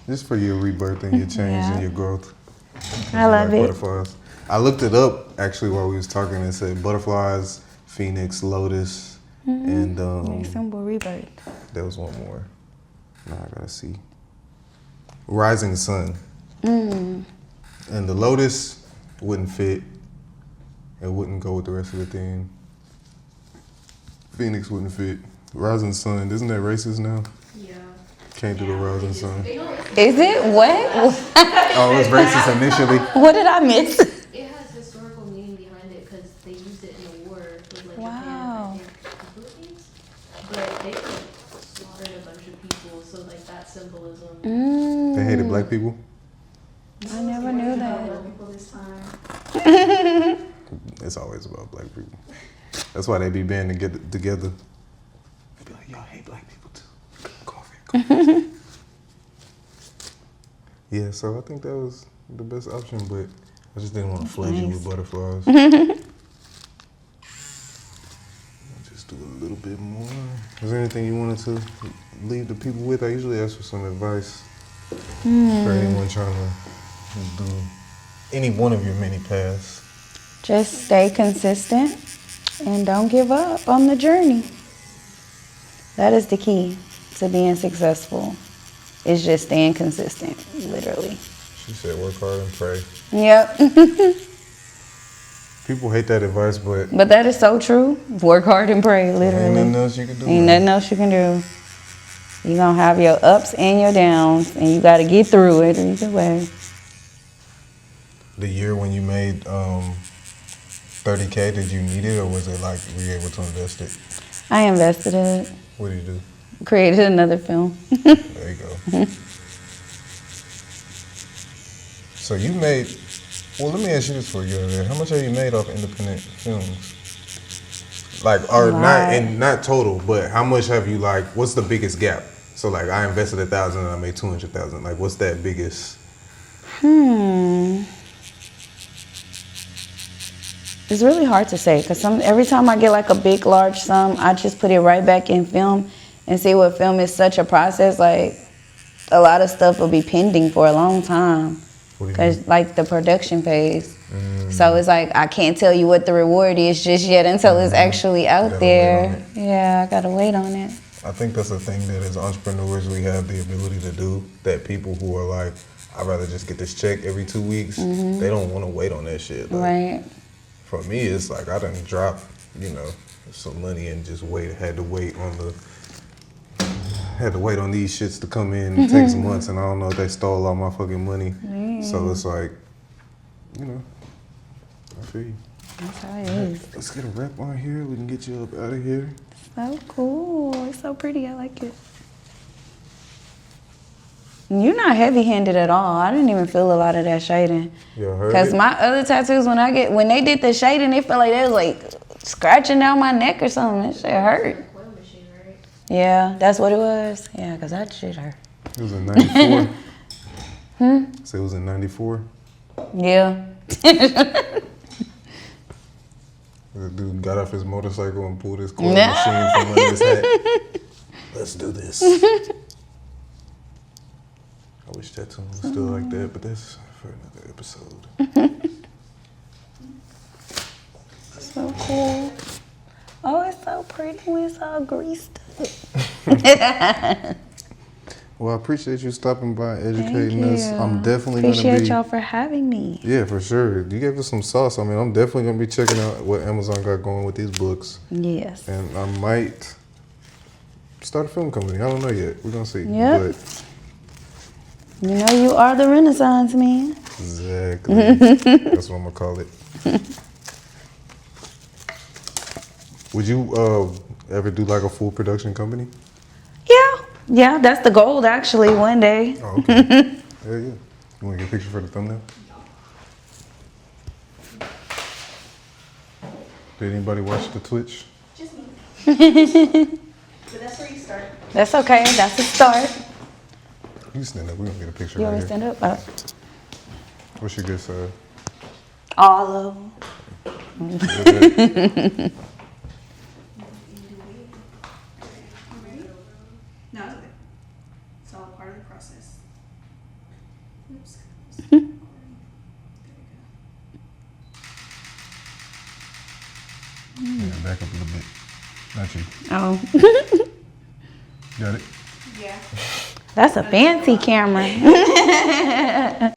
Just for your rebirth and your change and your growth. I love it. Butterflies. I looked it up actually while we was talking and said butterflies, phoenix, lotus, and Symbol rebirth. there was one more. Now I gotta see. Rising sun. And the lotus wouldn't fit. It wouldn't go with the rest of the theme. Phoenix wouldn't fit. Rising sun, isn't that racist now? Yeah. Can't do the rising sun. You know, Is it? What? Oh, it was racist initially. What did I miss? it has historical meaning behind it because they used it in a war with like Wow. Japan, I think, the Philippines. But they like, slaughtered a bunch of people, so like that symbolism. They hated black people. I never knew that. People this time. It's always about black people. That's why they be banding together. They be like, y'all hate black people too. Coffee. Yeah, so I think that was the best option, but I just didn't want to flood you with butterflies. I'll just do a little bit more. Is there anything you wanted to leave the people with? I usually ask for some advice for anyone trying to do any one of your many paths. Just stay consistent and don't give up on the journey. That is the key to being successful. It's just staying consistent, literally. She said work hard and pray. Yep. People hate that advice, but But that is so true. Work hard and pray, ain't literally. nothing else you can do. Ain't man. nothing else you can do. You're going to have your ups and your downs, and you got to get through it either way. The year when you made 30K, did you need it, or was it like were you able to invest it? I invested in it, What did you do? created another film. There you go. So you made, well, let me ask you this before you go there. How much have you made off independent films? Like, or A lot. not total, but how much have you what's the biggest gap? So like I invested 1,000 and I made 200,000. Like what's that biggest? It's really hard to say because every time I get like a big, large sum, I just put it right back in film and see what film is such a process. Like a lot of stuff will be pending for a long time because like the production phase. So it's like I can't tell you what the reward is just yet until it's actually out there. Yeah, I gotta wait on it. I think that's the thing that as entrepreneurs we have the ability to do that people who are like, I'd rather just get this check every 2 weeks. They don't want to wait on that shit. Like, Right. For me, it's like I done dropped, some money and just had to wait on these shits to come in. It takes months, and I don't know if they stole all my fucking money. So it's like, I feel you. That's how it is. Let's get a rep on here. We can get you up out of here. So cool. It's so pretty. I like it. You're not heavy-handed at all. I didn't even feel a lot of that shading. Yeah, I heard Because it. my other tattoos, when they did the shading, it felt like they was like scratching down my neck or something. That shit hurt. Coil machine, right? Yeah, that's what it was. Yeah, because that shit hurt. It was in 94. So it was in 94. Yeah. The dude got off his motorcycle and pulled his coil machine from under his hat. Let's do this. I wish tattooing was still like that, but that's for another episode. So cool. Oh, it's so pretty when it's all greased up. Well, I appreciate you stopping by, educating Thank us. you. I'm definitely going to be... Appreciate y'all for having me. Yeah, for sure. You gave us some sauce. I mean, I'm definitely going to be checking out what Amazon got going with these books. Yes. And I might start a film company. I don't know yet. We're going to see. Yep. But You know you are the Renaissance man. exactly. That's what I'm going to call it. Would you ever do like a full production company? Yeah, that's the goal actually one day. Oh, okay. Yeah. You want to get a picture for the thumbnail? Did anybody watch the Twitch? Just me. But that's where you start. That's okay. That's a start. You stand up. We're going to get a picture You right want me to here. stand up? What's your good side? All of them. No, it's okay. It's all part of the process. Oops. Yeah, back up a little bit. Not you. Oh. Got it? Yeah. That's a fancy camera.